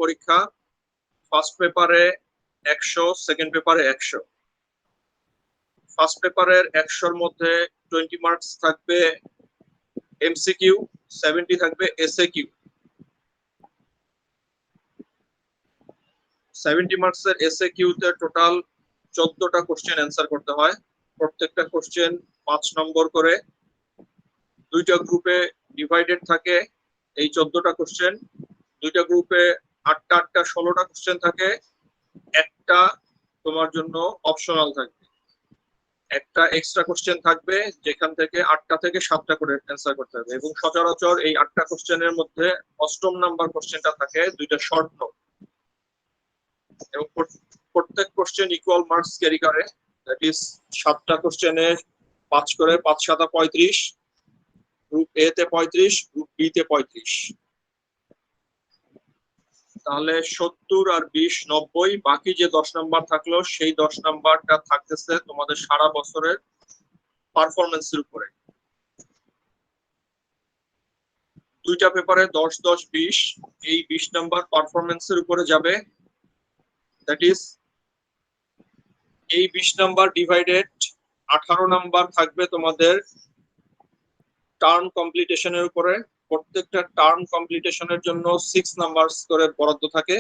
পরীক্ষা ফার্স্ট পেপারে 100, সেকেন্ড পেপারে 100। ফার্স্ট পেপারের 100-র মধ্যে 20 মার্কস থাকবে এমসিকিউ, 70 থাকবে এসএকিউ। 70 মার্কসের এসএকিউ তে টোটাল 14টা কোশ্চেন অ্যান্সার করতে হয়। প্রত্যেকটা কোশ্চেন 5 নম্বর করে, দুইটা গ্রুপে ডিভাইডেড থাকে এই 14টা কোশ্চেন। দুইটা গ্রুপে 8টা 16টা কোশ্চেন থাকে, একটা তোমার জন্য অপশনাল থাকবে, একটা এক্সট্রা কোশ্চেন থাকবে যেখান থেকে 8টা থেকে 7টা করে অ্যান্সার করতে হবে। এবং সচরাচর এই 8টা কোশ্চেনের মধ্যে 8ম নাম্বার কোশ্চেনটা থাকে দুইটা শর্ট নোট, এবং প্রত্যেক কোশ্চেন ইকুয়াল মার্কস ক্যারি করে। দ্যাট ইজ 7টা কোশ্চেনে 5 করে, 5 7 35, গ্রুপ এ তে 35, গ্রুপ বি তে 35। তাহলে 70 আর 20 90, বাকি যে 10 নাম্বার থাকলো সেই 10 নাম্বারটা থাকতেছে তোমাদের সারা বছরের পারফরমেন্সের উপরে। দুইটা পেপারে 10 10 20, এই 20 নাম্বার পারফরমেন্সের উপরে যাবে। দ্যাট ইজ এই 20 নাম্বার ডিভাইডেড 18 নাম্বার থাকবে তোমাদের টার্ম কমপ্লিটেশনের উপরে। প্রত্যেকটা টার্ম কমপ্লিটেশনের জন্য 6 নাম্বার করে বরাদ্দ থাকে,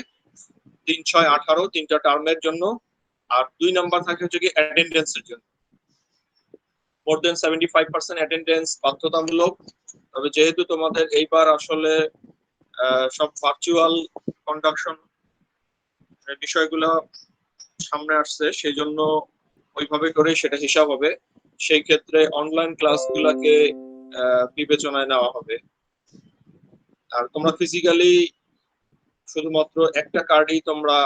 3 6 18, তিনটা টার্মের জন্য। আর 2 নাম্বার থাকে হচ্ছে কি অ্যাটেন্ডেন্সের জন্য। মোর দেন 75% অ্যাটেন্ডেন্স বাধ্যতামূলক। তবে যেহেতু তোমাদের এইবার আসলে সব ভার্চুয়াল কন্ডাকশন বিষয়গুলো সামনে আসছে, সেই জন্য ওইভাবে করে সেটা হিসাব হবে। সেই ক্ষেত্রে অনলাইন ক্লাসগুলোকে বিবেচনায় নেওয়া হবে। আর তোমরা ফিজিক্যালি শুধুমাত্র একটা কার্ডই তোমরা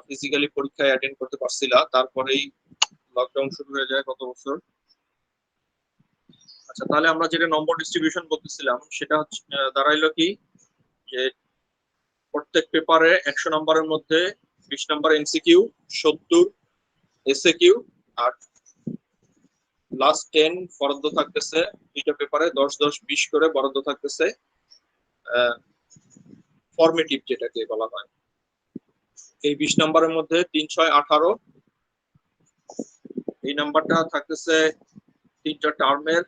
ফিজিক্যালি পরীক্ষায় অ্যাটেন্ড করতে পারছিলা, তারপরেই লকডাউন শুরু হয়ে যায় গত বছর। আচ্ছা, তাহলে আমরা যেটা নম্বর ডিস্ট্রিবিউশন বলতেছিলাম সেটা হচ্ছে দাঁড়াইলো কি, যে প্রত্যেক পেপারে 100 নম্বরের মধ্যে 20 নম্বর এমসিকিউ, 70 এসএকিউ, আর লাস্ট 10 বরাদ্দ থাকতেছে দুইটা পেপারে 10 10 20 করে বরাদ্দ থাকতেছে ফর্মেটিভ, যেটাকে বলা হয়। এই 20 নম্বরের মধ্যে 3 6 18, এই নাম্বারটা থাকতেছে তিনটা টার্মের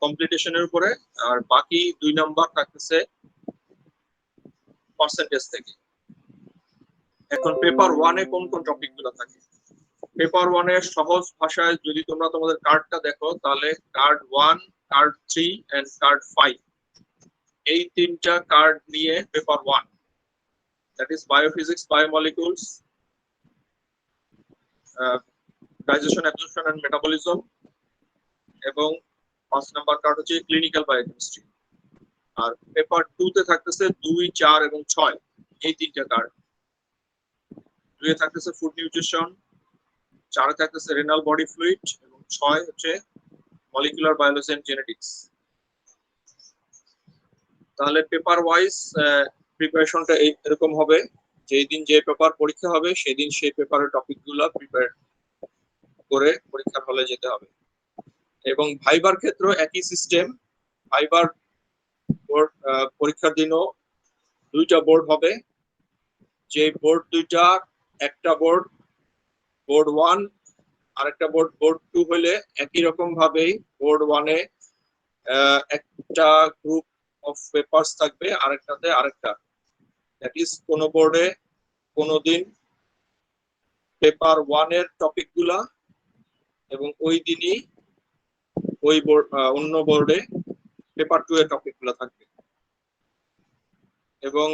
কমপ্লিটেশনের উপরে, আর বাকি 2 নাম্বার থাকতেছে পার্সেন্টেজ থেকে। এখন পেপার 1 এ কোন কোন টপিক গুলো থাকে? পেপার 1 এর সহজ ভাষায় যদি তোমরা তোমাদের কার্ডটা দেখো, তাহলে কার্ড 1, কার্ড 3 এন্ড কার্ড 5, এই তিনটা কার্ড নিয়ে paper 1, that is biophysics, biomolecules, digestion, absorption and metabolism, এবং 5 নাম্বার কার্ড হচ্ছে ক্লিনিক্যাল বায়োকেমিস্ট্রি। আর পেপার 2 তে থাকতেছে 2 4 এবং 6, এই তিনটা কার্ড। 2 এ থাকতেছে ফুড নিউট্রিশন, 4 এ থাকতেছে রেনাল বডি ফ্লুইড, এবং 6 হচ্ছে মলিকুলার বায়োলজি এন্ড জেনেটিক্স। তাহলে পেপার ওয়াইজ প্রিপারেশনটা এরকম হবে, যেই দিন যে পেপার পরীক্ষা হবে সেদিন সেই পেপারের টপিকগুলো প্রিপেয়ার করে পরীক্ষার হলে যেতে হবে। এবং ভাইবার ক্ষেত্রেও একই সিস্টেম। ভাইবার পরীক্ষার দিনও দুইটা বোর্ড হবে, যে বোর্ড দুইটা, একটা বোর্ড 1 আর একটা বোর্ড 2 হলে একই রকম ভাবেই বোর্ড 1 এ একটা গ্রুপ অফ পেপারস থাকবে, আরেকটাতে আরেকটা। দ্যাট ইজ কোন বোর্ডে কোনদিন পেপার 1 এর টপিকগুলা, এবং ওই দিনই ওই বোর্ড অন্য বোর্ডে পেপার 2 এর টপিকগুলো থাকবে। এবং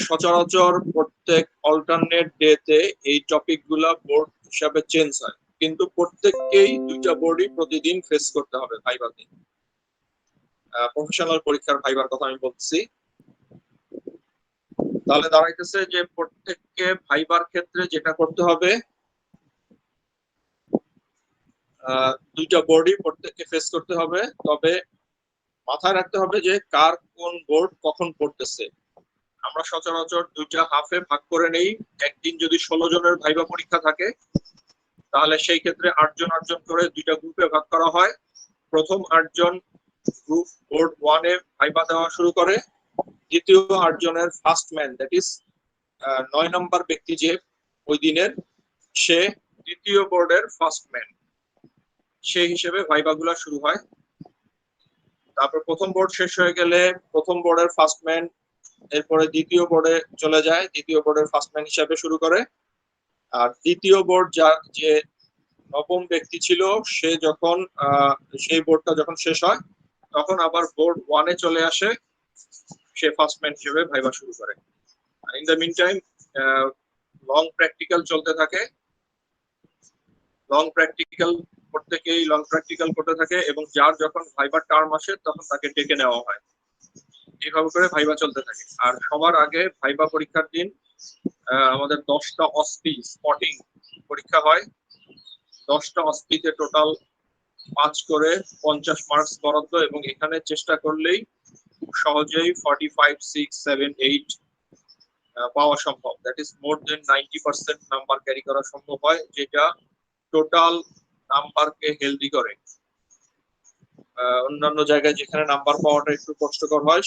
সচরাচর প্রত্যেক অল্টারনেট ডেতে এই টপিকগুলা বোর্ড হিসাবে চেঞ্জ হয়, কিন্তু প্রত্যেককেই দুইটা বোর্ডই প্রতিদিন ফেস করতে হবে ভাইভাতে। প্রফেশনাল পরীক্ষার ভাইবার কথা আমি বলছি। তাহলে দাঁড়াইতেছে যে প্রত্যেককে ভাইবার ক্ষেত্রে যেটা করতে হবে, দুইটা বোর্ডই প্রত্যেককে ফেস করতে হবে। তবে মাথায় রাখতে হবে যে কার কোন বোর্ড কখন পড়তেছে। আমরা সচরাচর দুইটা হাফে ভাগ করে নেই। একদিন যদি 16 জনের ভাইবা পরীক্ষা থাকে, তাহলে সেই ক্ষেত্রে 8 জন 8 জন করে দুইটা গ্রুপে ভাগ করা হয়। প্রথম 8 জন গ্রুপ বোর্ড 1 এ ভাইবা দেওয়া শুরু করে, দ্বিতীয় 8 জনের ফার্স্ট ম্যান, দ্যাট ইজ 9 নম্বর ব্যক্তি যে ওই দিনের, সে দ্বিতীয় বোর্ডের ফার্স্ট ম্যান, সেই হিসেবে ভাইভাগুলো শুরু হয়। তারপর প্রথম বোর্ড শেষ হয়ে গেলে প্রথম বোর্ডের ফার্স্ট ম্যান এরপরে দ্বিতীয় বোর্ডে চলে যায়, দ্বিতীয় বোর্ডের ফার্স্ট ম্যান হিসেবে শুরু করে। আর দ্বিতীয় বোর্ড যে নবম ব্যক্তি ছিল, সে যখন সেই বোর্ডটা যখন শেষ হয় তখন আবার বোর্ড 1-এ চলে আসে, সে ফার্স্ট ম্যান হিসেবে ভাইভা শুরু করে। In the mean time long practical চলতে থাকে, লং প্র্যাকটিক্যাল করতে থাকে এবং যার যখন ভাইবার টার্ম আসে তখন তাকে ডেকে নেওয়া হয়। এইভাবে করে ভাইবা চলতে থাকে। আর সবার আগে ভাইবা পরীক্ষার দিন আমাদের 10টা অস্পি স্পটিং পরীক্ষা হয়। 10টা অস্পিতে টোটাল 5 করে 50 মার্কস বরাদ্দ, এবং এখানে চেষ্টা করলেই খুব সহজেই 45, 6, 7, 8 পাওয়া সম্ভব। That is more than 90% number carry করা সম্ভব হয়, যেটা টোটাল নাম্বারকে হেলদি করে। অন্যান্য জায়গায় যেখানে নাম্বার পাওয়াটা একটু কষ্টকর হয়,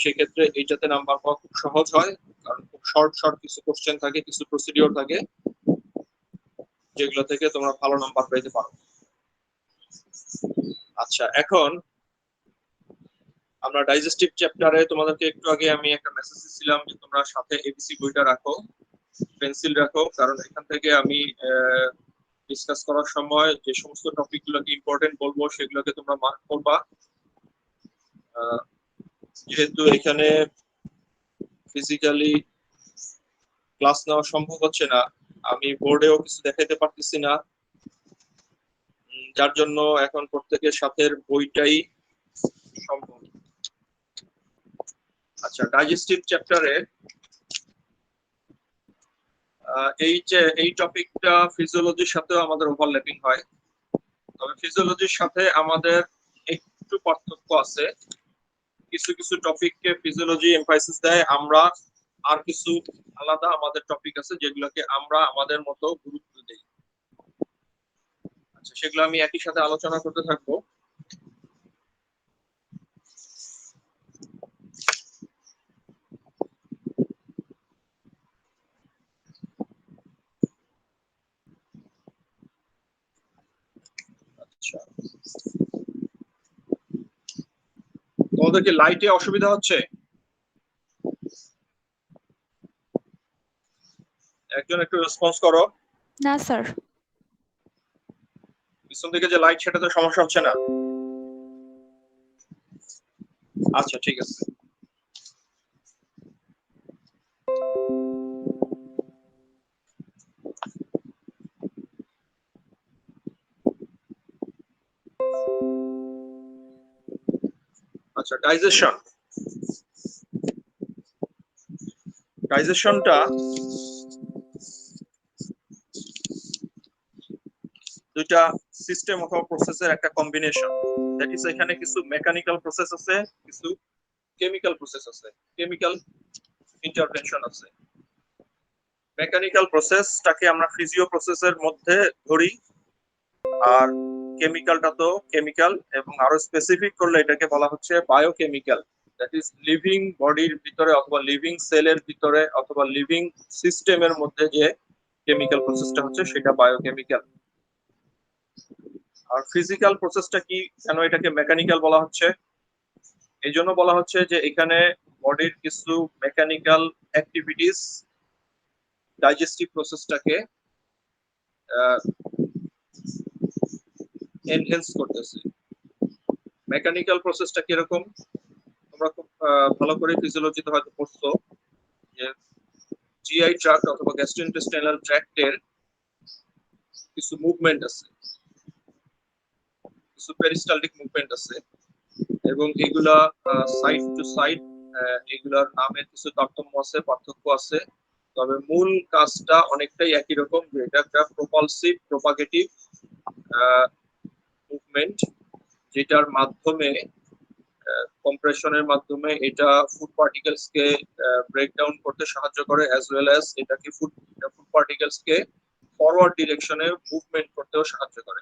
সেক্ষেত্রে এইটাতে নাম্বার পাওয়া খুব সহজ হয়, কারণ খুব শর্ট কিছু কোশ্চেন থাকে, কিছু প্রসিডিওর থাকে, যেগুলো থেকে তোমরা ভালো নাম্বার পেতে পারো। আচ্ছা, এখন আমরা ডাইজেস্টিভ চ্যাপ্টারে তোমাদেরকে একটু আগে আমি একটা মেসেজ দিয়েছিলাম যে তোমরা সাথে এবিসি বইটা রাখো, পেন্সিল রাখো, কারণ এখান থেকে আমি ডিসকাস করার সময় যে সমস্ত টপিকগুলোকে ইম্পর্টেন্ট বলবো সেগুলোকে তোমরা মার্ক করবা। যেহেতু এখানে ফিজিক্যালি ক্লাস নেওয়া সম্ভব হচ্ছে না, আমি বোর্ডেও কিছু দেখাইতে পারতেছি না, যার জন্য এখন প্রত্যেকের সাথে বইটাই সম্ভব। আচ্ছা, ডাইজেস্টিভ চ্যাপ্টারে এই টপিকটা ফিজিওলজির সাথেও আমাদের ওভারল্যাপিং হয়, তবে ফিজিওলজির সাথে আমাদের একটু পার্থক্য আছে। কিছু কিছু টপিককে ফিজিওলজি এমফাসিস দেয়, আমরা আর কিছু আলাদা আমাদের টপিক আছে যেগুলোকে আমরা আমাদের মতো গুরুত্ব দেই। আচ্ছা, সেগুলো আমি একই সাথে আলোচনা করতে থাকবো। আচ্ছা, তোমাদের কি লাইটে অসুবিধা হচ্ছে? একজন একটু রেসপন্স করো। না স্যার। পিছন দিকে যে লাইট, সেটাতে সমস্যা হচ্ছে না? আচ্ছা, ঠিক আছে। আচ্ছা, ডাইজেশনটা দুইটা সিস্টেম অথবা প্রসেসের একটা কম্বিনেশন। দ্যাট ইজ, এখানে কিছু মেকানিক্যাল প্রসেস আছে, কিছু কেমিক্যাল প্রসেস আছে, কেমিক্যাল ইন্টারভেনশন আছে। মেকানিক্যাল প্রসেসটাকে আমরা ফিজিও প্রসেসের মধ্যে ধরি, আর কেমিক্যালটা তো কেমিক্যাল, এবং আরো স্পেসিফিক করলে এটাকে বলা হচ্ছে বায়োকেমিক্যাল। দ্যাট ইজ লিভিং বডির ভিতরে অথবা লিভিং সেলের ভিতরে অথবা লিভিং সিস্টেমের মধ্যে যে কেমিক্যাল প্রসেসটা হচ্ছে সেটা বায়োকেমিক্যাল। আর ফিজিক্যাল প্রসেসটা কি, কেন এটাকে মেকানিক্যাল বলা হচ্ছে? এই জন্য বলা হচ্ছে যে এখানে বডির কিছু মেকানিক্যাল অ্যাক্টিভিটিস ডাইজেস্টিভ প্রসেসটাকে এনহ্যান্স করতেছে। মেকানিক্যাল প্রসেসটা কিরকম, তোমরা খুব ভালো করে ফিজিওলজিতে হয়তো পড়ছো যে জিআই ট্র্যাক্ট অথবা গ্যাস্ট্রোইন্টেস্টাইনাল ট্র্যাক্টের কিছু মুভমেন্ট আছে, কিছু পেরিস্টালটিক মুভমেন্ট আছে, এবং এগুলা সাইড টু সাইড, এগুলার নামের কিছু তারতম্য আছে, পার্থক্য আছে, তবে মূল কাজটা অনেকটাই একই রকম, যে এটা একটা প্রপালসিভ প্রপাগেটিভ মুভমেন্ট, যেটার মাধ্যমে কম্প্রেশনের মাধ্যমে এটা ফুড পার্টিকেলস কে ব্রেকডাউন করতে সাহায্য করে, অ্যাজ ওয়েল অ্যাজ এটাকে ফুড পার্টিকেলস কে ফরওয়ার্ড ডিরেকশনে মুভমেন্ট করতেও সাহায্য করে।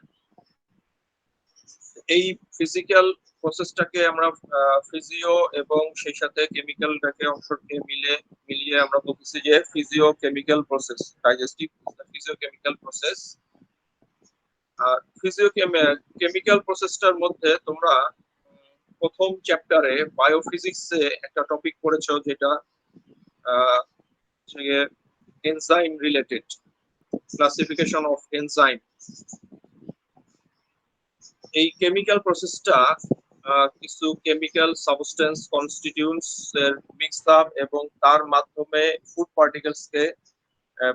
এই ফিজিক্যাল প্রসেসটাকে আমরা ফিজিও এবং সেই সাথে কেমিক্যালটাকে অংশকে মিলিয়ে আমরা বলতেছি যে physio chemical process, digestive physio chemical process. আর ফিজিও কেমিক্যাল প্রসেসটার মধ্যে তোমরা প্রথম চ্যাপ্টারে বায়োফিজিক্সে একটা টপিক পড়েছো, যেটা enzyme related, classification of enzyme. এই কেমিক্যাল প্রসেসটা কিছু কেমিক্যাল সাবস্টেন্স কনস্টিটিউয়েন্টস এর মিক্স আপ এবং তার মাধ্যমে ফুড পার্টিকেলস কে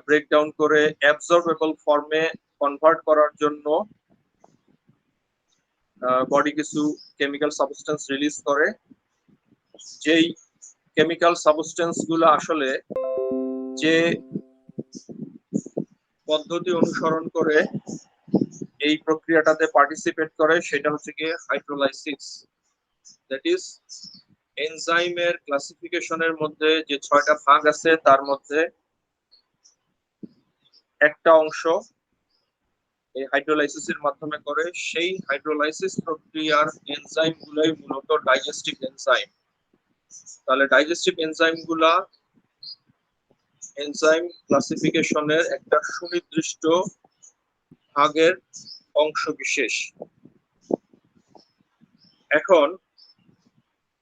ব্রেকডাউন করে অ্যাবজর্বেবল ফর্মে কনভার্ট করার জন্য বডি কিছু কেমিক্যাল সাবস্টেন্স রিলিজ করে। যেই কেমিক্যাল সাবস্টেন্স গুলো আসলে যে পদ্ধতি অনুসরণ করে এই প্রক্রিয়াটাতে পার্টিসিপেট করে সেটা হচ্ছে কি হাইড্রোলাইসিস। দ্যাট ইজ এনজাইমের ক্লাসিফিকেশনের মধ্যে যে 6টা ভাগ আছে তার মধ্যে একটা অংশ এই হাইড্রোলাইসিসের মাধ্যমে করে। সেই হাইড্রোলাইসিস প্রক্রিয়ার এনজাইম গুলাই মূলত ডাইজেস্টিভ এনজাইম। তাহলে ডাইজেস্টিভ এনজাইম গুলা এনজাইম ক্লাসিফিকেশনের একটা সুনির্দিষ্ট ভাগের অংশ বিশেষ। এখন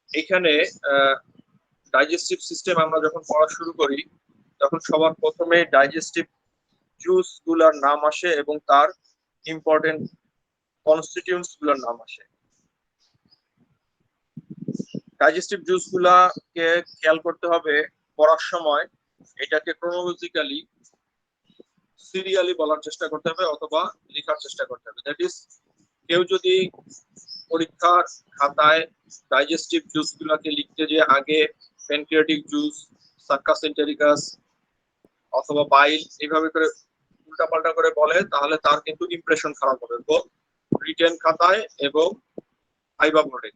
এখানে ডাইজেস্টিভ সিস্টেম আমরা যখন পড়া শুরু করি তখন সবার প্রথমে ডাইজেস্টিভ জুস গুলার নাম আসে এবং তার ইম্পর্টেন্ট কনস্টিটিউয়েন্টস গুলার নাম আসে। ডাইজেস্টিভ জুস গুলাকে খেয়াল করতে হবে পড়ার সময়, এটাকে ক্রোনোলজিক্যালি সিরিয়ালি বলার চেষ্টা করতে হবে অথবা লেখার চেষ্টা করতে হবে। দ্যাট ইজ কেউ যদি পরীক্ষার খাতায় ডাইজেস্টিভ জুস গুলাকে লিখতে যে আগে প্যানক্রিয়াটিক জুস, সাক্কাস এন্টেরিকাস অথবা বাইল এইভাবে করে উল্টাপাল্টা করে বলে, তাহলে তার কিন্তু ইমপ্রেশন খারাপ হবে বোথ রিটেন খাতায় এবং ভাইবা বোর্ডে।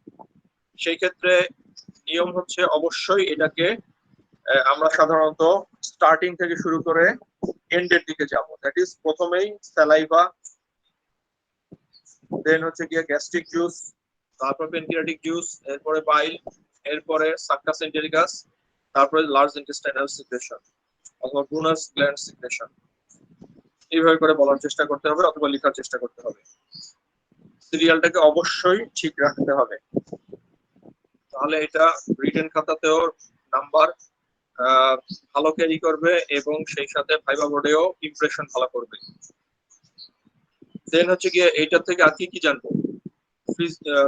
সেই ক্ষেত্রে নিয়ম হচ্ছে অবশ্যই এটাকে আমরা সাধারণত স্টার্টিং থেকে শুরু করে এন্ডের দিকে যাব। দ্যাট ইজ প্রথমেই স্যালাইভা, দেন হচ্ছে গিয়ে গ্যাস্ট্রিক জুস, তারপর প্যানক্রিয়াটিক জুস, এরপরে বাইল, এরপরে সাক্কাস এন্টেরিকাস, তারপরে লার্জ ইন্টেস্টাইনাল সিক্রেশন অথবা ব্রুনাস গ্ল্যান্ড সিক্রেশন। এইভাবে করে বলার চেষ্টা করতে হবে অথবা লেখার চেষ্টা করতে হবে। সিরিয়ালটাকে অবশ্যই ঠিক রাখতে হবে, তাহলে এটা রিটেন খাতাতেও নাম্বার ভালো ক্যারি করবে এবং সেই সাথে ভাইবা বোর্ডেও ইমপ্রেশন ভালো করবে। দেন হচ্ছে গিয়ে এইটা থেকে আর কি জানবো,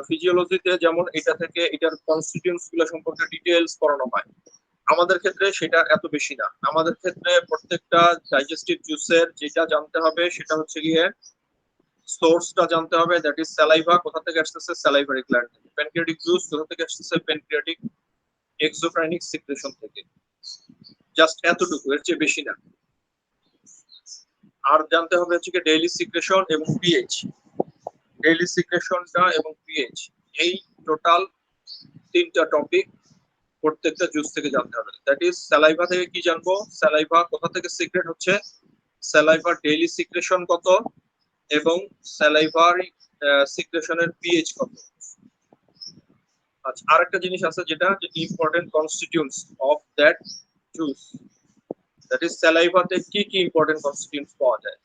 ফিজিওলজিতে যেমন এটা থেকে এটার কনস্টিটিউয়েন্টস গুলো সম্পর্কে ডিটেইলস পড়ানো হয়। আমাদের ক্ষেত্রে সেটা এত বেশি না। আমাদের ক্ষেত্রে প্রত্যেকটা ডাইজেস্টিভ জুসের যেটা জানতে হবে সেটা হচ্ছে গিয়ে সোর্সটা জানতে হবে, দ্যাট ইজ স্যালাইভা, কোথা থেকে আসতেছে স্যালাইভারি গ্ল্যান্ড থেকে। প্যানক্রিয়াটিক জুস কোথা থেকে আসতেছে প্যানক্রিয়াটিক এক্সোক্রাইনিক সিক্রেশন থেকে। জাস্ট এতটুকু, এর চেয়ে বেশি না। আর জানতে হবে হচ্ছে কি ডেইলি সিক্রেশন এবং পিএইচ। ডেইলি সিক্রেশনটা এবং পিএইচ, এই টোটাল 3টা টপিক প্রত্যেকটা জুস থেকে জানতে হবে। দ্যাট ইজ স্যালাইভা থেকে কি জানবো, স্যালাইভা কোথা থেকে সিক্রেট হচ্ছে, স্যালাইভার ডেইলি সিক্রেশন কত এবং স্যালাইভার সিক্রেশনের পিএইচ কত। আচ্ছা, আরেকটা জিনিস আছে যেটা important constituents of that juice, that is স্যালাইভাতে কি কি ইম্পর্টেন্ট কনস্টিটিউয়েন্টস পাওয়া যায়।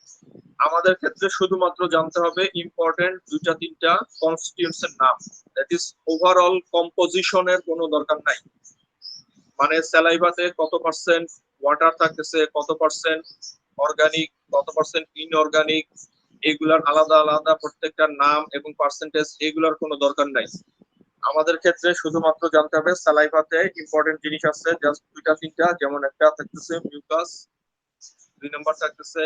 আমাদের ক্ষেত্রে শুধুমাত্র জানতে হবে ইম্পর্টেন্ট 2-3টা কনস্টিটিউয়েন্টস এর নাম। দ্যাট ইজ ওভারঅল কম্পোজিশনের কোনো দরকার নাই, মানে স্যালাইভাতে কত পার্সেন্ট ওয়াটার থাকতেছে, কত পার্সেন্ট অর্গানিক, কত পার্সেন্ট ইনঅর্গানিক, এগুলার আলাদা আলাদা প্রত্যেকটার নাম এবং পার্সেন্টেজ, এগুলার কোনো দরকার নাই। আমাদের ক্ষেত্রে শুধুমাত্র জানতে হবে স্যালাইভাতে ইম্পর্টেন্ট জিনিস আছে জাস্ট 2-3টা, যেমন একটা থাকতেছে মিউকাস, 2 নাম্বার থাকতেছে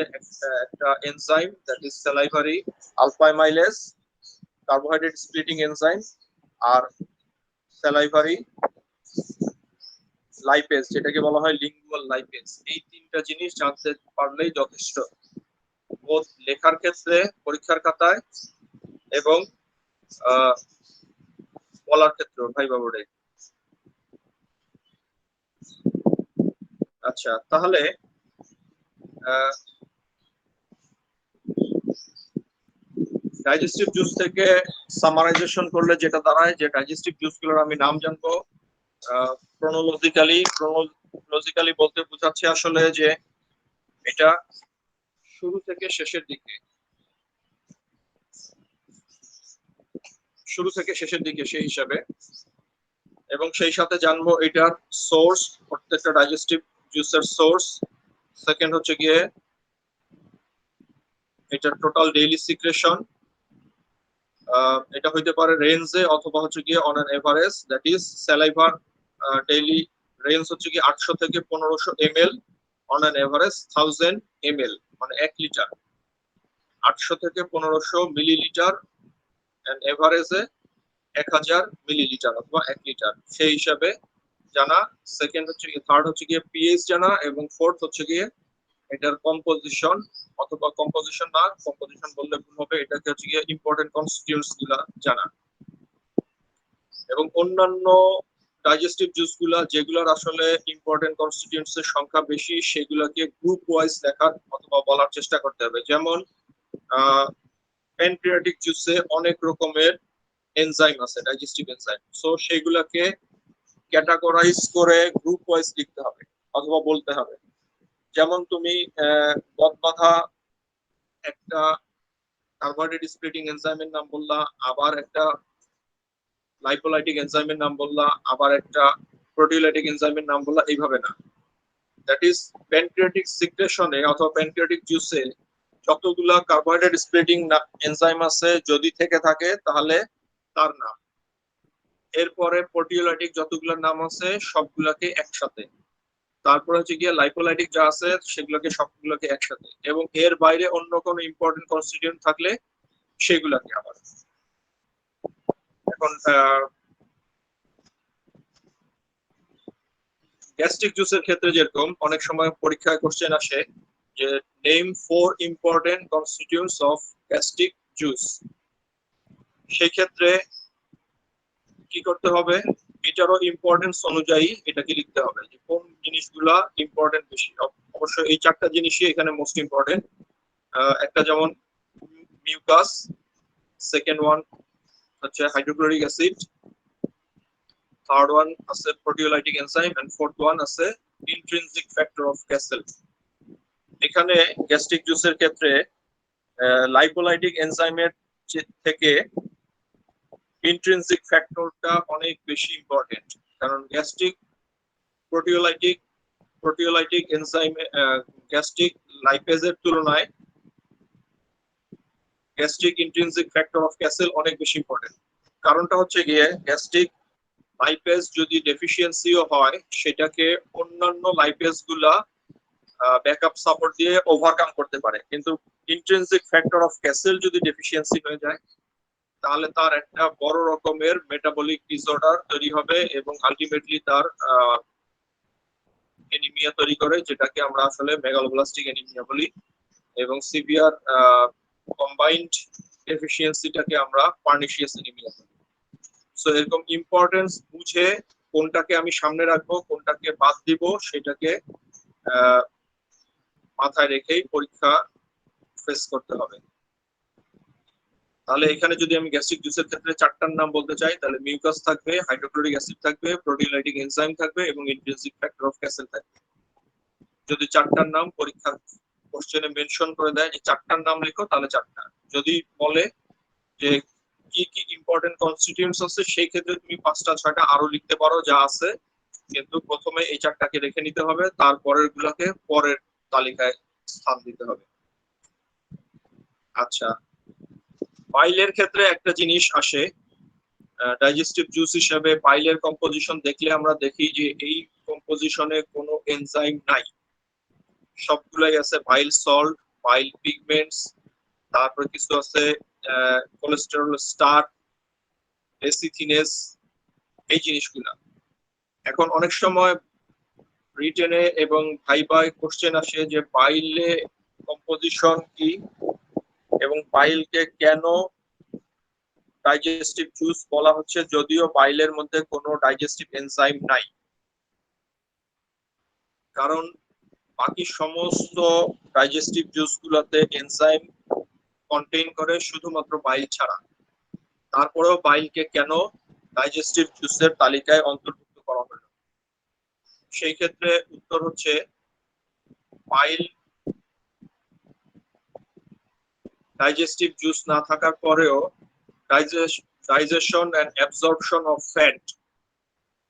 একটা enzyme that is salivary alpha amylase carbohydrate splitting enzyme, আর স্যালাইভারি লাইপেজ যেটাকে বলা হয় লিঙ্গুয়াল লাইপেজ। এই 3টা জিনিস জানতে পারলেই যথেষ্ট, বোধ লেখার ক্ষেত্রে পরীক্ষার খাতায় এবং বলার ক্ষেত্রে ভাইবা বোর্ডে। আচ্ছা, তাহলে ডাইজেস্টিভ জুস থেকে সামারাইজেশন করলে যেটা দাঁড়ায়, যে ডাইজেস্টিভ জুসগুলোর আমি নাম জানবো ক্রোনোলজিক্যালি বলতে বোঝাচ্ছে আসলে যে এটা শুরু থেকে শেষের দিকে সেই হিসাবে, এবং সেই সাথে জানবো এটার সোর্স, প্রত্যেকটা ডাইজেস্টিভ জুসের সোর্স। সেকেন্ড হচ্ছে গিয়ে এটার টোটাল ডেইলি সিক্রেশন, এটা হইতে পারে রেঞ্জে অথবা হচ্ছে গিয়ে on an average, that is স্যালাইভার ডেইলি রেঞ্জ হচ্ছে কি 800 থেকে 1500 ml, on an average 1000 ml, মানে 1 লিটার, 800 থেকে 1500 মিলিলিটার, এন্ড এভারেজে 1000 মিলিলিটার অথবা 1 লিটার, সেই হিসাবে জানা। সেকেন্ড হচ্ছে গিয়ে, থার্ড হচ্ছে গিয়ে পিএইচ জানা, এবং ফোর্থ হচ্ছে গিয়ে এটার কম্পোজিশন, অথবা কম্পোজিশন না, কম্পোজিশন বললে ভুল হবে, এটাকে হচ্ছে গিয়ে ইম্পর্টেন্ট কনস্টিটিউয়েন্টস গুলা জানা। এবং অন্যান্য ডাইজেস্টিভ জুস গুলা যেগুলোর আসলে ইম্পর্টেন্ট কনস্টিটিউয়েন্টস এর সংখ্যা বেশি, সেগুলোকে গ্রুপ ওয়াইজ লেখার অথবা বলার চেষ্টা করতে হবে। যেমন প্যানক্রিয়াটিক জুসে অনেক রকমের এনজাইম আছে, ডাইজেস্টিভ এনজাইম, সো সেগুলোকে ক্যাটাগরাইজ করে গ্রুপ ওয়াইজ লিখতে হবে অথবা বলতে হবে। যেমন তুমি বদবাধা একটা কার্বোহাইড্রেট স্প্লিটিং এনজাইমের নাম বললা, আবার একটা লাইপোলাইটিক এনজাইমের নাম বললা, আবার একটা প্রোটিওলাইটিক এনজাইমের নাম বললা, এইভাবে না। দ্যাট ইজ প্যানক্রিয়াটিক সিক্রেশনে অথবা প্যানক্রিয়াটিক জুসে যতগুলা কার্বোহাইড্রেট স্প্লিটিং এনজাইম আছে যদি থেকে থাকে তাহলে তার নাম, এরপরে প্রোটিওলাইটিক যতগুলোর নাম আছে সবগুলাকে একসাথে, তারপর হচ্ছে গিয়ে লাইপোলাইটিক যা আছে সেগুলোকে সবগুলোকে একসাথে, এবং এর বাইরে অন্য কোনো ইম্পর্টেন্ট কনস্টিটিউয়েন্ট থাকলে সেগুলাকে আবার। এখন গ্যাস্ট্রিক জুসের ক্ষেত্রে যেরকম অনেক সময় পরীক্ষায় কোশ্চেন আসে যে name 4 important constituents of gastric juice, সেই ক্ষেত্রে কি করতে হবে, এটারও ইম্পর্টেন্স অনুযায়ী এটাকে লিখতে হবে যে কোন জিনিসগুলা ইম্পর্টেন্ট বেশি। অবশ্যই এই 4টা জিনিসই এখানে মোস্ট ইম্পর্টেন্ট। একটা যেমন মিউকাস, সেকেন্ড ওয়ান হচ্ছে হাইড্রোক্লোরিক অ্যাসিড, থার্ড ওয়ান আছে proteolytic enzyme, and fourth one আছে ইন্ট্রিনসিক ফ্যাক্টর অফ ক্যাসেল। এখানে গ্যাস্ট্রিক জুসের ক্ষেত্রে লাইপোলাইটিক এনজাইমের থেকে ইন্ট্রিনসিক ফ্যাক্টরটা অনেক বেশি ইম্পর্টেন্ট, কারণ প্রোটিওলাইটিক এনজাইমে গ্যাস্ট্রিক লাইপেজের তুলনায় gastric intrinsic factor of castle অনেক বেশি ইম্পর্টেন্ট। কারণটা হচ্ছে গিয়ে গ্যাস্ট্রিক লাইপেজ যদি ডেফিসিয়েন্সিও হয় সেটাকে অন্যান্য লাইপেজ গুলা ব্যাকআপ সাপোর্ট দিয়ে ওভারকাম করতে পারে, কিন্তু ইন্ট্রিনসিক ফ্যাক্টর অফ ক্যাসেল যদি ডেফিসিয়েন্সি হয়ে যায় তাহলে তার একটা বড় রকমের মেটাবলিক ডিসঅর্ডার তৈরি হবে, এবং আলটিমেটলি তার এনিমিয়া তৈরি করে, যেটাকে আমরা আসলে মেগালোব্লাস্টিক এনিমিয়া বলি, এবং সিভিয়ার কম্বাইন্ড ডেফিসিয়েন্সিটাকে আমরা পার্নিশিয়াস এনিমিয়া বলি। সো এরকম ইম্পর্টেন্স বুঝে কোনটাকে আমি সামনে রাখবো, কোনটাকে বাদ দিব, সেটাকে মাথায় রেখেই পরীক্ষা ফেস করতে হবে। তাহলে এখানে যদি আমি গ্যাস্ট্রিক জুসের ক্ষেত্রে 4টার নাম বলতে চাই, তাহলে মিউকাস থাকবে, হাইড্রোক্লোরিক অ্যাসিড থাকবে, প্রোটিওলাইটিক এনজাইম থাকবে, এবং ইন্ট্রিনসিক ফ্যাক্টর অফ ক্যাসেল থাকবে। যদি 4টার নাম পরীক্ষা কোশ্চেনে মেনশন করে দেয় যে 4টার নাম লিখো, তাহলে 4টা। যদি বলে যে কি কি ইম্পর্টেন্ট কনস্টিটিউয়েন্টস আছে, সেই ক্ষেত্রে তুমি 5টা 6টা আরো লিখতে পারো যা আছে, কিন্তু প্রথমে এই 4টাকে রেখে নিতে হবে, তারপরের গুলাকে পরের তালিকায় স্থান দিতে হবে। আচ্ছা, পাইলের ক্ষেত্রে একটা জিনিস আসে, ডাইজেস্টিভ জুস হিসেবে পাইলের কম্পোজিশন দেখলে আমরা দেখি যে এই কম্পোজিশনে কোনো এনজাইম নাই, সবগুলাই আছে পাইল সল্ট, পাইল পিগমেন্টস, তারপর কিছু আছে কোলেস্টেরল স্টার, লেসিথিনেস, এই জিনিসগুলা। এখন অনেক সময় রিটেনে এবং ভাইভায় কোশ্চেন আসে যে পাইলে কম্পোজিশন কি এবং পাইলকে কেন ডাইজেস্টিভ জুস বলা হচ্ছে যদিও পাইলের মধ্যে কোনো ডাইজেস্টিভ এনজাইম নাই। কারণ বাকি সমস্ত ডাইজেস্টিভ জুস গুলাতে এনজাইম কন্টেইন করে শুধুমাত্র বাইল ছাড়া। তারপরেও বাইলকে কেন ডাইজেস্টিভ জুসের তালিকায় অন্তর্ভুক্ত করা হলো? সেই ক্ষেত্রে উত্তর হচ্ছে বাইল ডাইজেস্টিভ জুস না থাকার পরেও digestion and absorption of fat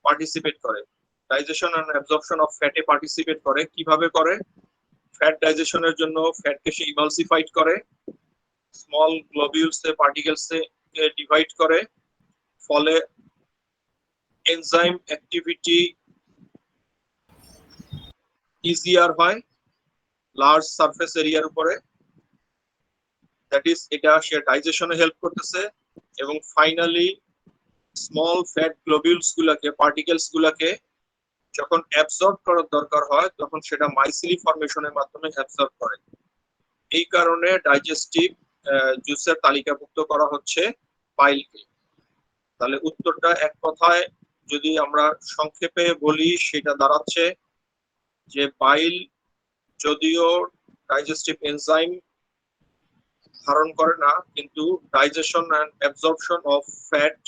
participate করে। ডাইজেশন এন্ড অ্যাবজর্পশন অফ ফ্যাটে পার্টিসিপেট করে। কিভাবে করে? ফ্যাট ডাইজেশনের জন্য ফ্যাটকে সে ইমালসিফাইড করে, স্মল গ্লোবিউলস এ পার্টিকেলস এ ডিভাইড করে, ফলে এনজাইম অ্যাক্টিভিটি ইজিয়ার হয় লার্জ সারফেস এরিয়ার উপরে। দ্যাট ইজ এটা সে ডাইজেশনে হেল্প করতেছে এবং ফাইনালি স্মল ফ্যাট গ্লোবিউলস গুলাকে পার্টিকেলস গুলাকে যখন অ্যাবজর্ব করার দরকার হয় তখন সেটা মাইসিলি ফর্মেশনের মাধ্যমে অ্যাবজর্ব করে। এই কারণে ডাইজেস্টিভ জুসের তালিকাভুক্ত করা হচ্ছে বাইলকে। তাহলে উত্তরটা এক কথায় যদি আমরা সংক্ষেপে বলি সেটা দাঁড়াচ্ছে যে বাইল যদিও ডাইজেস্টিভ এনজাইম ধারণ করে না কিন্তু digestion and absorption of fat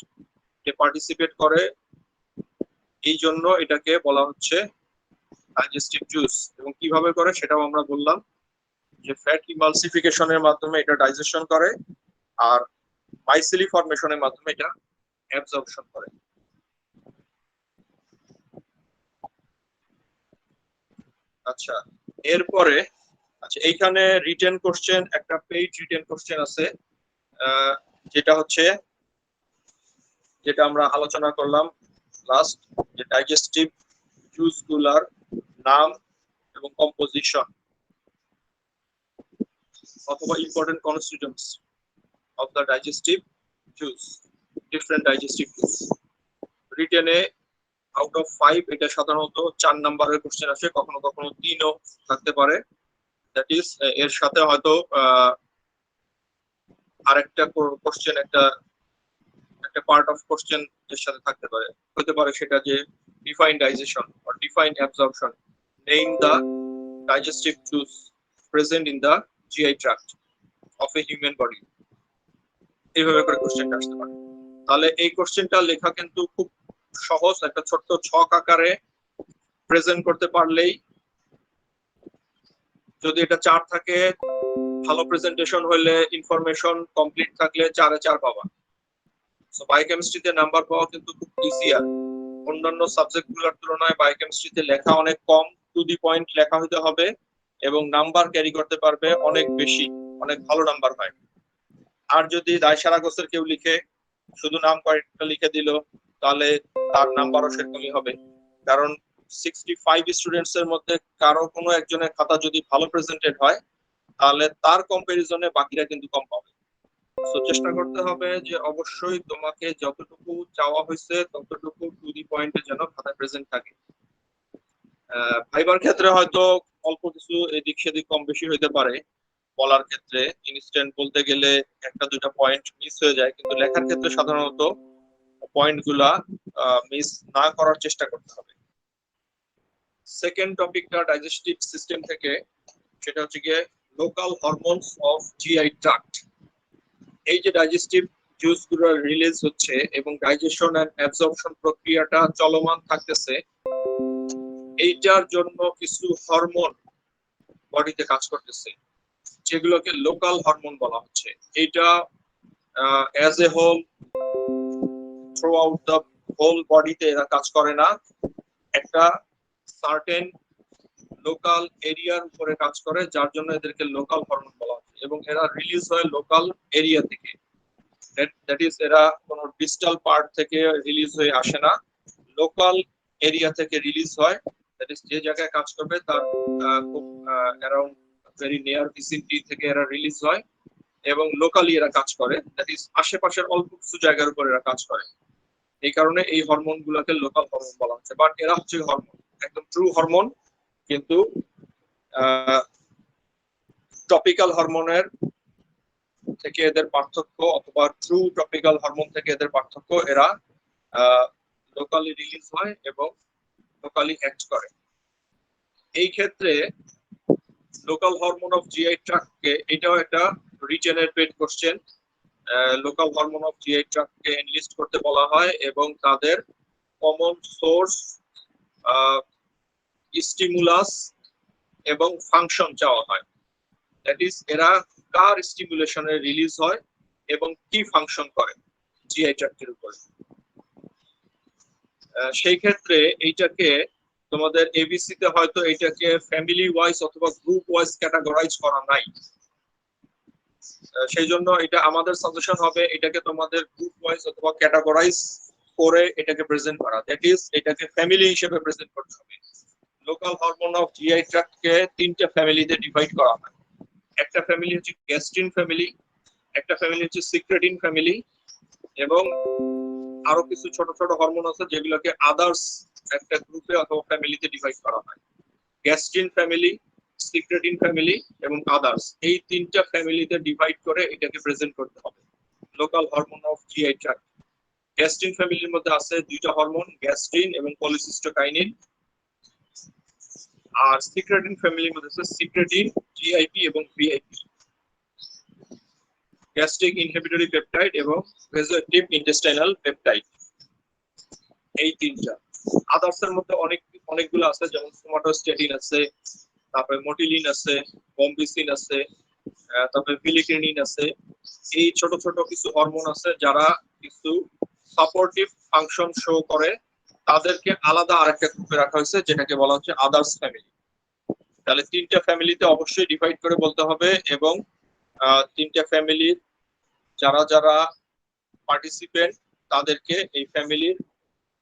কে পার্টিসিপেট করে, এই জন্য এটাকে বলা হচ্ছে ডাইজেস্টিভ জুস। এবং কিভাবে করে সেটাও আমরা বললাম যে ফ্যাট ইমালসিফিকেশনের মাধ্যমে এটা ডাইজেশন করে আর মাইসিলি ফর্মেশনের মাধ্যমে এটা অ্যাবজর্পশন করে। আচ্ছা, এরপরে আচ্ছা এইখানে রিটেন কোশ্চেন, একটা পেইড রিটেন কোশ্চেন আছে যেটা হচ্ছে যেটা আমরা আলোচনা করলাম লাস্ট, যে ডাইজেস্টিভ জুস গুলার নাম এবং কম্পোজিশন অথবা important constituents of the digestive juice, different digestive juice. রিটেনে আউট অফ 5 এটা সাধারণত 4 নাম্বারের কোশ্চেন আসে, কখনো কখনো 3ও থাকতে পারে। দ্যাট ইজ এর সাথে হয়তো আরেকটা কোশ্চেন একটা পার্ট অফ কোশ্চেন এর সাথে থাকতে পারে, হতে পারে সেটা যে define digestion or define absorption, name the digestive juice present in the GI tract of a human body, এইভাবে করে কোশ্চেনটা আসতে পারে। তাহলে এই কোশ্চেনটা লেখা কিন্তু খুব সহজ, একটা ছোট্ট ছক আকারে প্রেজেন্ট করতে পারলেই, যদি এটা 4 থাকে ভালো প্রেজেন্টেশন হলে, ইনফরমেশন কমপ্লিট থাকলে 4 এ 4 পাবা। সো বায়োকেমিস্ট্রিতে নাম্বার পাওয়া কিন্তু খুব ইজিয়ার। অন্যান্য সাবজেক্টগুলোর তুলনায় বায়োকেমিস্ট্রিতে লেখা অনেক কম, টু দি পয়েন্ট লেখা হতে হবে এবং নাম্বার ক্যারি করতে পারবে অনেক বেশি, অনেক ভালো নাম্বার হয়। আর যদি দায়সারা গোছের কেউ লিখে শুধু নাম কয়েকটা লিখে দিল তাহলে তার নাম্বারও সেরকমই হবে, কারণ 65 স্টুডেন্টস এর মধ্যে কারো কোনো একজনের খাতা যদি ভালো প্রেজেন্টেড হয় তাহলে তার কম্পারিজনে বাকিরা কিন্তু কম পাবে। তো চেষ্টা করতে হবে যে অবশ্যই তোমাকে যতটুকু চাওয়া হয়েছে ততটুকু টু দি পয়েন্টে যেন খাতায় প্রেজেন্ট থাকে। ভাইবার ক্ষেত্রে হয়তো অল্প কিছু এদিক সেদিক কম বেশি হইতে পারে, বলার ক্ষেত্রে ইনস্ট্যান্ট বলতে গেলে একটা দুইটা পয়েন্ট মিস হয়ে যায়, কিন্তু লেখার ক্ষেত্রে সাধারণত পয়েন্ট গুলা মিস না করার চেষ্টা করতে হবে। সেকেন্ড টপিকটা ডাইজেস্টিভ সিস্টেম থেকে, সেটা হচ্ছে গিয়ে local hormones of GI tract. এই যে ডাইজেস্টিভ জুস গুলো রিলিজ হচ্ছে এবং ডাইজেশন এন্ড অ্যাবজর্পশন প্রক্রিয়াটা চলমান থাকতেছে, এইটার জন্য কিছু হরমোন বডিতে কাজ করতেছে যেগুলোকে লোকাল হরমোন বলা হচ্ছে। এটা as a whole throughout the whole বডিতে এরা কাজ করে না, একটা সার্টেন লোকাল এরিয়ার উপরে কাজ করে, যার জন্য এদেরকে লোকাল হরমোন বলা হচ্ছে এবং এরা রিলিজ হয় লোকাল এরিয়া থেকে। দ্যাট ইজ এরা কোনো ডিস্টাল পার্ট থেকে রিলিজ হয়ে আসে না, লোকাল এরিয়া থেকে রিলিজ হয়। দ্যাট ইজ যে জায়গায় কাজ করবে তার খুব অ্যারাউন্ড ভেরি নিয়ার ভিসিনিটি থেকে এরা রিলিজ হয় এবং লোকালি এরা কাজ করে, দ্যাট ইজ আশেপাশের অল্প কিছু জায়গার উপর এরা কাজ করে। এই কারণে এই হরমোন গুলোকে লোকাল হরমোন বলা হচ্ছে। বাট এরা হচ্ছে হরমোন, একদম ট্রু হরমোন, কিন্তু টপিক্যাল হরমোনের থেকে এদের পার্থক্য, অথবা ট্রু টপিক্যাল হরমোন থেকে এদের পার্থক্য, এরা লোকালি রিলিজ হয় এবং লোকালি অ্যাক্ট করে। এই ক্ষেত্রে লোকাল হরমোন অফ জিআই ট্র্যাক্টকে এটাও একটা regenerate question. Local hormone of GI ট্র্যাক্টকে এনলিস্ট করতে বলা হয় এবং তাদের কমন সোর্স, স্টিমুলাস এবং ফাংশন চাওয়া হয়। দ্যাট ইজ এরা কার স্টিমুলেশনে রিলিজ হয় এবং কি ফাংশন করে জিআই ট্র্যাক্টের উপরে। সেই ক্ষেত্রে এইটাকে তোমাদের এবিসি তে হয়তো এটাকে ফ্যামিলি ওয়াইজ অথবা গ্রুপ ওয়াইজ ক্যাটাগরাইজ করা নাই, সেই জন্য এটা আমাদের সাজেশন হবে এটাকে তোমাদের গ্রুপ ওয়াইজ অথবা ক্যাটাগরাইজ করে এটাকে প্রেজেন্ট করা। দ্যাট ইজ এটাকে ফ্যামিলি হিসেবে প্রেজেন্ট করতে হবে। লোকাল হরমোন অফ জিআই ট্র্যাক্টকে তিনটা ফ্যামিলিতে ডিভাইড করা হয়। একটা ফ্যামিলি হচ্ছে গ্যাস্ট্রিন ফ্যামিলি, একটা ফ্যামিলি হচ্ছে সিক্রেটিন ফ্যামিলি, এবং আরো কিছু ছোট ছোট হরমোন আছে যেগুলোকে আদার্স একটা গ্রুপে অথবা ফ্যামিলিতে ডিভাইড করা হয়। গ্যাস্ট্রিন ফ্যামিলি, সিক্রেটিন ফ্যামিলি এবং আদার্স, এই তিনটা ফ্যামিলিতে ডিভাইড করে এটাকে প্রেজেন্ট করতে হবে local hormone of GI tract. Gastrin ফ্যামিলির মধ্যে আছে দুইটা হরমোন, গ্যাস্ট্রিন এবং পলিসিস্টোকাইনিন। আর সিক্রেটিন ফ্যামিলির মধ্যে আছে সিক্রেটিন, জিআইপি এবং ভিআইপি, গ্যাস্ট্রিক ইনহিবিটরি পেপটাইড এবং ভেজোএক্টিভ ইন্টেস্টাইনাল পেপটাইড, এই তিনটা। আদার্স এর মধ্যে অনেকগুলো আছে, যেমন সোমাটোস্ট্যাটিন আছে, তারপরে মোটিলিন আছে, বম্বিসিন আছে, তারপরে ভিলিক্রিনিন আছে। এই ছোট ছোট কিছু হরমোন আছে যারা কিছু সাপোর্টিভ ফাংশন শো করে, তাদেরকে আলাদা আরেকটা গ্রুপে রাখা হয়েছে যেটাকে বলা হচ্ছে আদার্স ফ্যামিলি। তাহলে তিনটা ফ্যামিলিতে অবশ্যই ডিভাইড করে বলতে হবে, এবং তিনটা ফ্যামিলির যারা যারা পার্টিসিপেন্ট তাদেরকে এই ফ্যামিলির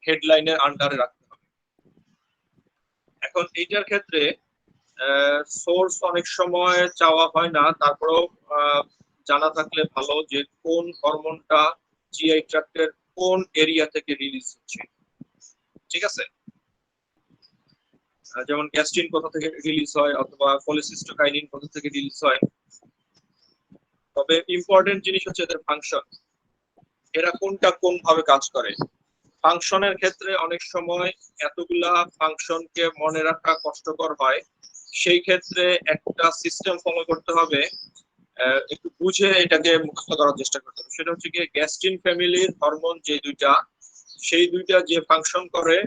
হেডলাইনের আন্ডারে রাখতে হবে। এখন এইটার ক্ষেত্রে সোর্স অনেক সময় চাওয়া হয় না, তারপরেও জানা থাকলে ভালো যে কোন হরমোনটা জিআই ট্র্যাক্টের কোন এরিয়া থেকে রিলিজ হচ্ছে। ঠিক আছে, যেমন গ্যাস্ট্রিন কোথা থেকে রিলিজ হয় অথবা পলিসিস্টোকাইনিন কোথা থেকে রিলিজ হয়। তবে ইম্পর্টেন্ট জিনিস হচ্ছে এদের ফাংশন, এরা কোনটা কোন ভাবে কাজ করে। ফাংশনের ক্ষেত্রে অনেক সময় এতগুলা ফাংশনকে মনে রাখা কষ্টকর হয়, সেই ক্ষেত্রে একটা সিস্টেম ফলো করতে হবে, একটু বুঝে এটাকে মুখস্থ করার চেষ্টা করতে হবে। সেটা হচ্ছে কি, গ্যাস্ট্রিন ফ্যামিলির হরমোন যে দুইটা, সেই দুইটা যে ফাংশন করে,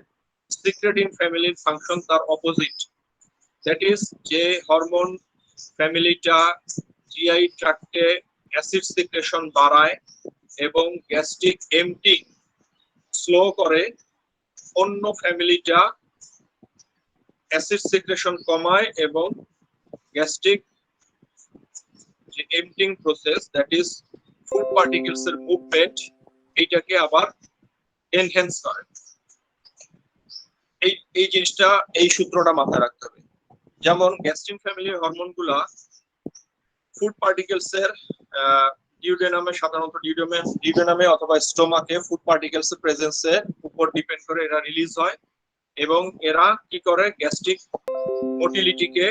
সিক্রেটিন ফ্যামিলির ফাংশন তার অপোজিট। দ্যাট ইজ যে হরমোন ফ্যামিলিটা জিআই ট্র্যাক্টে অ্যাসিড সিক্রেশন বাড়ায় এবং গ্যাস্ট্রিক এমটিং স্লো করে, অন্য ফ্যামিলিটা অ্যাসিড সিক্রেশন কমায় এবং গ্যাস্ট্রিক যে emptying process, that is food particles এর মুভমেন্ট, এইটাকে আবার এনহ্যান্স করে। এই জিনিসটা, এই সূত্রটা মাথায় রাখতে হবে। যেমন গ্যাস্ট্রিন ফ্যামিলির হরমোনগুলা ফুড পার্টিকেলস এর ডিউডেনামে, সাধারণত ডিউডেনামে অথবা স্টোমাকে ফুড পার্টিকেলস এর প্রেজেন্সের উপর ডিপেন্ড করে এরা রিলিজ হয়, এবং এরা কি করে, গ্যাস্ট্রিক মোটিলিটিকে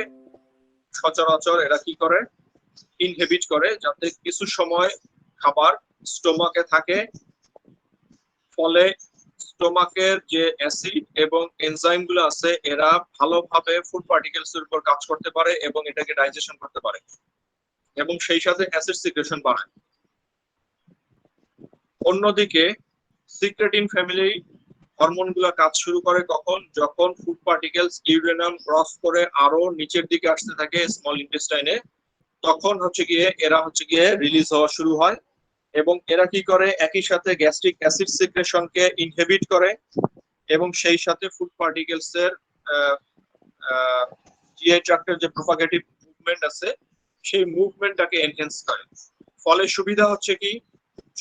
সচরাচর এরা কি করে, ইনহিবিট করে, যাতে কিছু সময় খাবার স্টোমাকে থাকে, ফলে স্টোমাকের যে অ্যাসিড এবং এনজাইম গুলো আছে এরা ভালোভাবে ফুড পার্টিকেলস এর উপর কাজ করতে পারে এবং এটাকে ডাইজেশন করতে পারে, এবং সেই সাথে অ্যাসিড সিক্রেশন বাড়ায়। অন্যদিকে সিক্রেটিন ফ্যামিলি হরমোনগুলো কাজ শুরু করে কখন, যখন ফুড পার্টিকেলস ডিউডেনাম ক্রস করে আরো নিচের দিকে আসতে থাকে স্মল ইন্টেস্টাইনে, তখন হচ্ছে গিয়ে এরা হচ্ছে গিয়ে রিলিজ হওয়া শুরু হয়, এবং এরা কি করে, একই সাথে গ্যাস্ট্রিক অ্যাসিড সিক্রেশনকে ইনহিবিট করে এবং সেই সাথে ফুড পার্টিকেলস এর জিআই ট্র্যাক্টের যে প্রপাগেটিভ মুভমেন্ট আছে সেই মুভমেন্টটাকে এনহ্যান্স করে। ফলে সুবিধা হচ্ছে কি,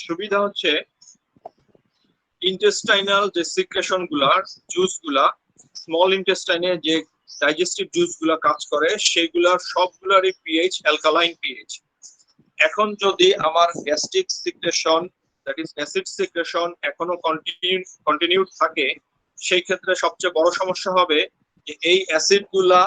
সুবিধা হচ্ছে ইন্টেস্টাইনাল যে সিক্রেশন গুলা, জুস গুলা, স্মল ইন্টেস্টাইনে যে ডাইজেস্টিভ জুস গুলা কাজ করে, সেগুলার সবগুলারই পিএইচ অ্যালকালাইন পিএইচ। এখন যদি আমার gastric secretion, that is acid secretion এখনো কন্টিনিউড থাকে, সেই ক্ষেত্রে সবচেয়ে বড় সমস্যা হবে যে এই অ্যাসিড গুলা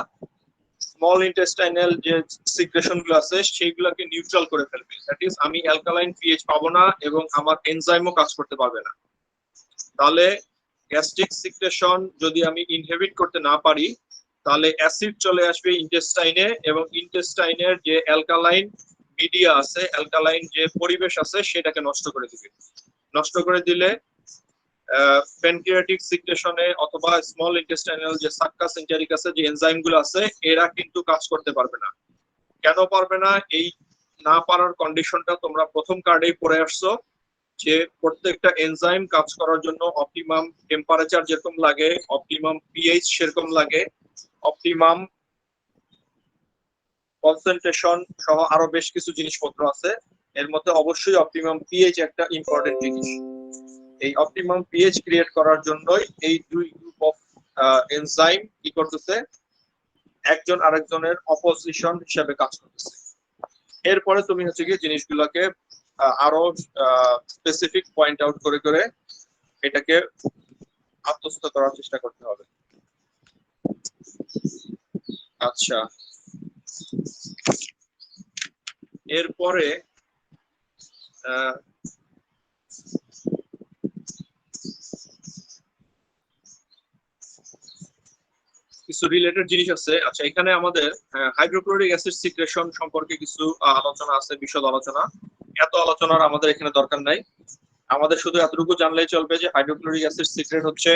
স্মল ইন্টেস্টাইনাল যে সিক্রেশন গুলো আছে সেইগুলোকে নিউট্রাল করে ফেলবে। দ্যাট ইজ আমি অ্যালকালাইন পিএইচ পাবো না এবং আমার এনজাইমও কাজ করতে পারবে না। তাহলে গ্যাস্ট্রিক সিক্রেশন যদি আমি ইনহিবিট করতে না পারি, তাহলে অ্যাসিড চলে আসবে ইন্টেস্টাইনে এবং ইন্টেস্টাইনের যে অ্যালকালাইন মিডিয়া আছে, অ্যালকালাইন যে পরিবেশ আছে সেটাকে নষ্ট করে দিবে। নষ্ট করে দিলে প্যানক্রিয়াটিক সিক্রেশনে অথবা স্মল ইন্টেস্টাইনাল যে সাক্কাস এন্টারিকাসে যে এনজাইম গুলো আছে এরা কিন্তু কাজ করতে পারবে না। কেন পারবে না? এই না পারার কন্ডিশনটা তোমরা প্রথম কার্ডেই পড়ে আসছো যে প্রত্যেকটা এনজাইম কাজ করার জন্য অপটিমাম টেম্পারেচার যেরকম লাগে, অপটিমাম পিএইচ সেরকম লাগে, অপটিমাম কনসেন্ট্রেশন সহ আরো বেশ কিছু জিনিসপত্র আছে। এর মধ্যে অবশ্যই অপটিমাম পিএইচ একটা ইম্পর্টেন্ট জিনিস। এই অপটিমাম পিএইচ ক্রিয়েট করার জন্যই এই দুই গ্রুপ অফ এনজাইম কি করতেছে, একজন আরেকজনের অপোজিশন হিসেবে কাজ করতেছে। এরপরে তুমি হচ্ছে কি জিনিসগুলোকে আরো স্পেসিফিক পয়েন্ট আউট করে করে এটাকে আত্মস্থ করার চেষ্টা করতে হবে। আচ্ছা, এরপরে কিছু রিলেটেড জিনিস আছে। আচ্ছা, এখানে আমাদের হাইড্রোক্লোরিক অ্যাসিড সিক্রেশন সম্পর্কে কিছু আলোচনা আছে, বিশদ আলোচনা। এত আলোচনার আমাদের এখানে দরকার নাই, আমাদের শুধু এতটুকু জানলেই চলবে যে হাইড্রোক্লোরিক অ্যাসিড সিক্রেট হচ্ছে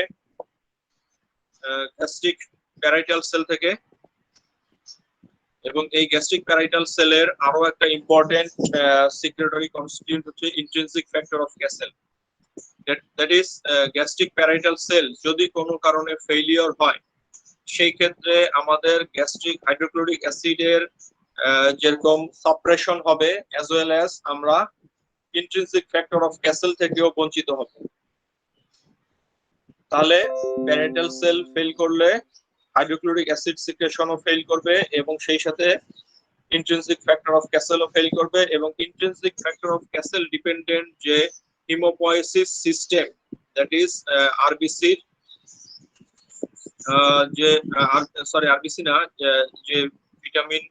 গ্যাস্ট্রিক প্যারাইটাল সেল থেকে, এবং এই গ্যাস্ট্রিক প্যারাইটাল সেলের আরো একটা ইম্পর্টেন্ট সিক্রেটরি কনস্টিটিউয়েন্ট হচ্ছে intrinsic factor of castle. That is gastric parietal sell যদি কোনো কারণে ফেইলিওর হয় সেই ক্ষেত্রে আমাদের গ্যাস্ট্রিক হাইড্রোক্লোরিক অ্যাসিডের যেরকম সাপ্রেশন হবে অ্যাজ ওয়েল অ্যাজ আমরা ইন্ট্রিনসিক ফ্যাক্টর অফ ক্যাসেল থেকেও বঞ্চিত হব। তাহলে প্যারাইটাল সেল ফেল করলে হাইড্রোক্লোরিক অ্যাসিড সিক্রেশনও ফেল করবে এবং সেই সাথে ইন্ট্রিনসিক ফ্যাক্টর অফ ক্যাসেলও ফেল করবে, এবং intrinsic factor of castle dependent যে হিমোপয়েসিস সিস্টেম, দ্যাট ইজ আরবিসি যে সরি আরবিসি না, যে ভিটামিন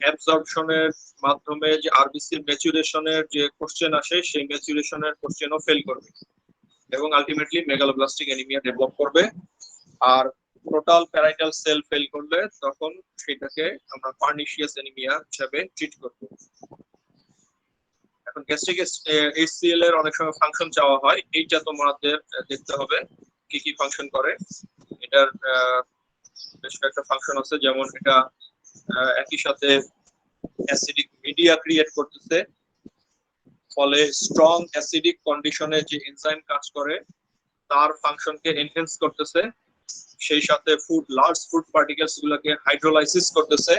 অ্যাবজর্পশনের মাধ্যমে যে আরবিসির ম্যাচুরেশনের যে কোশ্চেন আসে সেই ম্যাচুরেশনের কোশ্চেনও ফেল করবে এবং আলটিমেটলি মেগালোব্লাস্টিক অ্যানিমিয়া ডেভেলপ করবে। আর টোটাল প্যারাইটাল সেল ফেল করলে তখন সেটাকে আমরা পার্নিশিয়াস অ্যানিমিয়া হিসেবে ট্রিট করব। এখন গ্যাস্ট্রিক এইচসিএল এর অনেক সময় ফাংশন চাওয়া হয়, এইটা তোমাদের দেখতে হবে কি কি ফাংশন করে। এটার বেশ কয়েকটা ফাংশন আছে, যেমন এটা একই সাথে অ্যাসিডিক মিডিয়া ক্রিয়েট করতেছে, ফলে স্ট্রং অ্যাসিডিক কন্ডিশনে যে এনজাইম কাজ করে তার ফাংশনকে এনহ্যান্স করতেছে, সেই সাথে লার্জ ফুড পার্টিকেলস গুলোকে হাইড্রোলাইসিস করতেছে,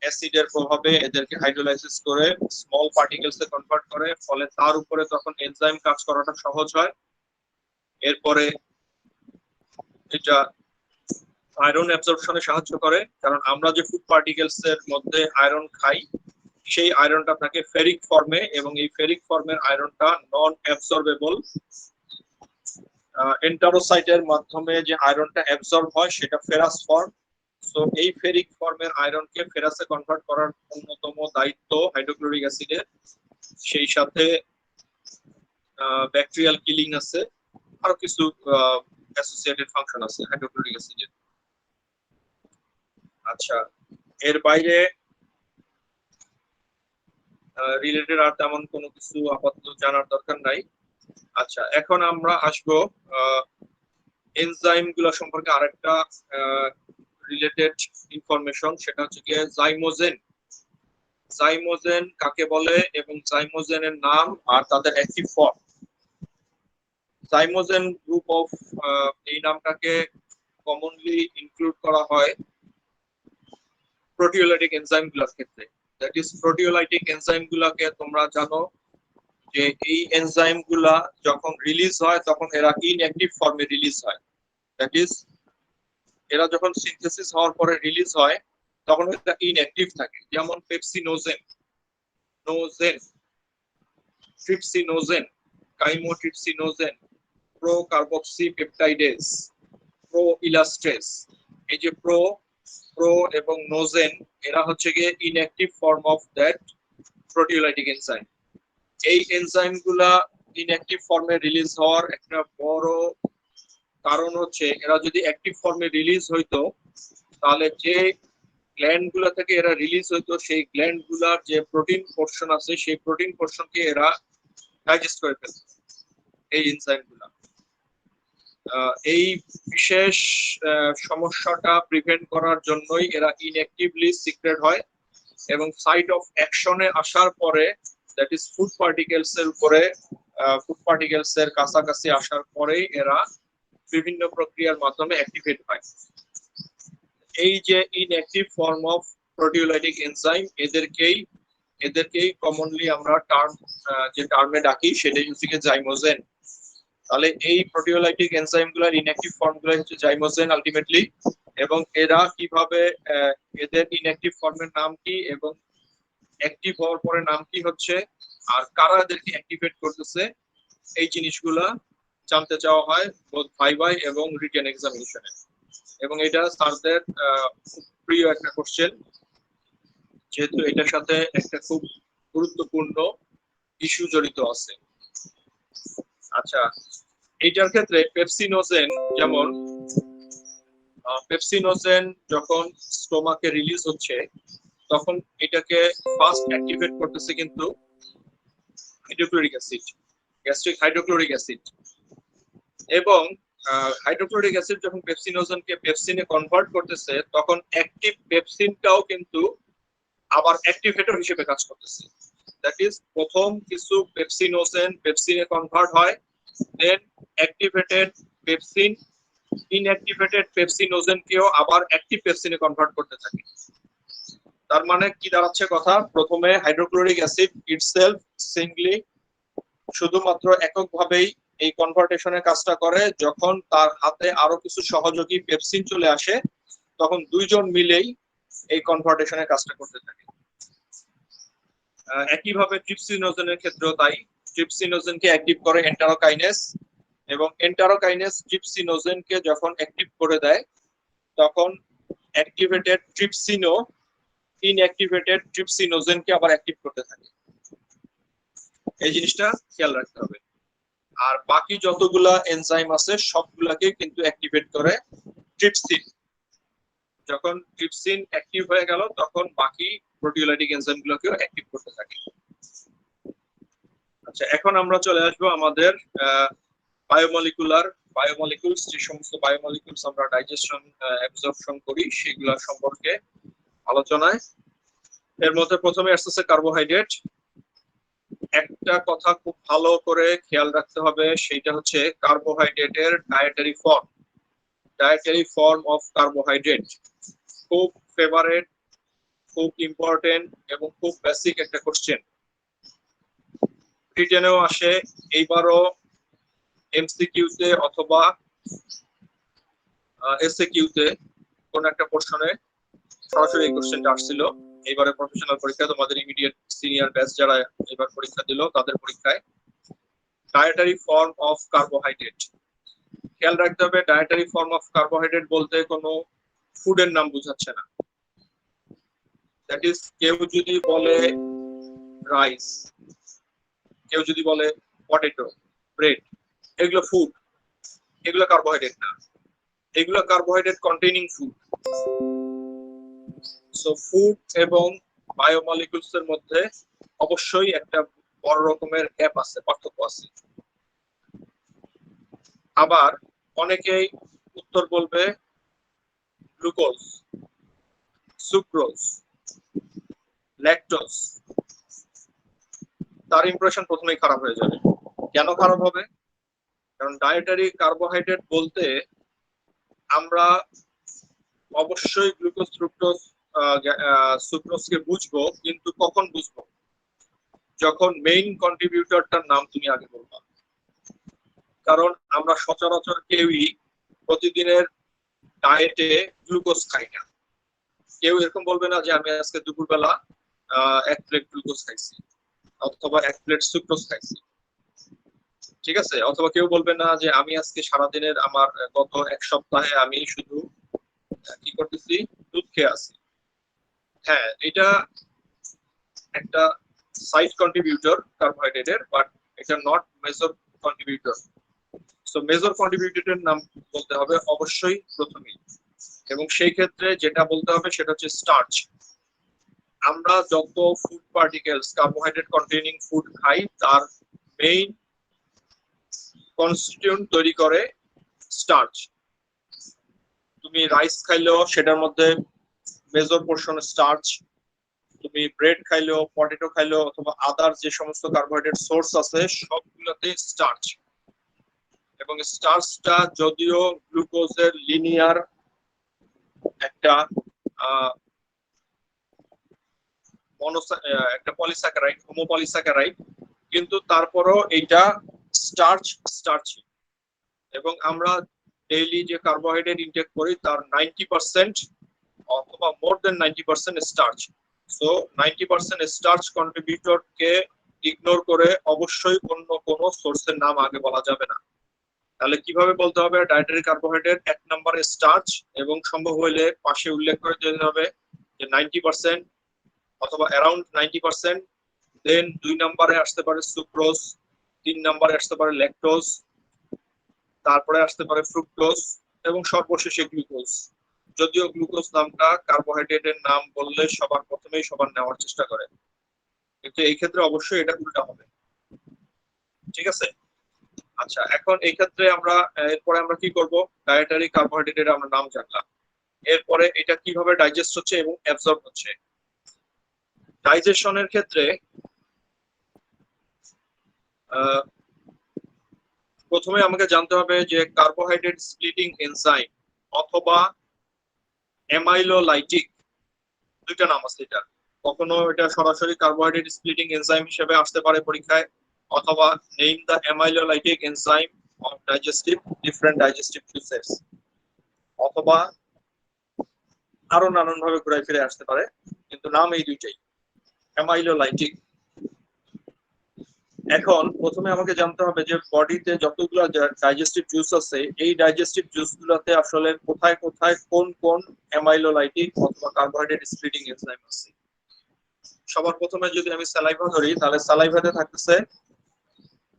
অ্যাসিডের প্রভাবে এদেরকে হাইড্রোলাইসিস করে স্মল পার্টিকেলস এ কনভার্ট করে, ফলে তার উপরে তখন এনজাইম কাজ করাটা সহজ হয়। এরপরে এটা আয়রন অ্যাবজর্পশনে সাহায্য করে, কারণ আমরা যে ফুড পার্টিকেলস এর মধ্যে আয়রন খাই সেই আয়রনটা থাকে ফেরিক ফর্মে, এবং এই ফেরিক ফর্মের আয়রনটা নন অ্যাবসর্বেবল। এন্টারোসাইটের মাধ্যমে যে আয়রনটা অ্যাবসর্ব হয় সেটা ফেরাস ফর্ম। সো এই ফেরিক ফর্মের আয়রনকে ফেরাসে কনভার্ট করার অন্যতম দায়িত্ব হাইড্রোক্লোরিক অ্যাসিডের। সেই সাথে ব্যাকটেরিয়াল কিলিং আছে, আরো কিছু অ্যাসোসিয়েটেড ফাংশন আছে হাইড্রোক্লোরিক অ্যাসিডের। আচ্ছা, এর বাইরে রিলেটেড আর তেমন কোনো কিছু আপাতত জানার দরকার নাই। আচ্ছা, এখন আমরা আসবো এনজাইম গুলো সম্পর্কে আরেকটা রিলেটেড ইনফরমেশন, সেটা হচ্ছে কি জাইমোজেন। জাইমোজেন কাকে বলে এবং জাইমোজেনের নাম আর তাদের active form. Zymogen group of এই নামটাকে কমনলি ইনক্লুড করা হয় প্রোটিওলাইটিক এনজাইম গুলোর ক্ষেত্রে। দ্যাট ইজ প্রোটিওলাইটিক এনজাইম গুলাকে তোমরা জানো যে এই এনজাইম গুলা যখন রিলিজ হয় তখন এরা ইনঅ্যাক্টিভ ফর্মে রিলিজ হয়। দ্যাট ইজ এরা যখন সিনথেসিস হওয়ার পরে রিলিজ হয় তখন এটা ইনঅ্যাক্টিভ থাকে, যেমন পেপসিনোজেন, নোজেন, trypsinogen, chymotrypsinogen, pro carboxy peptidase, pro elastase. এই যে প্রো এবং নোজেন এরা হচ্ছে গিয়ে inactive form of that proteolytic enzyme. এই এনজাইম গুলা ইনঅ্যাক্টিভ ফর্মে রিলিজ হওয়ার একটা বড় কারণ হচ্ছে এরা যদি অ্যাক্টিভ ফর্মে রিলিজ হইতো তাহলে যে গ্ল্যান্ড গুলা থেকে এরা রিলিজ হইতো, সেই গ্ল্যান্ড গুলার যে প্রোটিন পোর্শন আছে সেই প্রোটিন পোর্শনকে এরা ডাইজেস্ট করে ফেলতো এই এনজাইম গুলা। এই বিশেষ সমস্যাটা প্রিভেন্ট করার জন্যই এরা ইনঅ্যাক্টিভলি সিক্রেট হয় এবং সাইট অফ অ্যাকশনে আসার পরে, দ্যাট ইজ ফুড পার্টিকেলস এর উপরে, ফুড পার্টিকেলস এর কাছাকাছি আসার পরেই এরা বিভিন্ন প্রক্রিয়ার মাধ্যমে অ্যাক্টিভেট হয়। এই যে inactive form of proteolytic enzyme, এদেরকেই কমনলি আমরা যে টার্মে ডাকি সেটাই হচ্ছে জাইমোজেন। তাহলে এই প্রোটিওলাইটিক এনজাইম গুলোর ইনঅ্যাক্টিভ ফর্ম গুলো হচ্ছে জাইমোজেন আলটিমেটলি। এবং এরা কিভাবে, এদের ইনঅ্যাক্টিভ ফর্মের নাম কি এবং অ্যাক্টিভ হওয়ার পরে নাম কি হচ্ছে, আর কারা এদেরকে অ্যাক্টিভেট করতেছে, এই জিনিসগুলা জানতে চাওয়া হয় বোথ ভাইভাই এবং রিটেন এক্সামিনেশনে। এবং এটা স্যারদের প্রিয় একটা কোশ্চেন, যেহেতু এটার সাথে একটা খুব গুরুত্বপূর্ণ ইস্যু জড়িত আছে। আচ্ছা, এইটার ক্ষেত্রে পেপসিনোজেন, যেমন পেপসিনোজেন যখন স্টোমাকে রিলিজ হচ্ছে তখন এটাকে ফার্স্ট অ্যাক্টিভেট করতেছে কিন্তু hydrochloric acid, gastric hydrochloric acid. এবং হাইড্রোক্লোরিক অ্যাসিড যখন পেপসিনোজেনকে পেপসিনে কনভার্ট করতেছে তখন অ্যাক্টিভ পেপসিনটাও কিন্তু আবার অ্যাক্টিভেটর হিসেবে কাজ করতেছে। দ্যাট ইজ প্রথম কিছু পেপসিনোজেন পেপসিনে কনভার্ট হয়, দেন অ্যাক্টিভেটেড পেপসিন ইনঅ্যাক্টিভেটেড পেপসিনোজেনকেও আবার অ্যাক্টিভ পেপসিনে কনভার্ট করতে থাকে। তার মানে কি দাঁড়াচ্ছে কথা, প্রথমে হাইড্রোক্লোরিক অ্যাসিড ইটসেলফ সিঙ্গলি শুধুমাত্র এককভাবেই এই কনভার্টেশনের কাজটা করে, যখন তার হাতে আরো কিছু সহযোগী পেপসিন চলে আসে তখন দুইজন মিলেই এই কনভার্টেশনের কাজটা করতে থাকে। একইভাবে ট্রিপসিনোজেনের ক্ষেত্রেও তাই, ট্রিপসিনোজেনকে অ্যাক্টিভ করে এন্টারোকাইনেস, এবং এন্টারোকাইনেস ট্রিপসিনোজেনকে যখন অ্যাক্টিভ করে দেয় তখন অ্যাক্টিভেটেড ট্রিপসিনো ইনঅ্যাক্টিভেটেড ট্রিপসিনোজেনকে আবার অ্যাক্টিভ করতে থাকে। এই জিনিসটা খেয়াল রাখতে হবে। আর বাকি যতগুলা এনজাইম আছে সবগুলাকে কিন্তু অ্যাক্টিভেট করে ট্রিপসিন। যখন ট্রিপসিন অ্যাক্টিভ হয়ে গেল তখন বাকি প্রোটিওলাইটিক এনজাইমগুলোকেও অ্যাক্টিভ করতে থাকে। আচ্ছা, এখন আমরা চলে আসবো আমাদের বায়োমলিকুলস, যে সমস্ত বায়োমলিকুলস আমরা ডাইজেশন অ্যাবজর্পশন করি সেগুলা সম্পর্কে আলোচনায়। এর মধ্যে প্রথমে আসছে কার্বোহাইড্রেট। একটা কথা খুব ভালো করে খেয়াল রাখতে হবে, সেটা হচ্ছে কার্বোহাইড্রেটের ডায়েটারি ফর্ম অফ কার্বোহাইড্রেট খুব ফেভারেট, খুব ইম্পর্টেন্ট এবং খুব বেসিক একটা কোশ্চেন। রিটেনেও আসে, এইবারও এমসিকিউতে অথবা এসএকিউতে কোন একটা পোর্শনে সরাসরি এই কোশ্চেনটা আসছিল। এবারে প্রফেশনাল পরীক্ষা, তোমাদের ইমিডিয়েট সিনিয়র ব্যাচ যারা এবার পরীক্ষা দিল তাদের পরীক্ষায় ডায়েটারি ফর্ম অফ কার্বোহাইড্রেট খেয়াল রাখতে হবে। ডায়েটারি ফর্ম অফ কার্বোহাইড্রেট বলতে কোনো ফুডের নাম বোঝাচ্ছে না। দ্যাট ইজ, কেউ যদি বলে রাইস, কেউ যদি বলে পটেটো, ব্রেড, এগুলো ফুড, এগুলো কার্বোহাইড্রেট না, এগুলো carbohydrate containing food. So food এবং বায়োমলিকুলস এর মধ্যে অবশ্যই একটা বড় রকমের গ্যাপ আছে, পার্থক্য আছে। আবার অনেকেই উত্তর বলবে গ্লুকোজ, সুক্রোজ, ল্যাকটোজ, তার ইমপ্রেশন প্রথমেই খারাপ হয়ে যাবে। কেন খারাপ হবে? কারণ ডায়েটারি কার্বোহাইড্রেট বলতে আমরা অবশ্যই গ্লুকোজ, ফ্রুক্টোজ, সুক্রোজকে বুঝবো, কিন্তু কখন বুঝবো? যখন মেইন কন্ট্রিবিউটরটার নাম তুমি আগে বলবা। কারণ আমরা সচরাচর কেউই প্রতিদিনের ডায়েটে গ্লুকোজ খাই না। কেউ এরকম বলবে না যে আমি আজকে দুপুরবেলা 1 প্লেট গ্লুকোজ খাইছি অথবা 1 প্লেট সুক্রোজ খাইছি, ঠিক আছে? অথবা কেউ বলবে না যে আমি আজকে সারাদিনের আমার গত 1 সপ্তাহে আমি শুধু কি করতেছি, দুধ খেয়ে আছি। হ্যাঁ, এটা একটা সাইড কন্ট্রিবিউটর কার্বোহাইড্রেটের, বাট এটা not major contributor. So major কন্ট্রিবিউটরের নাম বলতে হবে অবশ্যই প্রথমেই। এবং সেই ক্ষেত্রে যেটা বলতে হবে সেটা হচ্ছে স্টার্চ। আমরা যত food particles carbohydrate containing food খাই তার মেইন কনস্টিটিউয়েন্ট তৈরি করে স্টার্চ। তুমি রাইস খাইলেও সেটার মধ্যে মেজর পোর্শন স্টার্চ, তুমি ব্রেড খাইলেও, পটেটো খাইলেও, অথবা আদার যে সমস্ত কার্বোহাইড্রেট সোর্স আছে সবগুলোতে স্টার্চ। এবং স্টার্চটা যদিও গ্লুকোজের লিনিয়ার একটা একটা পলিস্যাকারাইড, হোমোপলিস্যাকারাইড, কিন্তু তারপরও এইটা স্টার্চ। এবং আমরা ডেইলি যে কার্বোহাইড্রেট ইনটেক করি তার 90% অথবা মোর than 90% starch. So 90% starch contributor কে ইগনোর করে অবশ্যই অন্য কোনো সোর্সের নাম আগে বলা যাবে না। তাহলে কিভাবে বলতে হবে? ডায়েটারি কার্বোহাইড্রেট 1 নম্বরে স্টার্চ, এবং সম্ভব হলে পাশে উল্লেখ করে দিতে হবে যে 90% অথবা অ্যারাউন্ড 90%। দেন 2 নম্বরে আসতে পারে সুক্রোজ, 3 নম্বরে আসতে পারে ল্যাকটোজ, তারপরে আসতে পারে ফ্রুক্টোজ, এবং সর্বশেষে গ্লুকোজ। যদিও গ্লুকোজ নামটা কার্বোহাইড্রেটের নাম বললে সবার প্রথমেই সবার নেওয়ার চেষ্টা করে, কিন্তু এই ক্ষেত্রে অবশ্যই এটা উল্টা হবে। ঠিক আছে? আচ্ছা, এখন এই ক্ষেত্রে আমরা এরপরে আমরা কি করব? ডায়েটারি কার্বোহাইড্রেটের আমরা নাম জানলাম, এরপরে এটা কিভাবে ডাইজেস্ট হচ্ছে এবং অ্যাবজর্ব হচ্ছে। ডাইজেশনের ক্ষেত্রে প্রথমে আমাকে জানতে হবে যে কার্বোহাইড্রেট স্প্লিটিং এনজাইম অথবা অ্যামাইলোলাইটিক, দুইটা নাম আছে এটা। কখনো এটা সরাসরি কার্বোহাইড্রেট স্প্লিটিং এনজাইম হিসেবে আসতে পারে পরীক্ষায়, অথবা name the amylolytic enzyme of digestive different digestive process, অথবা আরো নানান ভাবে ঘুরে ফিরে আসতে পারে, কিন্তু নাম এই দুইটাই, অ্যামাইলোলাইটিক। এখন প্রথমে আমাকে জানতে হবে যে বডিতে যতগুলো ডাইজেস্টিভ জুস আছে এই ডাইজেস্টিভ জুস গুলোতে আসলে কোথায় কোথায় কোন কোন অ্যামাইলোলাইটিক অথবা কার্বোহাইড্রেট স্প্লিটিং এনজাইম আছে। সবার প্রথমে যদি আমি স্যালাইভা ধরি, তাহলে স্যালাইভাতে থাকতেছে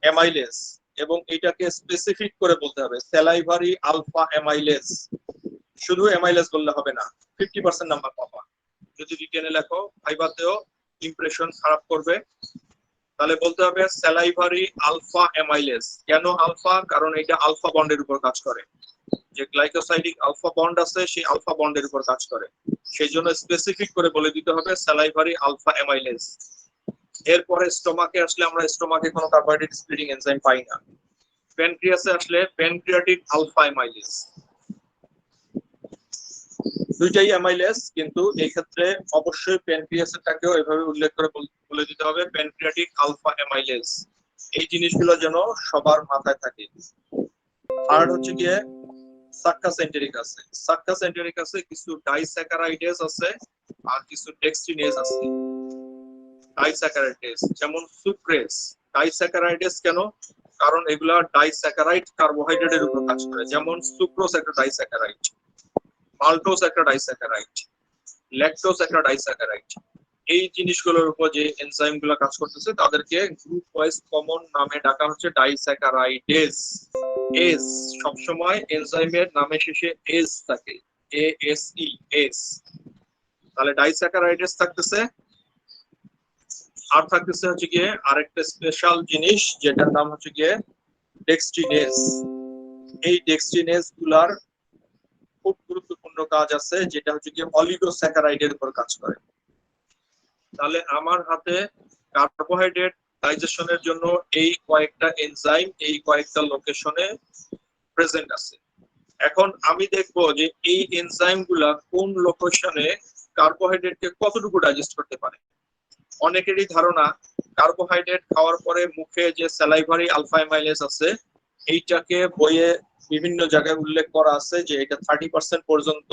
অ্যামাইলেজ, এবং এটাকে স্পেসিফিক করে বলতে হবে স্যালাইভারি আলফা অ্যামাইলেজ। শুধু অ্যামাইলেজ বললে হবে না, 50% নাম্বার পাবা। যদি রিটেনে লেখো ভাইভাতেও ইমপ্রেশন খারাপ করবে। তাহলে বলতে হবে স্যালাইভারি আলফা অ্যামাইলেজ। কেন আলফা? কারণ এটা আলফা বন্ডের উপর কাজ করে, যে গ্লাইকোসাইডিক আলফা বন্ড আছে সেই আলফা বন্ডের উপর কাজ করে, সেই জন্য স্পেসিফিক করে বলে দিতে হবে স্যালাইভারি আলফা অ্যামাইলেজ। এরপরে স্টোমাকে আসলে আমরা স্টোমাকে কোনো কার্বোহাইড্রেট স্প্লিটিং এনজাইম পাই না। প্যানক্রিয়াসে আসলে প্যানক্রিয়াটিক আলফা অ্যামাইলেজ, দুইটাই অ্যামাইলেজ, কিন্তু এই ক্ষেত্রে অবশ্যই প্যানক্রিয়াসেরটাকেও এভাবে উল্লেখ করে বলে দিতে হবে প্যানক্রিয়াটিক আলফা অ্যামাইলেজ। এই জিনিসগুলো যেন সবার মাথায় থাকে। থার্ড হচ্ছে গিয়ে সাক্কাস এন্টেরিক আছে। সাক্কাস এন্টেরিক আছে কিছু ডাইস্যাকারাইডেজ আছে আর কিছু ডেক্সট্রিনেজ আছে। ডাইস্যাকারাইডেজ যেমন সুক্রেজ। ডাইস্যাকারাইডেজ কেন? কারণ এগুলা ডাইস্যাকারাইড কার্বোহাইড্রেটের উপর কাজ করে, যেমন সুক্রোজ একটা ডাইস্যাকারাইড, মাল্টোজ একটা ডাইস্যাকারাইড, ল্যাকটোজ একটা ডাইস্যাকারাইড। এই জিনিসগুলোর উপর যে এনজাইম গুলো কাজ করতেছে তাদেরকে গ্রুপ ওয়াইজ কমন নামে ডাকা হচ্ছে ডাইস্যাকারাইডেজ। এস সবসময় এনজাইমের নামে শেষে এস থাকে, এ এস ই, এস। তাহলে ডাইস্যাকারাইডেজ থাকতেছে, আর থাকতেছে হচ্ছে গিয়ে আরেকটা স্পেশাল জিনিস যেটার নাম হচ্ছে গিয়ে ডেক্সট্রিনেজ। এই ডেক্সট্রিনেজ গুলার খুব গুরুত্বপূর্ণ কাজ আছে, যেটা হচ্ছে গিয়ে অলিগোস্যাকারাইডের উপর কাজ করে। তাহলে আমার হাতে কার্বোহাইড্রেট ডাইজেশনের জন্য এই কয়েকটা এনজাইম এই কয়েকটা লোকেশনে প্রেজেন্ট আছে। এখন আমি দেখবো যে এই এনজাইম গুলা কোন লোকেশনে কার্বোহাইড্রেটকে কতটুকু ডাইজেস্ট করতে পারে। অনেকেরই ধারণা কার্বোহাইড্রেট খাওয়ার পরে মুখে যে স্যালাইভারি আলফা অ্যামাইলেজ আছে এইটাকে বইয়ে বিভিন্ন জায়গায় উল্লেখ করা আছে যে এটা 30% পর্যন্ত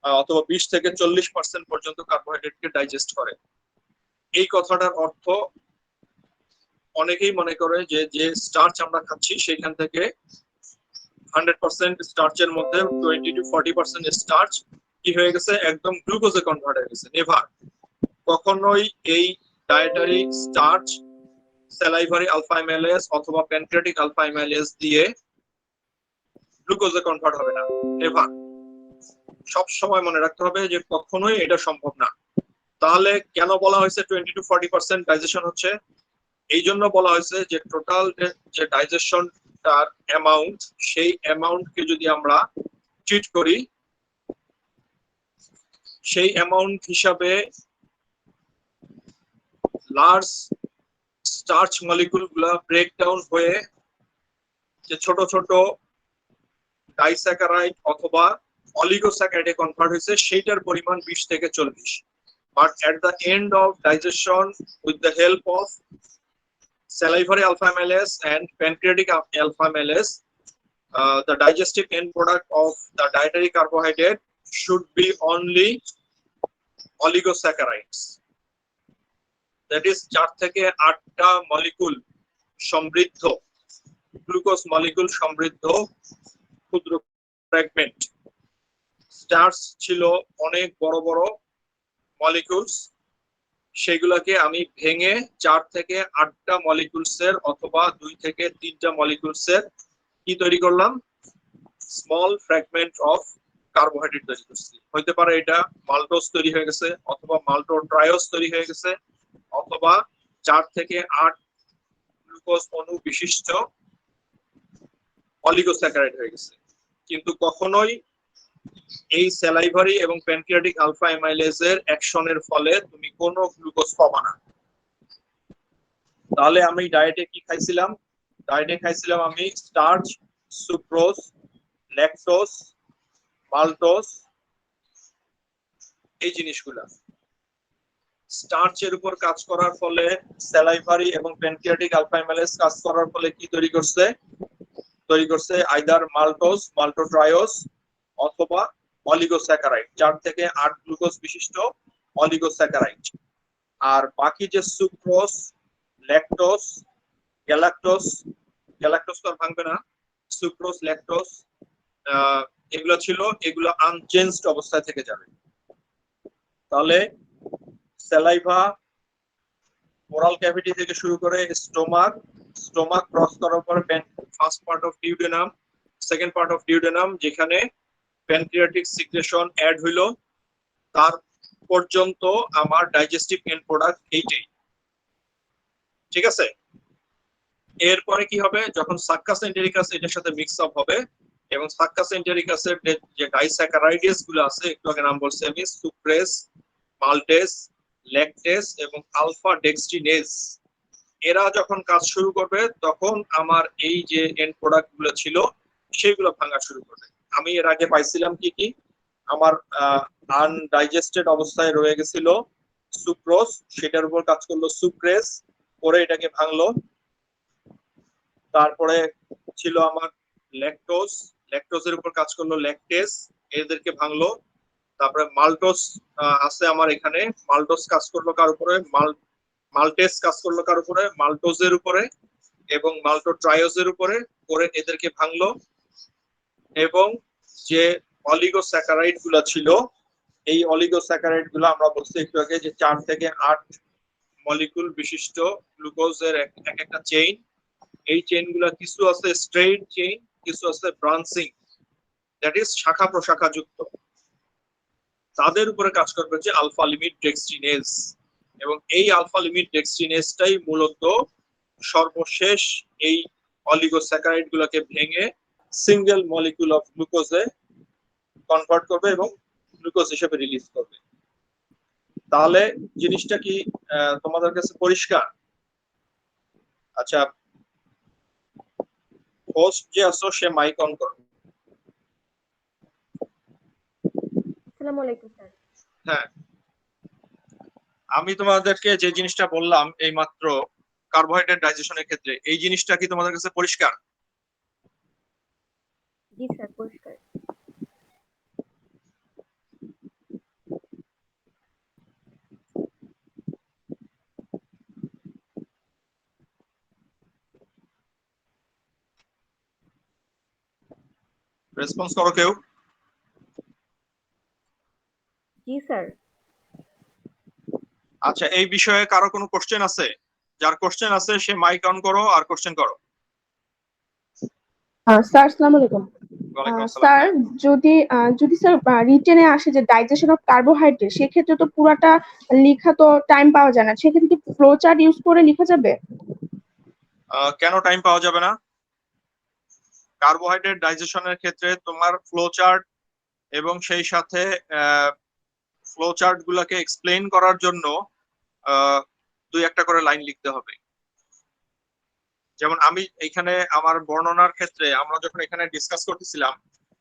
অথবা 20 থেকে 40% পর্যন্ত কার্বোহাইড্রেটকে ডাইজেস্ট করে। এই কথাটার অর্থ অনেকেই মনে করে যে যে স্টার্চ আমরা খাচ্ছি সেখান থেকে 100% স্টার্চের মধ্যে 20 to 40% স্টার্চ কি হয়ে গেছে, একদম গ্লুকোজে কনভার্ট হয়ে গেছে। নেভার, কখনোই এই dietary starch salivary alpha amylase অথবা প্যানক্রিয়াটিক আলফা অ্যামাইলেজ দিয়ে গ্লুকোজে কনভার্ট হবে না, নেভার। সব সময় মনে রাখতে হবে যে কখনোই এটা সম্ভব না। তাহলে কেন বলা হয়েছে 20 to 40% ডাইজেশন হচ্ছে? এই জন্য বলা হয়েছে যে টোটাল যে ডাইজেশন তার অ্যামাউন্ট, সেই অ্যামাউন্টকে যদি আমরা ট্রিট করি, সেই অ্যামাউন্ট হিসাবে লার্জ স্টার্চ মলিকুল গুলা ব্রেক ডাউন হয়ে যে ছোট ছোট ডাইস্যাকারাইড অথবা অলিগোস্যাকারাইডে কনভার্ট হয়েছে, সেইটার পরিমাণ 20 থেকে 40। But at the end of digestion with the help of salivary alpha amylase and pancreatic alpha amylase, the digestive end product of the dietary carbohydrate should be only oligosaccharides. That is 4 থেকে 8টা molecule সমৃদ্ধ, glucose molecule সমৃদ্ধ ক্ষুদ্র fragment. Starch ছিল অনেক বড় বড় molecules, সেগুলোকে আমি ভেঙে 4 থেকে 8টা মলিকুলসের অথবা 2 থেকে 3টা মলিকুলসের কি তৈরি করলাম? স্মল ফ্র্যাগমেন্ট অফ কার্বোহাইড্রেট তৈরি করছি। হইতে পারে এটা মাল্টোজ তৈরি হয়ে গেছে, অথবা মাল্টো ট্রায়োজ তৈরি হয়ে গেছে, অথবা 4 থেকে 8 গ্লুকোজ অণু বিশিষ্ট অলিগোস্যাকারাইড হয়ে গেছে। কিন্তু কখনোই এই স্যালাইভারি এবং প্যানক্রিয়াটিক আলফা অ্যামাইলেজের অ্যাকশনের ফলে তুমি কোনো গ্লুকোজ পাবা না। তাহলে আমি ডায়েটে কি খাইছিলাম? ডায়েটে খাইছিলাম আমি স্টার্চ, সুক্রোজ, ল্যাকটোজ, মাল্টোজ, এই জিনিসগুলা। স্টার্চের উপর কাজ করার ফলে স্যালাইভারি এবং প্যানক্রিয়াটিক আলফা অ্যামাইলেজ কাজ করার ফলে কি তৈরি করছে? তৈরি করছে আইদার মাল্টোজ, মাল্টোট্রায়োজ অথবা অলিগোস্যাকারাইড, 4 থেকে 8 গ্লুকোজ বিশিষ্ট অলিগোস্যাকারাইড। আর বাকি যে সুক্রোজ, ল্যাকটোজ, গ্যালাক্টোজ, গ্যালাক্টোজ তো ভাঙবে না, সুক্রোজ, ল্যাকটোজ এগুলো ছিল, এগুলো আনচেঞ্জড অবস্থায় থেকে যাবে। তাহলে স্যালাইভা ওরাল ক্যাভিটি থেকে শুরু করে স্টোমাক, স্টোমাক ক্রস করার পরে first part of duodenum, second part of duodenum, যেখানে প্যানক্রিয়াটিক সিক্রেশন অ্যাড হইলো, তার পর্যন্ত আমার ডাইজেস্টিভ এন্ড প্রোডাক্ট এইটাই। ঠিক আছে? এরপরে কি হবে? যখন সাক্কাস এন্টেরিক অ্যাসিড এটার সাথে মিক্স আপ হবে এবং সাক্কাস এন্টেরিক অ্যাসিড যে ডাইস্যাকারাইডেস গুলো আছে, একটু আগে নাম বলছি আমি, সুক্রেজ, মাল্টেজ, ল্যাকটেজ এবং আলফা ডেক্সট্রিনেজ, এরা যখন কাজ শুরু করবে তখন আমার এই যে এন্ড প্রোডাক্ট গুলো ছিল সেগুলো ভাঙা শুরু করবে। আমি এর আগে পাইছিলাম কি কি? আমার আনডাইজেস্টেড অবস্থায় রয়ে গেছিল সুক্রোজ, সেটার উপর কাজ করলো সুক্রেজ, পরে এটাকে ভাঙলো। তারপরে ছিল আমার ল্যাকটোজ, ল্যাকটোজের উপর কাজ করলো ল্যাকটেজ, এদেরকে ভাঙলো। তারপরে মাল্টোজ আছে আমার এখানে, মাল্টোজ কাজ করলো কার উপরে? মাল্টেজ কাজ করলো কার উপরে? মাল্টোজের উপরে এবং মাল্টোট্রায়োজের উপরে, করে এদেরকে ভাঙলো। এবং যে অলিগোস্যাকারাইড গুলা ছিল, এই অলিগোস্যাকারাইড গুলো আমরা বলছি একটু আগে যে 4 থেকে 8 মলিকুল বিশিষ্ট গ্লুকোজের এক একটা চেইন। এই চেইন গুলা কিছু আছে স্ট্রেইট চেইন, কিছু আছে ব্রাঞ্চিং, দ্যাট ইজ শাখা প্রশাখা যুক্ত। তাদের উপরে কাজ করবে যে আলফা লিমিট ডেক্সট্রিনেজ, এবং এই আলফা লিমিট ডেক্সট্রিনেজটাই মূলত সর্বশেষ এই অলিগোস্যাকারাইড গুলোকে ভেঙে সিঙ্গেল মলিকুল অফ গ্লুকোজে কনভার্ট করবে এবং গ্লুকোজ হিসেবে রিলিজ করবে। তাহলে জিনিসটা কি তোমাদের কাছে পরিষ্কার? আচ্ছা, হোস্ট যে আছো সে মাইক অন করো। আসসালামু আলাইকুম স্যার। হ্যাঁ, আমি তোমাদেরকে যে জিনিসটা বললাম এই মাত্র কার্বোহাইড্রেট ডাইজেশনের ক্ষেত্রে, এই জিনিসটা কি তোমাদের কাছে পরিষ্কার? জি স্যার, পরিষ্কার। রেসপন্স করো কেউ? জি স্যার। আচ্ছা, এই বিষয়ে কারো কোনো কোশ্চেন আছে? যার কোশ্চেন আছে সে মাইক অন করো আর কোশ্চেন করো। স্যার আসসালামু আলাইকুম। ওয়ালাইকুম আসসালাম। স্যার যদি যদি স্যার রিটেনে আসে যে ডাইজেশন অফ কার্বোহাইড্রেট, সেক্ষেত্রে তো পুরাটা লেখা তো টাইম পাওয়া যায় না, সেক্ষেত্রে কি ফ্লো চার্ট ইউজ করে লেখা যাবে? কেন টাইম পাওয়া যাবে না? কার্বোহাইড্রেট ডাইজেশনের ক্ষেত্রে তোমার ফ্লো চার্ট এবং সেই সাথে ফ্লো চার্ট গুলাকে এক্সপ্লেইন করার জন্য দুই একটা করে লাইন লিখতে হবে। যেমন আমি এখানে আমার বর্ণনার ক্ষেত্রে আমরা যখন এখানে ডিসকাস করতেছিলাম,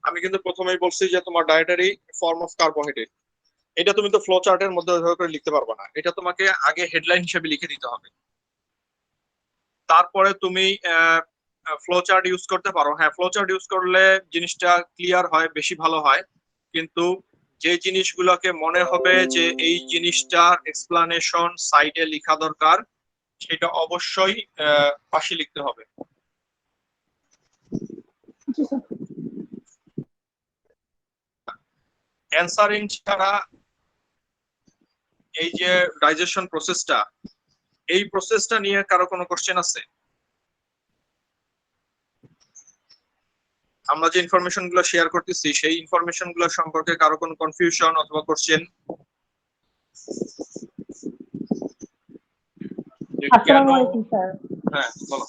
আমি কিন্তু প্রথমেই বলছি যে তোমার ডায়েটারি ফর্ম অফ কার্বোহাইড্রেট, এটা তুমি তো ফ্লো চার্টের মধ্যে ওইভাবে করে লিখতে পারবে না, এটা তোমাকে আগে হেডলাইন হিসেবে লিখে দিতে হবে। তারপরে তুমি ফ্লো চার্ট ইউজ করতে পারো। হ্যাঁ, ফ্লো চার্ট ইউজ করলে জিনিসটা ক্লিয়ার হয়, বেশি ভালো হয়। কিন্তু যে জিনিসগুলোকে মনে হবে যে এই জিনিসটার এক্সপ্লানেশন সাইডে লেখা দরকার, সেটা অবশ্যই পাশে লিখতে হবে। অ্যান্সারিং ছাড়া এই যে ডাইজেশন প্রসেসটা, এই প্রসেসটা নিয়ে কারো কোনো কোশ্চেন আছে? আমরা যে ইনফরমেশন গুলো শেয়ার করতেছি সেই ইনফরমেশন গুলো সম্পর্কে কারো কোনো কনফিউশন অথবা কোশ্চেন? আসসালামু আলাইকুম স্যার। হ্যাঁ বলো।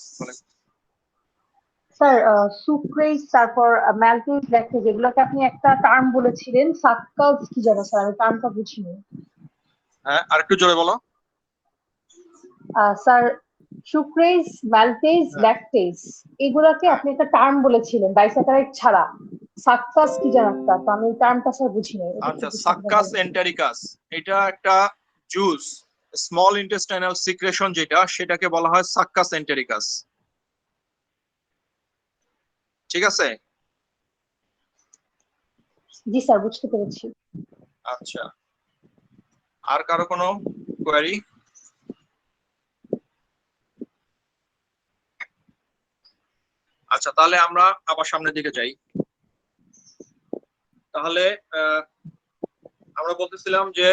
স্যার সুক্রেজ, তারপর ম্যালটেজ, ল্যাকটেজ, এগুলোকে আপনি একটা টার্ম বলেছিলেন, সাক্কাজ কি যেন স্যার, আমি টার্মটা বুঝিনি। হ্যাঁ, আরেকটু জোরে বলো। স্যার সুক্রেজ, ম্যালটেজ, ল্যাকটেজ, এগুলোকে আপনি একটা টার্ম বলেছিলেন ডাইস্যাকারাইড ছাড়া, সাক্কাজ কি যেন একটা, তো আমি টার্মটা স্যার বুঝিনি। আচ্ছা, সাক্কাস এন্টেরিকাস, এটা একটা জুস, স্মল ইন্টেস্টাইনাল সিক্রেশন, যেটা সেটাকে বলা হয় সাক্কাস এন্টেরিকাস। ঠিক আছে? জি স্যার, বুঝতে পেরেছি। আচ্ছা, আর কারো কোনো কোয়েরি? আচ্ছা, তাহলে আমরা আবার সামনের দিকে যাই। তাহলে আমরা বলতেছিলাম যে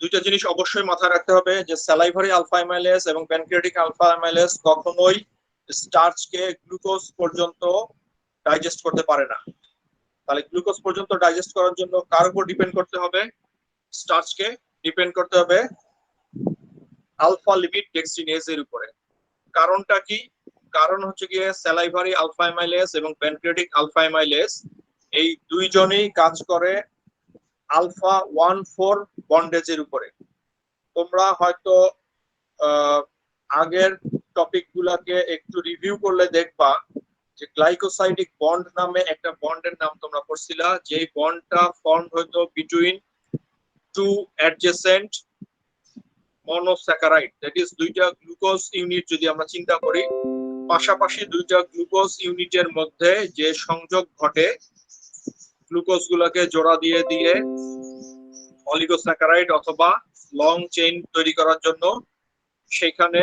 দুইটা জিনিস অবশ্যই মাথায় রাখতে হবে, যে স্যালাইভারি আলফা অ্যামাইলেজ এবং প্যানক্রিয়াটিক আলফা অ্যামাইলেজ কখনোই স্টার্চকে গ্লুকোজ পর্যন্ত ডাইজেস্ট করতে পারে না। তাহলে গ্লুকোজ পর্যন্ত ডাইজেস্ট করার জন্য কার উপর ডিপেন্ড করতে হবে? স্টার্চকে ডিপেন্ড করতে হবে আলফা লিপিড ডেক্সিনেজ এর উপরে। কারণটা কি? কারণ হচ্ছে গিয়ে স্যালাইভারি আলফা অ্যামাইলেজ এবং প্যানক্রিয়াটিক আলফা অ্যামাইলেজ এই দুইজনেই কাজ করে আলফা 1,4 বন্ডেজের উপরে। তোমরা হয়তো আগের টপিক গুলাকে একটু রিভিউ করলে দেখবা যে গ্লাইকোসাইডিক বন্ড নামে একটা বন্ডের নাম তোমরা পড়ছিলা, যে বন্ডটা ফর্ম হয়তো between two adjacent monosaccharide, that is দুইটা গ্লুকোজ ইউনিট যদি আমরা চিন্তা করি, পাশাপাশি দুইটা গ্লুকোজ ইউনিটের মধ্যে যে সংযোগ ঘটে গ্লুকোজ গুলাকে জোড়া দিয়ে দিয়ে অলিগোস্যাকারাইড অথবা লং চেইন তৈরি করার জন্য, সেখানে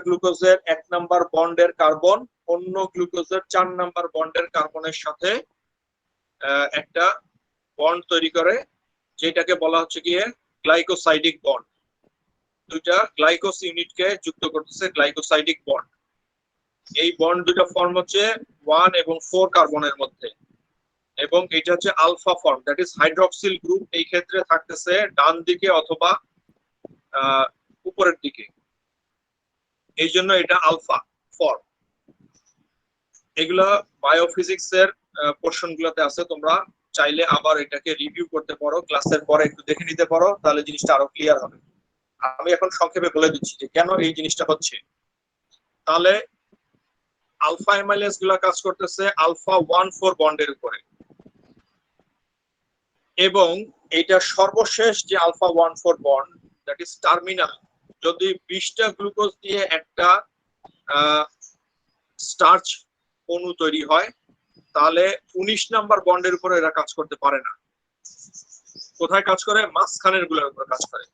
গ্লুকোজের 1 নাম্বার বন্ডের কার্বন অন্য গ্লুকোজের 4 নাম্বার বন্ডের কার্বনের সাথে একটা বন্ড তৈরি করে, যেটাকে বলা হচ্ছে গিয়ে গ্লাইকোসাইডিক বন্ড। দুইটা গ্লাইকোস ইউনিটকে যুক্ত করতেছে গ্লাইকোসাইডিক বন্ড। এই বন্ড দুটো ফর্ম হচ্ছে 1 এবং 4 কার্বনের মধ্যে, এবং এটা হচ্ছে alpha form, that is hydroxyl group এই ক্ষেত্রে থাকতেছে ডান দিকে অথবা উপরের দিকে, এই জন্য এটা আলফা ফর্ম। এগুলা বায়োফিজিক্স এর পোর্শন গুলোতে আছে, তোমরা চাইলে আবার এটাকে রিভিউ করতে পারো, ক্লাসের পরে একটু দেখে নিতে পারো, তাহলে জিনিসটা আরো ক্লিয়ার হবে। আমি এখন সংক্ষেপে বলে দিচ্ছি যে কেন এই জিনিসটা হচ্ছে। তাহলে আলফা অ্যামাইলেজ গুলা কাজ করতেছে আলফা 1,4 বন্ডের উপরে, এবং এটা সর্বশেষ যে alpha 1,4 bond, that is terminal. যদি 20টা গ্লুকোজ দিয়ে একটা স্টার্চ অণু তৈরি হয়, তাহলে 19 নাম্বার বন্ডের উপরে এরা কাজ করতে পারে না। কোথায় কাজ করে? মাঝখানের গুলোর উপর কাজ করে।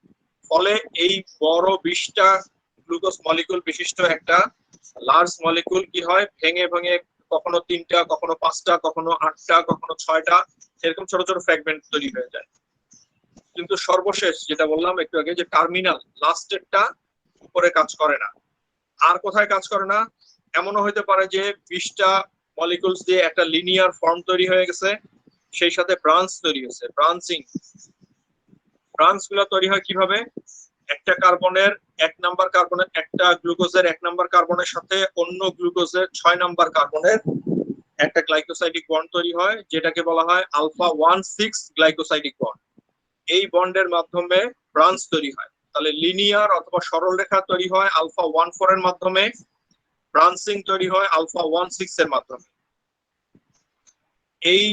ফলে এই বড় 20টা গ্লুকোজ মলিকুল বিশিষ্ট একটা লার্জ মলিকুল কি হয়, ভেঙে ভেঙে কখনো 3টা, কখনো 5টা, কখনো 8টা, কখনো 6টা, এরকম ছোট ছোট ফ্র্যাগমেন্ট তৈরি হয়ে যায়। কিন্তু সর্বশেষ যেটা বললাম একটু আগে, যে টার্মিনাল লাস্টেরটা উপরে কাজ করে না। আর কোথায় কাজ করে না? এমনও হতে পারে যে 20টা মলিকুলস দিয়ে একটা লিনিয়ার ফর্ম তৈরি হয়ে গেছে, সেই সাথে ব্রাঞ্চ তৈরি হয়েছে, ব্রাঞ্চিং। ব্রাঞ্চ গুলো তৈরি হয় কিভাবে? একটা কার্বনের একটা গ্লুকোজের 1 নাম্বার কার্বনের সাথে অন্য গ্লুকোজের 6 নাম্বার কার্বনের একটা গ্লাইকোসাইডিক বন্ড তৈরি হয়, যেটাকে বলা হয় আলফা 1,6 গ্লাইকোসাইডিক বন্ড। এই বন্ডের মাধ্যমে ব্রাঞ্চ তৈরি হয়। তাহলে লিনিয়ার অথবা সরল রেখা তৈরি হয় আলফা 1,4 এর মাধ্যমে, ব্রাঞ্চিং তৈরি হয় আলফা 1,6 এর মাধ্যমে। এই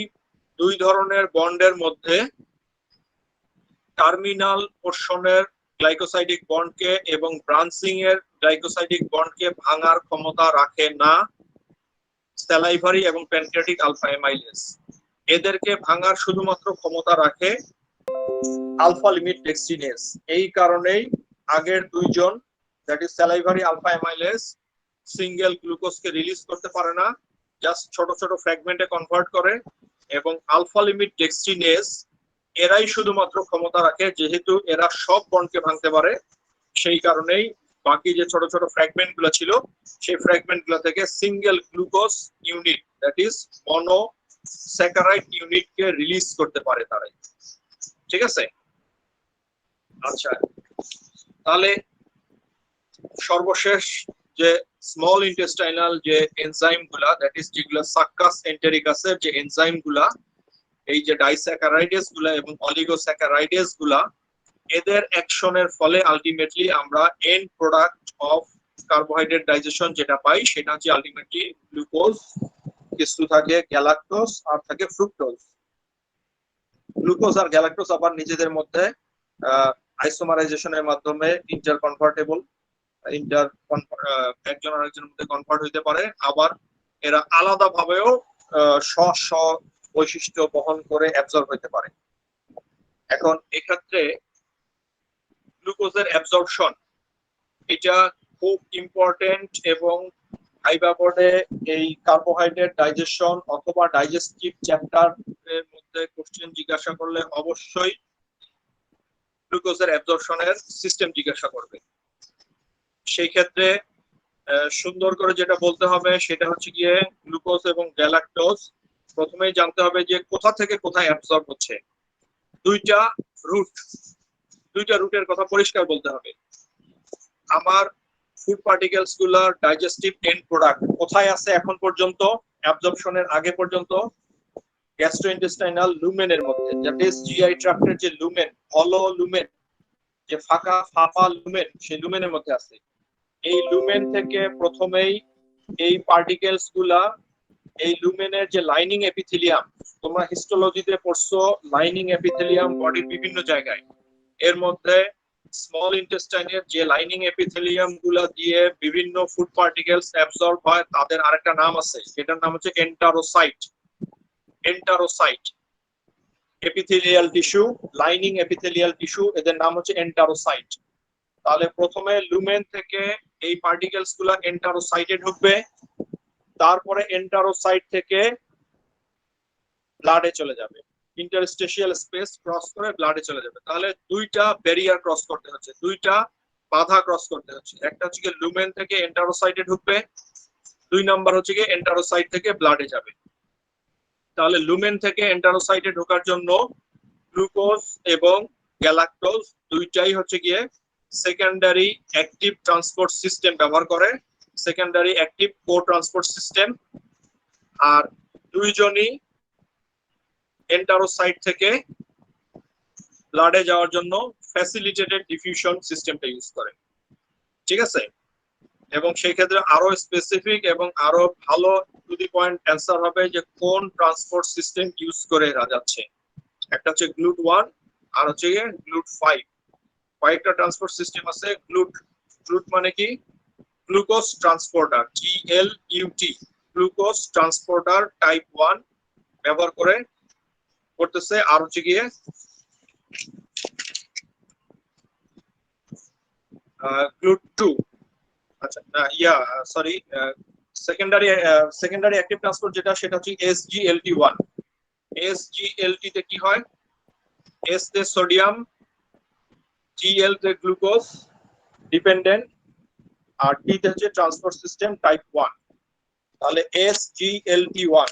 দুই ধরনের বন্ডের মধ্যে টার্মিনাল পোর্শনের গ্লাইকোসাইডিক বন্ডকে এবং ব্রাঞ্চিং এর গ্লাইকোসাইডিক বন্ডকে ভাঙার ক্ষমতা রাখে না স্যালাইভারি এবং প্যানক্রিয়াটিক আলফা অ্যামাইলেজ। এদেরকে ভাঙার শুধুমাত্র ক্ষমতা রাখে আলফা লিমিট ডেক্সিনেজ। এই কারণেই আগের দুইজন, that is salivary alpha amylase, single গ্লুকোজকে রিলিজ করতে পারে না, জাস্ট ছোট ছোট ফ্র্যাগমেন্টে কনভার্ট করে, এবং আলফা লিমিট ডেক্সিনেজ এরাই শুধুমাত্র ক্ষমতা রাখে, যেহেতু এরা সব বন্ডকে ভাঙতে পারে, সেই কারণেই বাকি যে ছোট ছোট ফ্র্যাগমেন্ট গুলো ছিল সেই ফ্র্যাগমেন্ট গুলো থেকে single glucose unit, that is mono saccharide ইউনিটকে রিলিজ করতে পারে তারাই। ঠিক আছে? আচ্ছা, তাহলে সর্বশেষ যে স্মল ইন্টেস্টাইনাল যে এনজাইম গুলা, দ্যাট ইজ যেগুলো সাক্কাস এন্টেরিকাসের যে এনজাইম গুলা, এই যে ডাইস্যাকারাইডেস গুলা এবং অলিগোস্যাকারাইডেস গুলা, এদের অ্যাকশনের ফলে আলটিমেটলি আমরা and product of carbohydrate digestion যেটা পাই সেটা হচ্ছে আলটিমেটলি গ্লুকোজ, কিছু থাকে গ্যালাক্টোজ আর থাকে ফ্রুক্টোজ। গ্লুকোজ আর গ্যালাক্টোজ আবার নিজেদের মধ্যে আইসোমারাইজেশনের মাধ্যমে ইন্টার কনভার্টেবল, একজন আরেকজনের মধ্যে কনভার্ট হইতে পারে, আবার এরা আলাদা ভাবেও স্ব বৈশিষ্ট্য বহন করে অ্যাবজর্ব হইতে পারে। এখন এক্ষেত্রে গ্লুকোজের অ্যাবজর্পশন এটা খুব ইম্পর্টেন্ট, এবং ভাইবা বোর্ডে এই কার্বোহাইড্রেট ডাইজেশন অথবা ডাইজেস্টিভ চ্যাপ্টার এর মধ্যে কোশ্চেন জিজ্ঞাসা করলে অবশ্যই গ্লুকোজের অ্যাবজর্পশনের সিস্টেম জিজ্ঞাসা করবে। সেই ক্ষেত্রে সুন্দর করে যেটা বলতে হবে সেটা হচ্ছে গিয়ে গ্লুকোজ এবং গ্যালাক্টোজ প্রথমেই জানতে হবে যে কোথা থেকে কোথায় অ্যাবজর্ব হচ্ছে। দুইটা রুটের কথা পরিষ্কার বলতে হবে। আমার ফুড পার্টিকেলস গুলার ডাইজেস্টিভ এন্ড প্রোডাক্ট কোথায় আছে এখন পর্যন্ত? অ্যাবজর্পশনের আগে পর্যন্ত গ্যাস্ট্রোইন্টেস্টাইনাল লুমেনের মধ্যে, দ্যাট ইজ জিআই ট্র্যাক্টের যে লুমেন, হলো লুমেন, যে ফাঁপা লুমেন, সেই লুমেনের মধ্যে আছে। এই লুমেন থেকে প্রথমেই এই পার্টিকেলস গুলা, এই লুমেনের যে লাইনিং এপিথেলিয়াম, তোমরা হিস্টোলজিতে পড়ছো লাইনিং এপিথেলিয়াম বডির বিভিন্ন জায়গায়, এর মধ্যে স্মল ইন্টেস্টাইনের যে লাইনিং এপিথেলিয়াম গুলা দিয়ে বিভিন্ন ফুড পার্টিকেলস অ্যাবজর্ব হয় তাদের আরেকটা নাম আছে, সেটার নাম হচ্ছে enterocyte. Epithelial tissue, lining epithelial tissue, এদের নাম হচ্ছে এন্টারোসাইট। তাহলে প্রথমে লুমেন থেকে এই পার্টিকেলস গুলা এন্টারোসাইটে ঢুকবে, তারপরে এন্টারোসাইট থেকে ব্লাডে চলে যাবে, ইন্টারস্টেশিয়াল স্পেস ক্রস করে ব্লাডে চলে যাবে। তাহলে দুইটা ব্যারিয়ার ক্রস করতে হচ্ছে, দুইটা বাধা ক্রস করতে হচ্ছে। একটা হচ্ছে গিয়ে লুমেন থেকে এন্টারোসাইটে ঢুকবে, 2 নাম্বার হচ্ছে গিয়ে এন্টারোসাইট থেকে ব্লাডে যাবে। তাহলে লুমেন থেকে এন্টারোসাইটে ঢোকার জন্য গ্লুকোজ এবং গ্যালাক্টোজ দুইটাই হচ্ছে গিয়ে সেকেন্ডারি অ্যাক্টিভ ট্রান্সপোর্ট সিস্টেম ব্যবহার করে, সেকেন্ডারি অ্যাক্টিভ কো ট্রান্সপোর্ট সিস্টেম। আর দুইজনই এন্টারোসাইট থেকে ব্লাডে যাওয়ার জন্য ফ্যাসিলিটেটেড ডিফিউশন সিস্টেমটা ইউজ করে। ঠিক আছে? এবং সেই ক্ষেত্রে আরো স্পেসিফিক এবং আরো ভালো টু দি পয়েন্ট অ্যান্সার হবে যে কোন ট্রান্সপোর্ট সিস্টেম ইউজ করে যাচ্ছে। একটা হচ্ছে গ্লুট 1 আর হচ্ছে গ্লুট 5। কয়েকটা ট্রান্সপোর্ট সিস্টেম আছে। গ্লুট মানে কি? Glucose transporter, GLUT, glucose transporter type 1 ব্যবহার করতেছে। আর হচ্ছে গিয়ে গ্লুট 2, আচ্ছা সরি, সেকেন্ডারি অ্যাক্টিভ ট্রান্সপোর্ট যেটা সেটা হচ্ছে SGLT1। SGLT তে কি হয়? S তে সোডিয়াম, GL তে গ্লুকোজ ডিপেন্ডেন্ট, আর T তে হচ্ছে ট্রান্সপোর্ট সিস্টেম টাইপ 1। তাহলে SGLT1,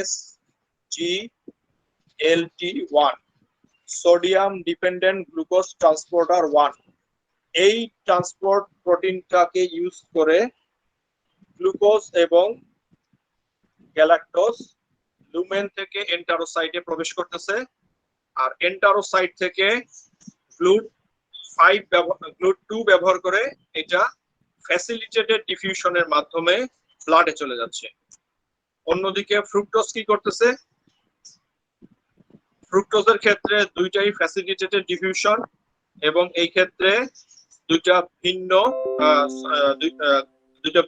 SGLT1, sodium dependent glucose transporter 1। এই ট্রান্সপোর্ট প্রোটিনটাকে ইউজ করে গ্লুকোজ এবং গ্যালাক্টোজ লুমেন থেকে এন্টারোসাইটে প্রবেশ করতেছে, আর এন্টারোসাইট থেকে গ্লুট2 ব্যবহার করে এটা ফ্যাসিলিটেটেড ডিফিউশনের মাধ্যমে ব্লাডে চলে যাচ্ছে। অন্যদিকে ফ্রুক্টোজ কি করতেছে? ফ্রুক্টোজের ক্ষেত্রে দুইটাই ফ্যাসিলিটেটেড ডিফিউশন, এবং এই ক্ষেত্রে দুইটা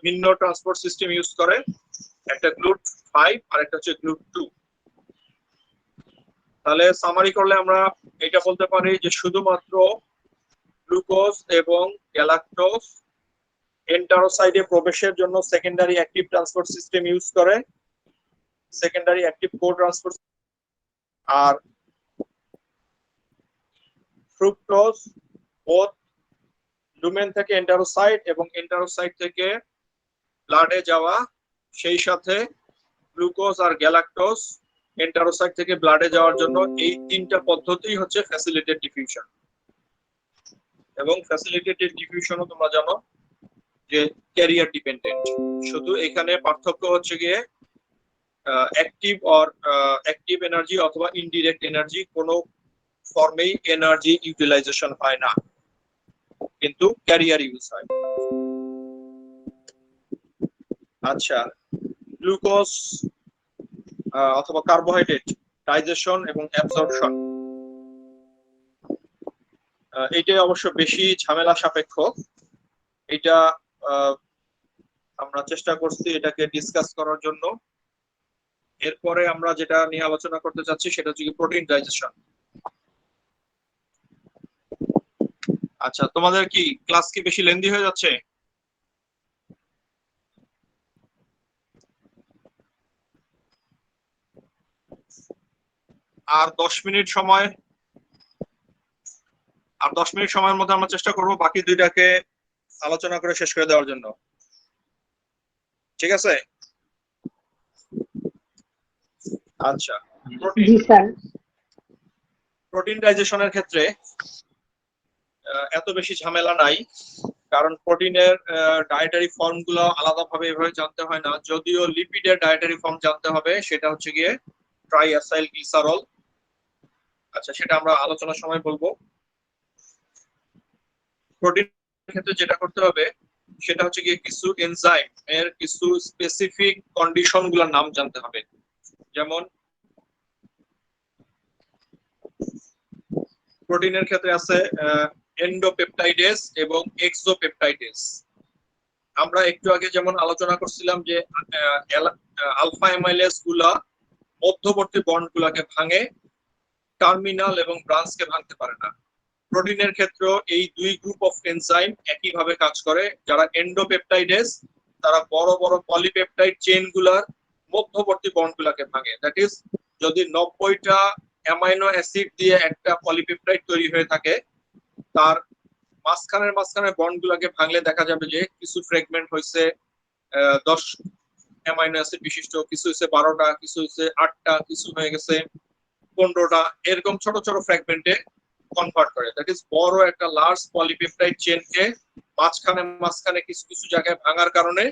ভিন্ন ট্রান্সপোর্ট সিস্টেম ইউজ করে, একটা গ্লুট5 আর একটা হচ্ছে গ্লুট2। তাহলে সামারি করলে আমরা এটা বলতে পারি যে শুধুমাত্র গ্লুকোজ এবং গ্যালাক্টোজ এন্টারোসাইটে প্রবেশের জন্য secondary active transport system use করে, সেকেন্ডারি অ্যাক্টিভ কো ট্রান্সপোর্ট। আর ফ্রুক্টোজ বোথ লুমেন থেকে এন্টারোসাইট এবং এন্টারোসাইট থেকে ব্লাডে যাওয়া, সেই সাথে গ্লুকোজ আর গ্যালাক্টোজ এন্টারোসাইট থেকে ব্লাডে যাওয়ার জন্য এই তিনটা পদ্ধতি হচ্ছে ফ্যাসিলিটেটেড ডিফিউশন। এবং ফ্যাসিলিটেটেড ডিফিউশনও তোমরা জানো যে ক্যারিয়ার ডিপেন্ডেন্ট, শুধু এখানে পার্থক্য হচ্ছে গিয়ে অ্যাক্টিভ এনার্জি অথবা ইনডিরেক্ট এনার্জি কোনো ফর্মেই এনার্জি ইউটিলাইজেশন হয় না, কিন্তু ক্যারিয়ার ইউজ হয়। আচ্ছা, গ্লুকোজ অথবা কার্বোহাইড্রেট ডাইজেশন এবং অ্যাবজর্পশন, এইটাই অবশ্য বেশি ঝামেলা সাপেক্ষ। এটা আমরা চেষ্টা করছি এটাকে ডিসকাস করার জন্য। এরপরে আমরা যেটা নিয়ে আলোচনা করতে চাচ্ছি সেটা হচ্ছে প্রোটিন ডাইজেশন। আচ্ছা, তোমাদের কি ক্লাস কি বেশি লেন্দি হয়ে যাচ্ছে? আর 10 মিনিট সময়ের মধ্যে আমরা চেষ্টা করব বাকি দুইটাকে আলোচনা করে শেষ করে দেওয়ার জন্য। ঠিক আছে? আচ্ছা, জি স্যার। প্রোটিন ডাইজেশনের ক্ষেত্রে এত বেশি ঝামেলা নাই, কারণ প্রোটিনের ডায়েটারি ফর্ম গুলো আলাদাভাবে এভাবে জানতে হয় না। যদিও লিপিডের ডায়েটারি ফর্ম জানতে হবে, সেটা হচ্ছে গিয়ে ট্রাইঅ্যাসাইল গ্লিসারল। আচ্ছা, সেটা আমরা আলোচনার সময় বলবো। প্রোটিন ক্ষেত্রে যেটা করতে হবে সেটা হচ্ছে গিয়ে কিছু এনজাইম এর কিছু স্পেসিফিক কন্ডিশন গুলোর নাম জানতে হবে। যেমন প্রোটিনের ক্ষেত্রে আছে এন্ডোপেপটাইডেস এবং এক্সোপেপটাইডেস। আমরা একটু আগে যেমন আলোচনা করছিলাম যে আলফা অ্যামাইলেজ গুলা মধ্যবর্তী বন্ড গুলাকে ভাঙে, টার্মিনাল এবং ব্রাঞ্চকে ভাঙতে পারে না। প্রোটিনের ক্ষেত্রেও এই দুই গ্রুপ অফ এনজাইম একইভাবে কাজ করে। যারা এন্ডোপেপটাইডেস তারা বড় বড় পলিপেপটাইড চেইন গুলার মধ্যবর্তী বন্ড গুলাকে ভাঙে। দ্যাট ইজ, যদি 90টা অ্যামাইনো অ্যাসিড দিয়ে একটা পলিপেপটাইড তৈরি হয়ে থাকে, তার মাঝখানে বন্ড গুলাকে ভাঙলে দেখা যাবে যে কিছু ফ্র্যাগমেন্ট হয়েছে 10 অ্যামাইনো অ্যাসিড বিশিষ্ট, কিছু হয়েছে 12টা, কিছু হয়েছে 8টা, কিছু হয়ে গেছে 15টা, এরকম ছোট ছোট ফ্র্যাগমেন্টে কনভার্ট করে। দ্যাট ইজ, বড় একটা লার্জ পলিপেপটাইড চেইনকে মাঝখানে কিছু কিছু জায়গায় ভাঙার কারণে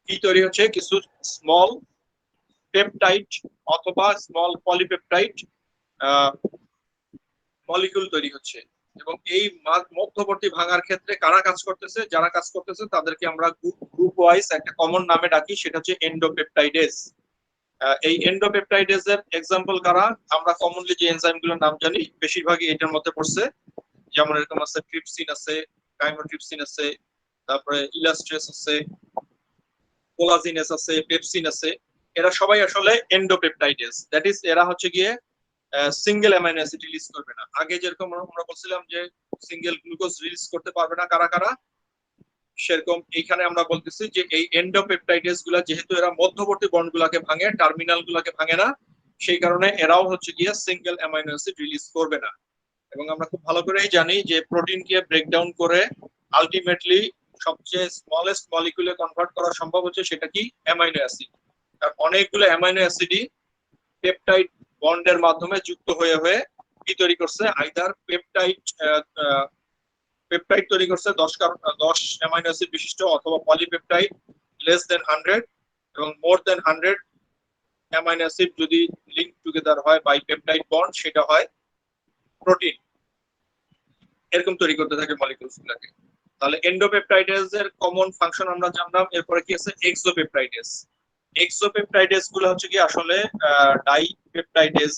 কি তৈরি হচ্ছে, কিছু স্মল পেপটাইড অথবা স্মল পলিপেপটাইড মলিকিউল তৈরি হচ্ছে। এবং এই মধ্যবর্তী ভাঙার ক্ষেত্রে কারা কাজ করতেছে? যারা কাজ করতেছে তাদেরকে আমরা গ্রুপ ওয়াইজ একটা কমন নামে ডাকি, সেটা হচ্ছে এন্ডোপেপটাইডেস। এই এন্ডোপেপটাইডেস এর এক্সাম্পল কারা? আমরা কমনলি যে এনজাইমগুলোর নাম জানি বেশিরভাগই এটার মধ্যে পড়ছে। যেমন এরকম আছে ট্রিপসিন আছে, কাইমোট্রিপসিন আছে, তারপরে ইলাস্ট্রেস আছে, কোলাজিনেস আছে, পেপসিন আছে। এরা সবাই আসলে এন্ডোপেপটাইডেস। দ্যাট ইজ, এরা হচ্ছে গিয়ে সিঙ্গেল অ্যামাইনো অ্যাসিড রিলিজ করবে না। আগে যেরকম আমরা বলছিলাম যে সিঙ্গেল গ্লুকোজ রিলিজ করতে পারবে না কারা কারা, সেরকম এইখানে আমরা বলতেছি যে এই এন্ডোপেপটাইডেস গুলা যেহেতু এরা মধ্যবর্তী বন্ড গুলাকে ভাঙে, টার্মিনাল গুলাকে ভাঙে না, সেই কারণে এরাও হচ্ছে গিয়ে সিঙ্গেল অ্যামাইনো অ্যাসিড রিলিজ করবে না। এবং আমরা খুব ভালো করেই জানি যে প্রোটিনকে ব্রেকডাউন করে আলটিমেটলি সবচেয়ে স্মলেস্ট মলিকুলে কনভার্ট করা সম্ভব হচ্ছে সেটা কি অ্যামাইনো অ্যাসিড। কারণ অনেকগুলো অ্যামাইনো অ্যাসিডই পেপটাইড বন্ডের মাধ্যমে যুক্ত হয়ে হয়ে কি তৈরি করছে, আইদার পেপটাইড তৈরি করছে 10 অ্যামাইনো অ্যাসিড বিশিষ্ট, অথবা পলিপেপটাইড লেস দেন 100 এবং মোর দেন 100 অ্যামাইনো অ্যাসিড যদি লিঙ্ক টুগেদার হয় বাই পেপটাইড বন্ড, সেটা হয় প্রোটিন। এরকম তৈরি করতে থাকে মলিকিউলস গুলোকে। তাহলে এন্ডোপেপটাইডেজ এর কমন ফাংশন আমরা জানলাম। এরপরে কি আছে এক্সোপেপটাইডেজ। এক্সোপেপটাইডেজ গুলো হচ্ছে কি আসলে ডাইপেপটাইডেজ।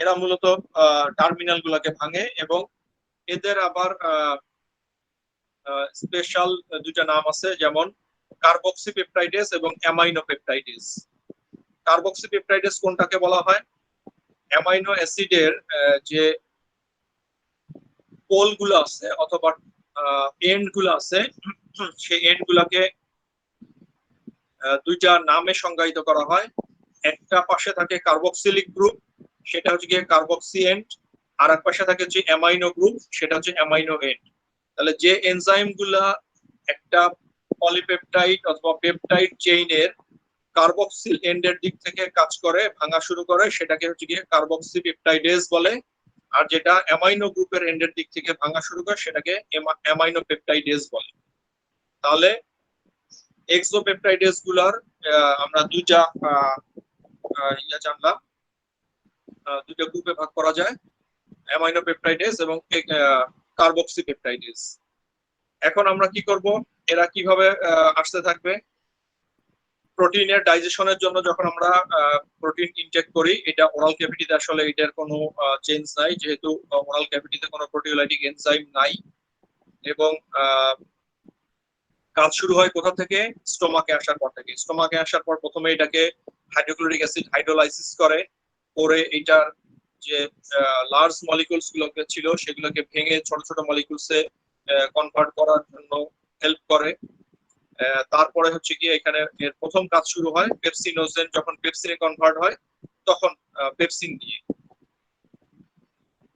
এরা মূলত টার্মিনাল গুলাকে ভাঙে, এবং এদের আবার স্পেশাল দুইটা নাম আছে, যেমন কার্বক্সিপেপটাইডেজ এবং অ্যামাইনোপেপটাইডেজ। কার্বক্সিপেপটাইডেজ কোনটাকে বলা হয়? অ্যামাইনো অ্যাসিডের যে পোল গুলো আছে অথবা এন্ড গুলো আছে, সেই এন্ড গুলাকে দুইটা নামে সংজ্ঞায়িত করা হয়। একটা পাশে থাকে কার্বক্সিলিক গ্রুপ, সেটা হচ্ছে গিয়ে কার্বক্সি এন্ড, আর এক পাশে থাকে হচ্ছে অ্যামাইনো গ্রুপ, সেটা হচ্ছে অ্যামাইনো এন্ড। তাহলে যে এনজাইম গুলা একটা পলিপেপটাইড অথবা পেপটাইড চেইনের কার্বক্সিল এন্ডের দিক থেকে কাজ করে, ভাঙা শুরু করে, সেটাকে হচ্ছে গিয়ে কার্বক্সিপেপটাইডেজ বলে। আর যেটা অ্যামাইনো গ্রুপের এন্ডের দিক থেকে ভাঙা শুরু করে, সেটাকে অ্যামাইনোপেপটাইডেজ বলে। তাহলে এক্সোপেপটাইডেজ গুলার আমরা দুইটা জানলাম, দুইটা গ্রুপে ভাগ করা যায়, অ্যামাইনোপেপটাইডেজ এবং কার্বক্সিপেপটাইডেজ। এখন আমরা কি করব, এরা কিভাবে আসতে থাকবে? প্রোটিনের ডাইজেশনের জন্য যখন আমরা প্রোটিন ইনটেক করি, এটা ওরাল ক্যাভিটিতে আসলে এটার কোনো চেঞ্জ নাই, যেহেতু ওরাল ক্যাভিটিতে কোনো প্রোটিওলাইটিক এনজাইম নাই। এবং কাজ শুরু হয় কোথা থেকে? স্টোমাকে আসার পর থেকে। স্টোমাকে আসার পর প্রথমে এটাকে হাইড্রোক্লোরিক অ্যাসিড হাইড্রোলাইসিস করে, এটার যে লার্জ মলিকুলস গুলোকে ছিল সেগুলোকে ভেঙে ছোট ছোট মলিকুলসে কনভার্ট করার জন্য হেল্প করে। তারপরে হচ্ছে কি এখানে এর প্রথম কাজ শুরু হয় পেপসিনোজেন, যখন পেপসিনে কনভার্ট হয় তখন পেপসিন দিয়ে।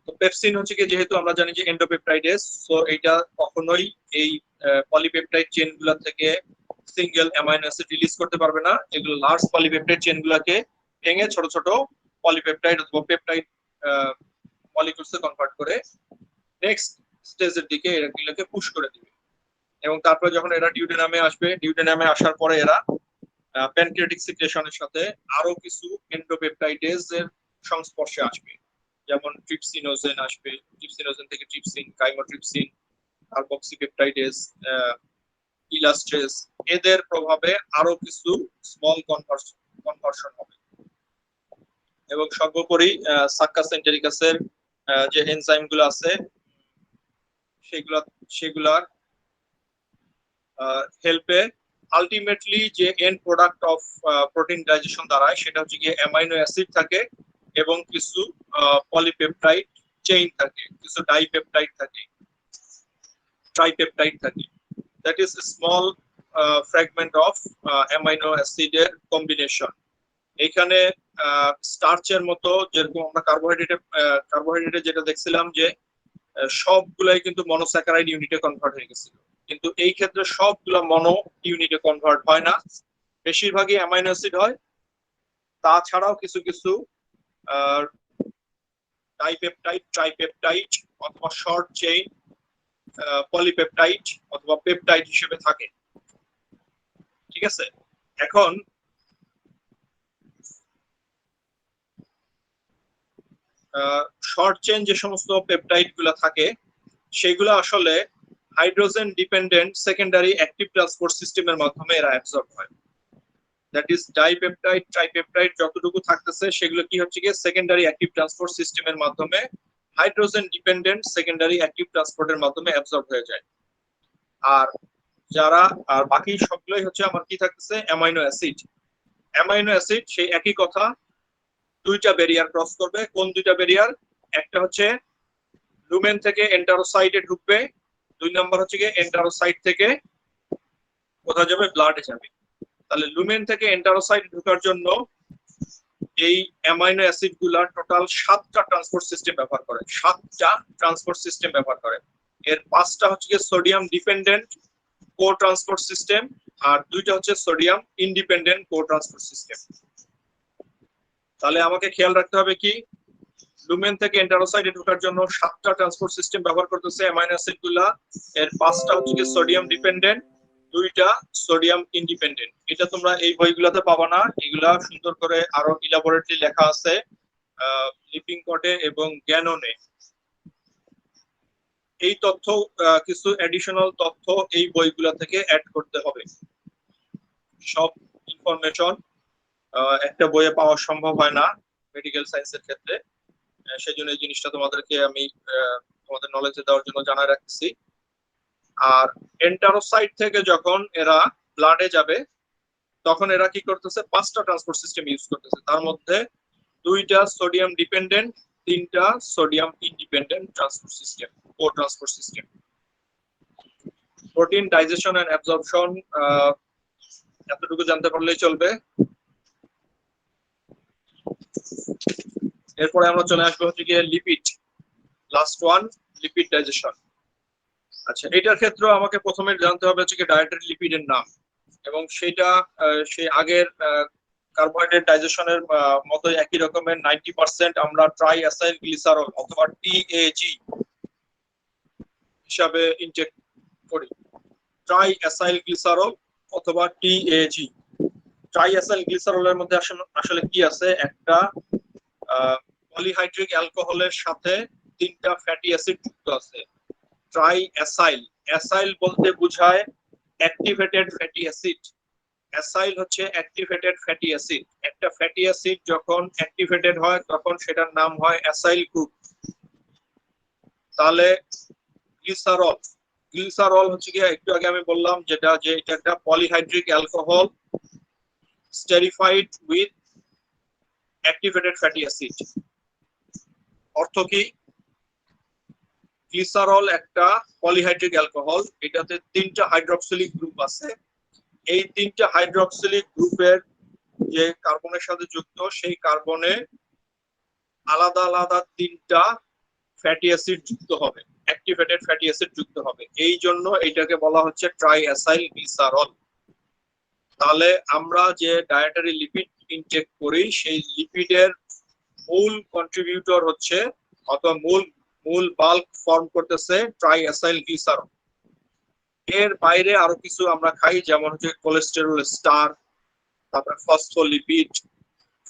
তো পেপসিন হচ্ছে কি, যেহেতু আমরা জানি যে এন্ডোপেপটাইডেজ, সো এটা কখনোই এই পলিপেপটাইড চেইন গুলা থেকে সিঙ্গেল অ্যামাইনো অ্যাসিড রিলিজ করতে পারবে না। এগুলো লার্জ পলিপেপটাইড চেইন গুলাকে ভেঙে ছোট ছোট পলিপেপটাইড অথবা পেপটাইড মলিকুলসে কনভার্ট করে নেক্সট স্টেজের দিকে এগুলোকে পুশ করে দিবে। এবং তারপরে যখন এরা ডিউডেনামে আসবে, ডিউডেনামে আসার পরে এরা প্যানক্রিয়াটিক সিক্রেশনের সাথে আরো কিছু এন্ডোপেপটাইডেজ এর সংস্পর্শে আসবে, যেমন ট্রিপসিনোজেন আসবে, ট্রিপসিনোজেন থেকে ট্রিপসিন, কাইমোট্রিপসিন, কার্বক্সিপেপটাইডেজ, ইলাস্ট্রেজ, এদের প্রভাবে আরো কিছু স্মল কনভার্সন হবে। এবং সর্বোপরি সাক্কাস এন্টেরিকাসের যে এনজাইম গুলো আছে সেগুলার হেল্পে আলটিমেটলি যে and product of protein digestion দাঁড়ায়, সেটা হচ্ছে গিয়ে অ্যামাইনো অ্যাসিড থাকে এবং কিছু পলিপেপটাইড চেইন থাকে, কিছু ডাইপেপটাইড থাকে, ট্রাইপেপটাইড থাকে। That is small fragment of amino অ্যাসিডের কম্বিনেশন। এখানে স্টার্চের মতো যেরকম আমরা কার্বোহাইড্রেটে যেটা দেখছিলাম যে সবগুলাই কিন্তু মনোস্যাকারাইড ইউনিটে কনভার্ট হয়ে গেছিল, কিন্তু এই ক্ষেত্রে সবগুলো মনো ইউনিটে কনভার্ট হয় না, বেশিরভাগই অ্যামাইনো অ্যাসিড হয়। তাছাড়াও কিছু কিছু ডাইপেপটাইড, ট্রাইপেপটাইড অথবা শর্ট চেইন পলিপেপটাইড অথবা পেপটাইড হিসেবে থাকে। ঠিক আছে, এখন শর্ট চেইন যে সমস্ত পেপটাইড গুলা থাকে সেগুলো আসলে hydrogen dependent secondary active transport সিস্টেমের মাধ্যমে এরা অ্যাবজর্ব হয়। দ্যাট ইজ ডাইপেপটাইড, ট্রাইপেপটাইড যতটুকু থাকতেছে সেগুলো কি হচ্ছে গিয়ে সেকেন্ডারি অ্যাক্টিভ ট্রান্সপোর্ট সিস্টেমের মাধ্যমে হাইড্রোজেন ডিপেন্ডেন্ট সেকেন্ডারি অ্যাক্টিভ ট্রান্সপোর্টের মাধ্যমে অ্যাবজর্ব হয়ে যায়। আর বাকি সবগুলোই হচ্ছে আমার কি থাকতেছে অ্যামাইনো অ্যাসিড। অ্যামাইনো অ্যাসিড সেই একই কথা, দুইটা ব্যারিয়ার ক্রস করবে। কোন দুইটা ব্যারিয়ার? একটা হচ্ছে লুমেন থেকে এন্টারোসাইটে ঢুকবে, দুই নাম্বার হচ্ছে গিয়ে এন্টারোসাইট থেকে কোথায় যাবে? ব্লাডে যাবে। তাহলে লুমেন থেকে এন্টারোসাইট ঢোকার জন্য এই অ্যামাইনো অ্যাসিড গুলা টোটাল 7টা ট্রান্সপোর্ট সিস্টেম ব্যবহার করে, 7টা ট্রান্সপোর্ট সিস্টেম ব্যবহার করে। এর 5টা হচ্ছে গিয়ে সোডিয়াম ডিপেন্ডেন্ট, কো ট্রান্সপোর্ট সিস্টেম, আর দুইটা হচ্ছে সোডিয়াম ইন্ডিপেন্ডেন্ট কো ট্রান্সপোর্ট সিস্টেম। তাহলে আমাকে খেয়াল রাখতে হবে কি, লুমেন থেকে এন্টারোসাইটে ঢোকার জন্য 7টা ট্রান্সপোর্ট সিস্টেম ব্যবহার করতেছে অ্যামাইনো অ্যাসিড গুলা, এর 5টা হচ্ছে কি সোডিয়াম ডিপেন্ডেন্ট, 2টা সোডিয়াম ইন্ডিপেন্ডেন্ট। এটা তোমরা এই বইগুলোতে পাবা না, এগুলা সুন্দর করে আরো ইলাবোরেটলি লেখা আছে লিপিং কোডে এবং জ্ঞাননে। এই তথ্য কিছু এডিশনাল তথ্য এই বইগুলা থেকে অ্যাড করতে হবে। সব ইনফরমেশন একটা বইয়ে পাওয়া সম্ভব হয় না মেডিকেল সায়েন্সের ক্ষেত্রে, সেজন্য এই জিনিসটা তোমাদেরকে আমি তোমাদের নলেজে দেওয়ার জন্য জানাই রাখছি। আর এন্টারোসাইট থেকে যখন এরা ব্লাডে যাবে তখন এরা কি করতেছে, 5টা ট্রান্সপোর্ট সিস্টেম ইউজ করতেছে, তার মধ্যে 2টা সোডিয়াম ডিপেন্ডেন্ট, 3টা sodium independent transport system, cotransport system. Protein digestion and absorption এতটুকু জানতে পারলেই চলবে। এরপরে আমরা চলে আসবো হচ্ছে গিয়ে lipid, last one, lipid digestion. আচ্ছা, এটার ক্ষেত্রে আমাকে প্রথমে জানতে হবে হচ্ছে কি ডায়েটারি লিপিডের নাম, এবং সেটা সেই আগের কার্বোহাইড্রেট ডাইজেশনের মতো একই রকমের 90% আমরা ট্রাই অ্যাসাইল গ্লিসারল অথবা টিএজি হিসাবে ইনটেক করি। ট্রাই অ্যাসাইল গ্লিসারল অথবা টিএজি। ট্রাই অ্যাসাইল গ্লিসারলের মধ্যে আসলে কি আছে, একটা পলিহাইড্রিক অ্যালকোহলের সাথে 3টা ফ্যাটি অ্যাসিড যুক্ত আছে। ট্রাই অ্যাসাইল, অ্যাসাইল বলতে বোঝায় অ্যাক্টিভেটেড ফ্যাটি অ্যাসিড। অ্যাসাইল হচ্ছে অ্যাক্টিভেটেড ফ্যাটি অ্যাসিড। একটা ফ্যাটি অ্যাসিড যখন অ্যাক্টিভেটেড হয় তখন সেটার নাম হয় অ্যাসাইল গ্রুপ। তাহলে গ্লিসারল, গ্লিসারল হচ্ছে কি একটু আগে আমি বললাম যেটা, যে এটা একটা polyhydric alcohol esterified with activated fatty acid. অর্থ কি, গ্লিসারল একটা পলিহাইড্রিক অ্যালকোহল, এটাতে 3টা হাইড্রক্সিলিক গ্রুপ আছে। এই 3টা হাইড্রক্সিলিক গ্রুপের যে কার্বনের সাথে যুক্ত, সেই কার্বনে আলাদা আলাদা 3টা ফ্যাটি অ্যাসিড যুক্ত হবে, অ্যাক্টিভেটেড ফ্যাটি অ্যাসিড যুক্ত হবে, এই জন্য এটাকে বলা হচ্ছে ট্রাই অ্যাসাইল গ্লিসারল। তাহলে আমরা যে ডায়েটারি লিপিড ইনটেক করি সেই লিপিডের মূল কন্ট্রিবিউটর হচ্ছে অথবা মূল বাল্ক ফর্ম করতেছে ট্রাই অ্যাসাইল গ্লিসারল। এর বাইরে আরো কিছু আমরা খাই, যেমন হচ্ছে কোলেস্টেরল স্টার, তারপর ফসফোলিপিড,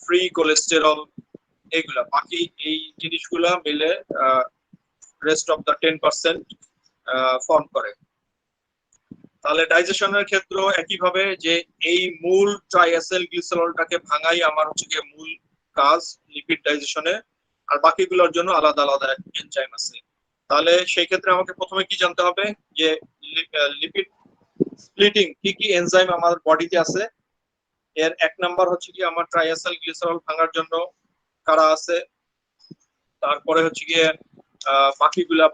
ফ্রি কোলেস্টেরল, এগুলা বাকি এই জিনিসগুলা মিলে রেস্ট অফ দা 10% ফর্ম করে। তাহলে ডাইজেশনের ক্ষেত্রেও একইভাবে, যে এই মূল ট্রাইঅ্যাসাইল গ্লিসারলটাকে ভাঙাই আমার হচ্ছে গিয়ে মূল কাজ লিপিড ডাইজেশনে, আর বাকিগুলোর জন্য আলাদা আলাদা এনজাইম আছে। তাহলে সেই ক্ষেত্রে আমাকে প্রথমে কি জানতে হবে, যে লিপিড স্প্লিটিং কি কি এনজাইম আমার বডিতে আছে। এর 1 নাম্বার হচ্ছে কি আমার ট্রাইঅ্যাসাইল গ্লিসারল ভাঙার জন্য কারা আছে। তারপরে হচ্ছে গিয়ে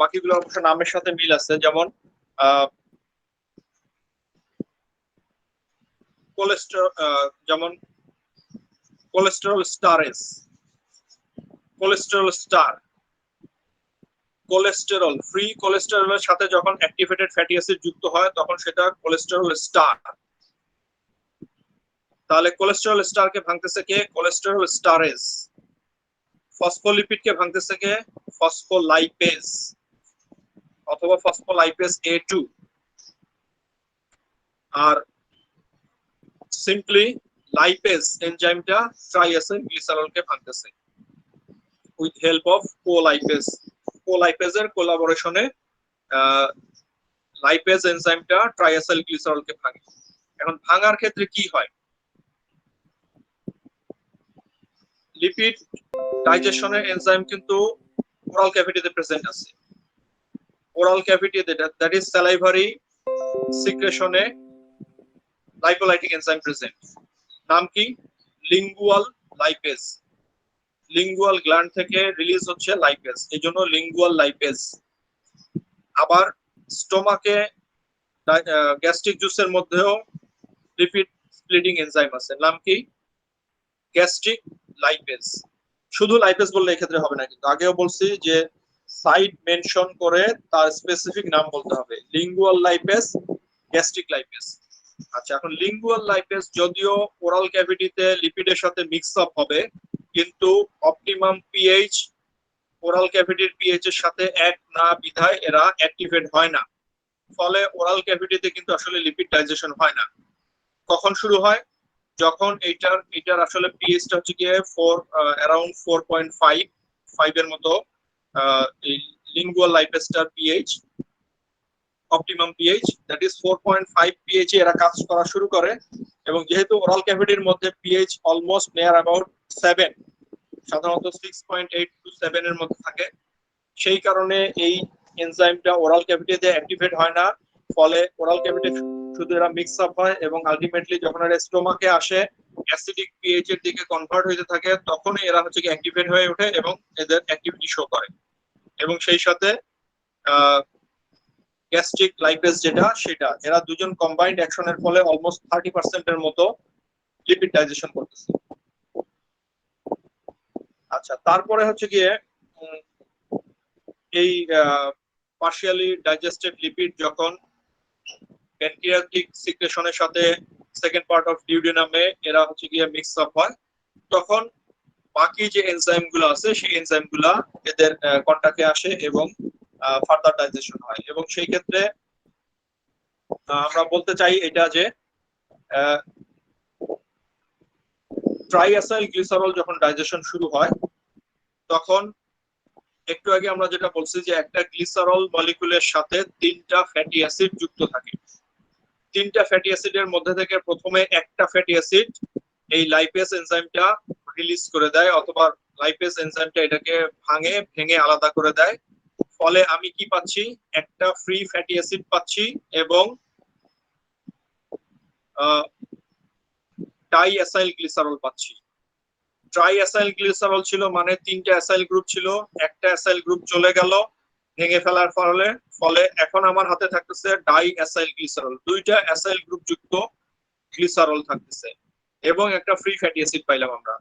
বাকিগুলো অবশ্য নামের সাথে মিল আছে, যেমন যেমন cholesterol esterase, cholesterol ester, cholesterol, free কোলেস্টেরলের সাথে যখন অ্যাক্টিভেটেড ফ্যাটি অ্যাসিড যুক্ত হয় তখন সেটা কোলেস্টেরল স্টার। তাহলে কোলেস্টেরল স্টারকে ভাঙতেছে কে, কোলেস্টেরল স্টারেজ। ফসফোলিপিডকে ভাঙতেছে কে, ফসফোলাইপেজ অথবা ফসফোলাইপেজ A2। আর সিম্পলি লাইপেজ এনজাইমটা ট্রাইঅ্যাসাইল গ্লিসারলকে ভাঙতেছে উইথ হেল্প অফ কোলাইপেজ। কোলাইপেজের কোলাবোরেশনে লাইপেজ এনজাইমটা ট্রাইঅ্যাসাইল গ্লিসারলকে ভাঙে। এখন ভাঙার ক্ষেত্রে কি হয়, লিপিড ডাইজেশনের এনজাইম কিন্তু ওরাল ক্যাভিটিতে প্রেজেন্ট আছে। ওরাল ক্যাভিটিতে, দ্যাট ইজ স্যালাইভারি সিক্রেশনে লাইপোলাইটিক এনজাইম প্রেজেন্ট। নাম কি, লিঙ্গুয়াল লাইপেজ। লিঙ্গুয়াল গ্ল্যান্ড থেকে রিলিজ হচ্ছে লাইপেজ, এই জন্য লিঙ্গুয়াল লাইপেজ। আবার স্টোমাকে গ্যাস্ট্রিক জুসের মধ্যেও লিপিড স্প্লিটিং এনজাইম আছে, নাম কি, গ্যাস্ট্রিক লাইপেজ। শুধু লাইপেজ বললে এক্ষেত্রে হবে না, কিন্তু আগেও বলছি যে সাইট মেনশন করে তার স্পেসিফিক নাম বলতে হবে। Lingual lipase, gastric lipase. আচ্ছা, এখন লিঙ্গুয়াল লাইপেজ যদিও ওরাল ক্যাভিটিতে লিপিডের সাথে মিক্স আপ হবে, কিন্তু অপটিমাম পিএইচ ওরাল ক্যাভিটির পিএইচ এর সাথে এক না বিধায় এরা অ্যাক্টিভেট হয় না। ফলে ওরাল ক্যাভিটিতে কিন্তু আসলে লিপিড ডাইজেশন হয় না। কখন শুরু হয়? যখন এটার আসলে পিএইচটা হচ্ছে গিয়ে অ্যারাউন্ড 4.5 এর মতো। এই লিঙ্গুয়াল লাইপেজটার pH, optimum pH that is 4.5 pH এরা কাজ করা শুরু করে। এবং যেহেতু ওরাল ক্যাভিটির মধ্যে পিএইচ অলমোস্ট নিয়ার অ্যাবাউট 7, সাধারণত 6.8 to 7 এর মধ্যে থাকে, সেই কারণে এই এনজাইমটা ওরাল ক্যাভিটিতে অ্যাক্টিভেট হয় না। ফলে ওরাল ক্যাভিটি শুধু এরা মিক্স আপ হয় এবং আলটিমেটলি যখন এরা স্টোমাকে আসে অ্যাসিডিক পিএইচ এর দিকে কনভার্ট হতে থাকে, তখনই এরা হচ্ছে কি অ্যাক্টিভেট হয়ে ওঠে এবং এদের অ্যাক্টিভিটি শো করে। এবং সেই সাথে গ্যাস্ট্রিক লাইপেজ যেটা, সেটা এরা দুজন কম্বাইন্ড অ্যাকশনের ফলে অলমোস্ট 30% এর মতো লিপিড ডাইজেশন করতেছে। আচ্ছা, তারপরে হচ্ছে গিয়ে এই পার্শিয়ালি ডাইজেস্টেড লিপিড যখন প্যানক্রিয়াটিক সিক্রেশনের সাথে সেকেন্ড পার্ট অফ ডিউডেনামে এরা হচ্ছে গিয়ে মিক্স আপ হয়, তখন বাকি যে এনজাইম গুলো আছে সেই এনজাইম গুলা এদের কন্টাক্টে আসে এবং ফার্দার ডাইজেশন হয়। এবং সেই ক্ষেত্রে আমরা বলতে চাই এটা যে ট্রাইঅ্যাসাইল গ্লিসারল যখন ডাইজেশন শুরু হয়, তখন একটু আগে আমরা যেটা বলছি যে একটা গ্লিসারল মলিকুলের সাথে 3টা ফ্যাটি অ্যাসিড যুক্ত থাকে। 3টা ফ্যাটি অ্যাসিডের মধ্যে থেকে প্রথমে একটা ফ্যাটি অ্যাসিড এই লাইপেজ এনজাইমটা রিলিজ করে দেয়, অথবা লাইপেজ এনজাইমটা এটাকে ভেঙে আলাদা করে দেয়। ফলে আমি কি পাচ্ছি? একটা ফ্রি ফ্যাটি অ্যাসিড পাচ্ছি এবং ডাইঅ্যাসাইল গ্লিসারল পাচ্ছি। ট্রাইঅ্যাসাইল গ্লিসারল ছিল মানে 3টা অ্যাসাইল গ্রুপ ছিল, একটা অ্যাসাইল গ্রুপ চলে গেল ভেঙে ফেলার ফলে এখন আমার হাতে থাকতেছে ডাইঅ্যাসাইল গ্লিসারল, 2টা অ্যাসাইল গ্রুপ যুক্ত গ্লিসারল থাকতেছে এবং একটা ফ্রি ফ্যাটি অ্যাসিড পাইলাম আমরা।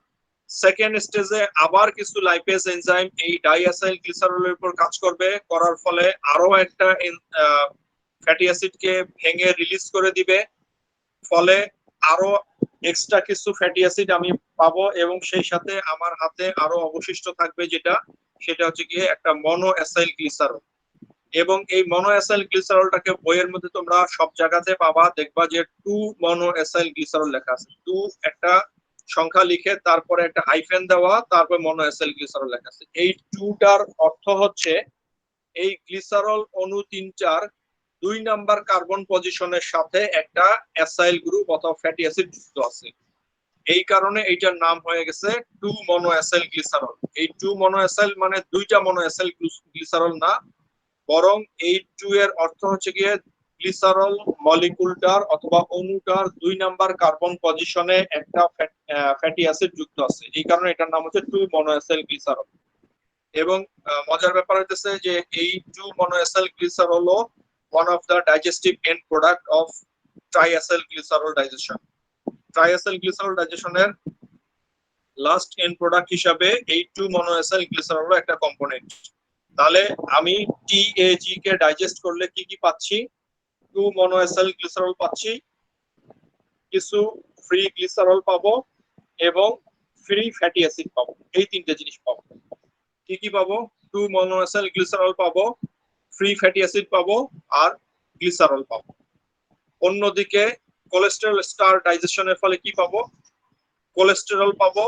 সেকেন্ড স্টেজে আবার কিছু লাইপেজ এনজাইম এই ডাইঅ্যাসাইল গ্লিসারলের উপর কাজ করবে, করার ফলে আরো একটা ফ্যাটি অ্যাসিডকে ভেঙে রিলিজ করে দিবে। ফলে আরো এক্সট্রা কিছু ফ্যাটি অ্যাসিড আমি পাবো এবং সেই সাথে আমার হাতে আরো অবশিষ্ট থাকবে সেটা হচ্ছে গিয়ে একটা মনো অ্যাসাইল গ্লিসারল। এবং এই মনো অ্যাসাইল গ্লিসারলটাকে বইয়ের মধ্যে তোমরা সব জায়গাতে পাবা, দেখবা যে 2 মনো অ্যাসাইল গ্লিসারল লেখা আছে। 2 একটা সংখ্যা লিখে তারপরে একটা হাইফেন দেওয়া, তারপর মনো অ্যাসাইল গ্লিসারল লেখা আছে। এই 2টার অর্থ হচ্ছে এই গ্লিসারল অণু 3টার 2 নাম্বার কার্বন পজিশনের সাথে একটা অ্যাসাইল গ্রুপ অথবা ফ্যাটি অ্যাসিড যুক্ত আছে। এই কারণে এইটার নাম হয়ে গেছে 2 মনো অ্যাসাইল গ্লিসারল। এই 2 মনো অ্যাসাইল মানে 2টা মনো অ্যাসাইল গ্লিসারল না, বরং এই 2 এর অর্থ হচ্ছে গিয়ে গ্লিসারল মলিকুলটার অথবা অণুটার 2 নাম্বার কার্বন পজিশনে একটা ফ্যাটি অ্যাসিড যুক্ত আছে। এই কারণে এটার নাম হচ্ছে 2 মনো অ্যাসাইল গ্লিসারল। এবং মজার ব্যাপার হচ্ছে যে এই 2 মনো অ্যাসাইল গ্লিসারল হলো one of the digestive end product of triacyl glycerol digestion. Triacyl glycerol digestion এর লাস্ট এন্ড প্রোডাক্ট হিসাবে এই 2 মনোঅ্যাসাইল গ্লিসারল একটা কম্পোনেন্ট। তাহলে আমি TAG কে ডাইজেস্ট করলে কি কি পাচ্ছি? 2 মনোঅ্যাসাইল গ্লিসারল পাচ্ছি, কিছু ফ্রি গ্লিসারল পাবো এবং ফ্রি ফ্যাটি অ্যাসিড পাবো। এই 3টে জিনিস পাবো। কি কি পাবো? 2 মনোঅ্যাসাইল গ্লিসারল পাবো, ফ্রি ফ্যাটি অ্যাসিড পাবো আর গ্লিসারল পাবো। অন্যদিকে কোলেস্টেরল স্টার ডাইজেশনের ফলে কি পাবো? কোলেস্টেরল পাবো,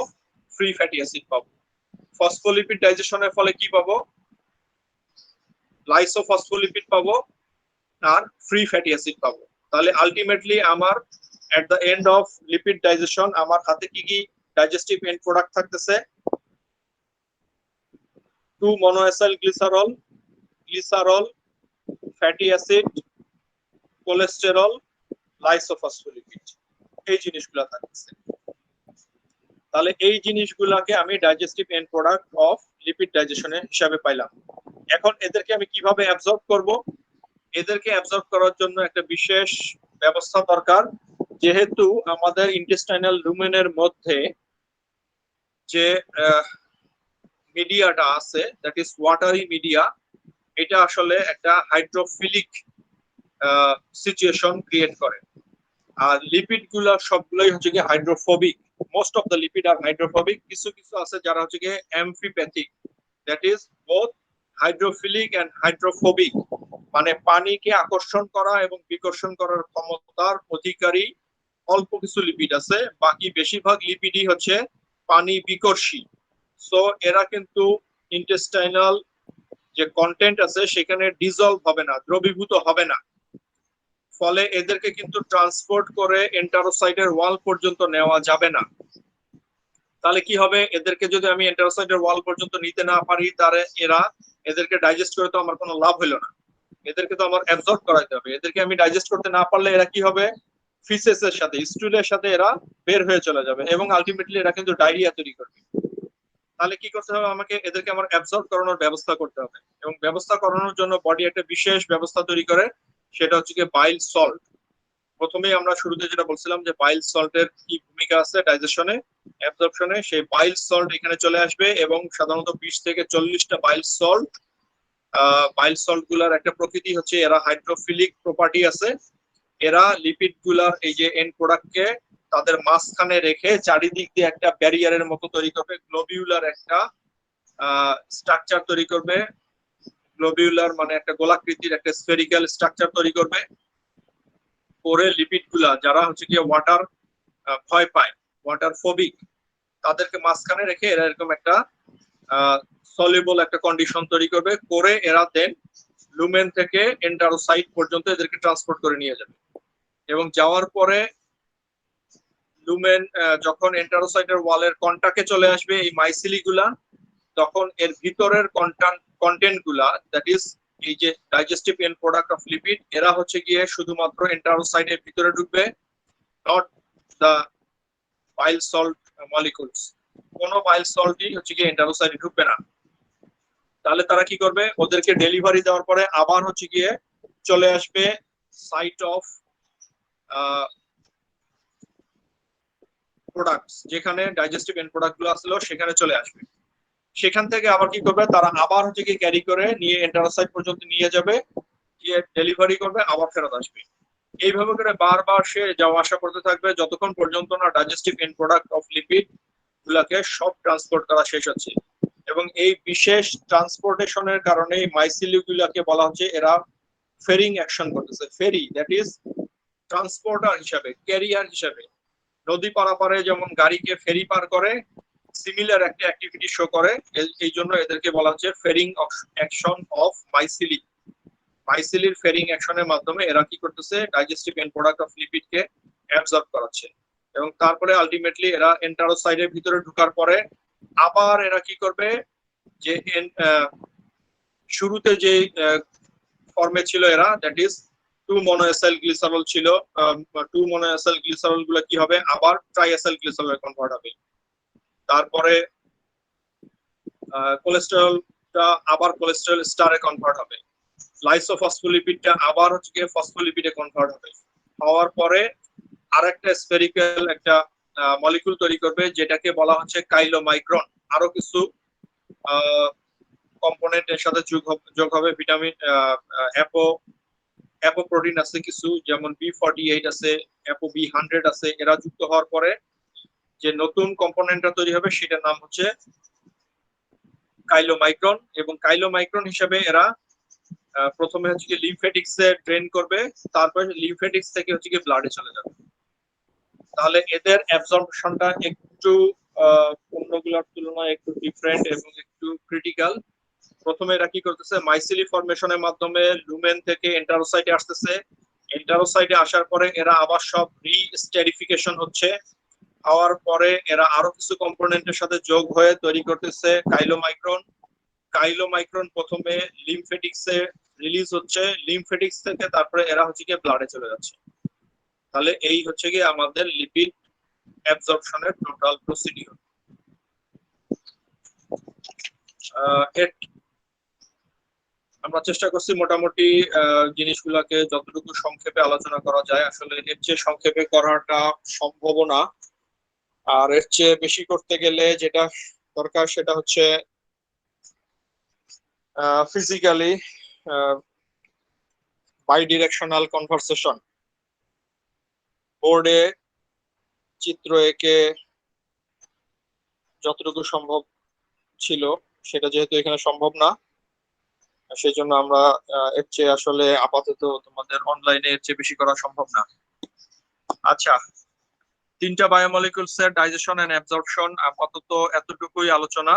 ফ্রি ফ্যাটি অ্যাসিড পাবো। ফসফোলিপিড ডাইজেশনের ফলে কি পাবো? লাইসোফসফোলিপিড পাবো আর ফ্রি ফ্যাটি অ্যাসিড পাবো। তাহলে আলটিমেটলি আমার at the end of lipid digestion আমার হাতে কি কি ডাইজেস্টিভ এন্ড প্রোডাক্ট থাকতেছে? 2 monoacyl glycerol, fatty acid, cholesterol, lysophospholipid, এই জিনিসগুলো থাকতেছে। তাহলে এই জিনিসগুলোকে আমি digestive end product of lipid ডাইজেশনের হিসাবে পাইলাম। এখন এদেরকে আমি কিভাবে অ্যাবজর্ব করব? এদেরকে অ্যাবজর্ব করার জন্য একটা বিশেষ ব্যবস্থা দরকার। যেহেতু আমাদের ইন্টেস্টাইনাল লুমেনের মধ্যে যে মিডিয়াটা আছে দ্যাট ইজ ওয়াটারি মিডিয়া, এটা আসলে একটা হাইড্রোফিলিক সিচুয়েশন ক্রিয়েট করে। আর লিপিড গুলা সবগুলোই হচ্ছে কি hydrophobic, most of the lipid আর হাইড্রোফোবিক, কিছু কিছু আছে যারা হচ্ছে কি amphipathic, that is both hydrophilic and hydrophobic, মানে পানিকে আকর্ষণ করা এবং বিকর্ষণ করার ক্ষমতার অধিকারী অল্প কিছু লিপিড আছে, বাকি বেশিরভাগ লিপিডই হচ্ছে পানি বিকর্ষী। সো এরা কিন্তু ইন্টেস্টাইনাল যে কন্টেন্ট আছে সেখানে ডিজলভ হবে না, দ্রবীভূত হবে না, ফলে এদেরকে কিন্তু ট্রান্সপোর্ট করে এন্টারোসাইটের ওয়াল পর্যন্ত নেওয়া যাবে না। তাহলে কি হবে, এদেরকে যদি আমি এন্টারোসাইটের ওয়াল পর্যন্ত নিতে না পারি তাহলে এদেরকে ডাইজেস্ট করে তো আমার কোনো লাভ হলো না, এদেরকে তো আমার অ্যাবজর্ব করাইতে হবে। এদেরকে আমি ডাইজেস্ট করতে না পারলে এরা কি হবে, ফিসেস এর সাথে স্টুলের সাথে এরা বের হয়ে চলে যাবে এবং আলটিমেটলি এরা কিন্তু ডায়রিয়া তৈরি করবে। তাহলে কি করতে হবে, আমাকে এদেরকে আমার অ্যাবজর্ব করানোর ব্যবস্থা করতে হবে, এবং ব্যবস্থা করানোর জন্য বডি একটা বিশেষ ব্যবস্থা তৈরি করে, সেটা হচ্ছে কি বাইল সল্ট। প্রথমেই আমরা শুরুতে যেটা বলছিলাম যে বাইল সল্টের কি ভূমিকা আছে ডাইজেশনে, অ্যাবজর্পশনে, সেই বাইল সল্ট এখানে চলে আসবে এবং সাধারণত 20 থেকে 40টা বাইল সল্ট গুলার একটা প্রকৃতি হচ্ছে এরা হাইড্রোফিলিক প্রপার্টি আছে। এরা লিপিড গুলার এই যে এন্ড প্রোডাক্টকে তাদের মাঝখানে রেখে চারিদিক দিয়ে একটা ব্যারিয়ারের মতো তৈরি করবে, গ্লোবিউলার একটা স্ট্রাকচার তৈরি করবে, গ্লোবিউলার মানে একটা গোলাকৃতির একটা স্ফেরিক্যাল স্ট্রাকচার তৈরি করবে, পরে লিপিড গুলা যারা হচ্ছে কি ওয়াটার ভয় পায়, ওয়াটার ফোবিক, তাদেরকে মাঝখানে রেখে এরা এরকম একটা সলিউবল একটা কন্ডিশন তৈরি করবে, করে এরা দেন লুমেন থেকে এন্টারোসাইট পর্যন্ত এদেরকে ট্রান্সপোর্ট করে নিয়ে যাবে। এবং যাওয়ার পরে লুমেন যখন এন্টারোসাইটের ওয়ালের কন্টাক্টে চলে আসবে এই মাইসিলি গুলা, তখন এর ভিতরের কন্টেন্ট গুলা, দ্যাট ইজ এই যে digestive end product of lipid, এরা হচ্ছে গিয়ে শুধুমাত্র এন্টারোসাইটের ভিতরে ঢুকবে, not the bile salt molecules. কোনো বাইল সল্টই হচ্ছে গিয়ে এন্টারোসাইটে ঢুকবে না। তাহলে তারা কি করবে, ওদেরকে ডেলিভারি দেওয়ার পরে আবার হচ্ছে গিয়ে চলে আসবে সাইট অফ প্রোডাক্টস, যেখানে ডাইজেস্টিভ এন্ড প্রোডাক্ট গুলো আসলো সেখানে চলে আসবে। সেখান থেকে আবার কি করবে, তারা আবার হচ্ছে কি ক্যারি করে নিয়ে এন্টারোসাইট পর্যন্ত নিয়ে যাবে, গিয়ে ডেলিভারি করবে, আবার ফেরত আসবে। এইভাবে করে বারবার সে যাওয়া আসা করতে থাকবে যতক্ষণ পর্যন্ত না digestive end product of lipid গুলাকে সব ট্রান্সপোর্ট করা শেষ হচ্ছে। এবং এই বিশেষ ট্রান্সপোর্টেশনের কারণে মাইসিলি গুলাকে বলা হচ্ছে এরা ফেরিং অ্যাকশন করতেছে। ফেরি দ্যাট ইজ ট্রান্সপোর্টার হিসাবে, ক্যারিয়ার হিসাবে, নদী পারাপারে যেমন গাড়িকে ফেরি পার করে, সিমিলার একটা অ্যাক্টিভিটি শো করে। এই জন্য এদেরকে বলা হচ্ছে ফেরিং অ্যাকশন অফ মাইসিলি। মাইসিলির ফেরিং অ্যাকশনের মাধ্যমে এরা কি করতেছে, ডাইজেস্টিভ এন্ড প্রোডাক্ট অফ লিপিডকে অ্যাবজর্ব করাচ্ছে। এবং তারপরে আলটিমেটলি এরা এন্টারোসাইটের ভিতরে ঢোকার পরে আবার এরা কি করবে, যে শুরুতে যে ফর্মে ছিল এরা, দ্যাট ইজ 2 মনোএসাইল গ্লিসারল ছিল, 2 মনোএসাইল গ্লিসারল গুলো কি হবে, আবার ট্রাইএসাইল গ্লিসারলে কনভার্ট হবে। তারপরে কোলেস্টেরলটা আবার কোলেস্টেরল স্টারে কনভার্ট হবে, লাইসোফসফোলিপিডটা আবার হচ্ছে গিয়ে ফসফোলিপিডে কনভার্ট হবে। হওয়ার পরে আরেকটা স্ফেরিক্যাল একটা মলিকুল তৈরি করবে যেটাকে বলা হচ্ছে কাইলোমাইক্রন। আরো কিছু কম্পোনেন্টের সাথে যোগ হবে, ভিটামিন অ্যাপোপ্রোটিন আছে কিছু, যেমন B48 আছে, অ্যাপো-B100 আছে। এরা যুক্ত হওয়ার পরে যে নতুন কম্পোনেন্টটা তৈরি হবে সেটার নাম হচ্ছে কাইলোমাইক্রন। এবং কাইলোমাইক্রন হিসেবে এরা প্রথমে হচ্ছে কি লিমফেটিক্স এ ড্রেন করবে, তারপরে লিমফেটিক্স থেকে হচ্ছে কি ব্লাডে চলে যাবে। তাহলে এদের অ্যাবজর্পশনটা একটু অন্যগুলোর তুলনায় একটু ডিফারেন্ট এবং একটু ক্রিটিক্যাল। প্রথমে এরা কি করতেছে, মাইসিলি ফরমেশনের মাধ্যমে লুমেন থেকে এন্টারোসাইটে আসতেছে, এন্টারোসাইটে আসার পরে এরা আবার সব রিস্টেরিফিকেশন হচ্ছে, হওয়ার পরে এরা আরো কিছু কম্পোনেন্টের সাথে যোগ হয়ে তৈরি করতেছে কাইলোমাইক্রন। কাইলোমাইক্রন প্রথমে লিমফেটিক্সে রিলিজ হচ্ছে, লিমফেটিক্স থেকে তারপরে এরা হচ্ছে গিয়ে ব্লাডে চলে যাচ্ছে। তাহলে এই হচ্ছে গিয়ে আমাদের লিপিড অ্যাবজর্পশনের টোটাল প্রসিডিউর। আমরা চেষ্টা করছি মোটামুটি জিনিসগুলোকে যতটুকু সংক্ষেপে আলোচনা করা যায়। আসলে এর চেয়ে সংক্ষেপে করাটা সম্ভব না, আর এর চেয়ে বেশি করতে গেলে যেটা দরকার সেটা হচ্ছে ফিজিক্যালি বাইডিরেকশনাল কনভারসেশন। বোর্ডে চিত্র এঁকে যতটুকু সম্ভব ছিল সেটা যেহেতু এখানে সম্ভব না, সেই জন্য আমরা এর চেয়ে আসলে আপাতত তোমাদের অনলাইনে এর চেয়ে বেশি করা সম্ভব না। আচ্ছা, তিনটা বায়োমলিকুলস এর ডাইজেশন এন্ড অ্যাবজর্পশন আপাতত এতটুকুই আলোচনা।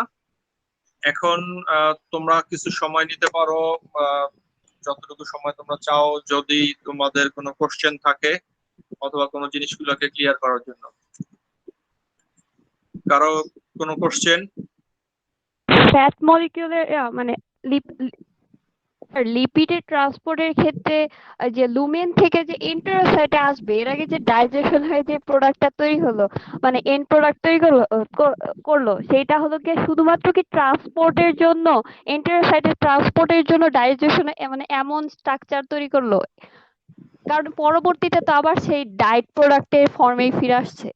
এখন তোমরা কিছু সময় নিতে পারো, যতটুকু সময় তোমরা চাও, যদি তোমাদের কোনো কোশ্চেন থাকে অথবা কোনো জিনিসগুলোকে ক্লিয়ার করার জন্য। কারো কোনো কোশ্চেন? ফ্যাট মলিকিউলের মানে লিপিডের ট্রান্সপোর্টের ক্ষেত্রে যে লুমেন থেকে যে এন্টেরোসাইটে আসবে, এর আগে যে ডাইজেশন হয়ে যে প্রোডাক্টটা তৈরি হলো, মানে এন্ড প্রোডাক্ট তৈরি করলো সেটা হলো কি শুধুমাত্র কি ট্রান্সপোর্টের জন্য, এন্টেরোসাইটের ট্রান্সপোর্টের জন্য ডাইজেশন মানে এমন স্ট্রাকচার তৈরি করলো? কারণ পরবর্তীতে তো আবার সেই ডাইট প্রোডাক্টের ফর্মেই ফিরে আসছে।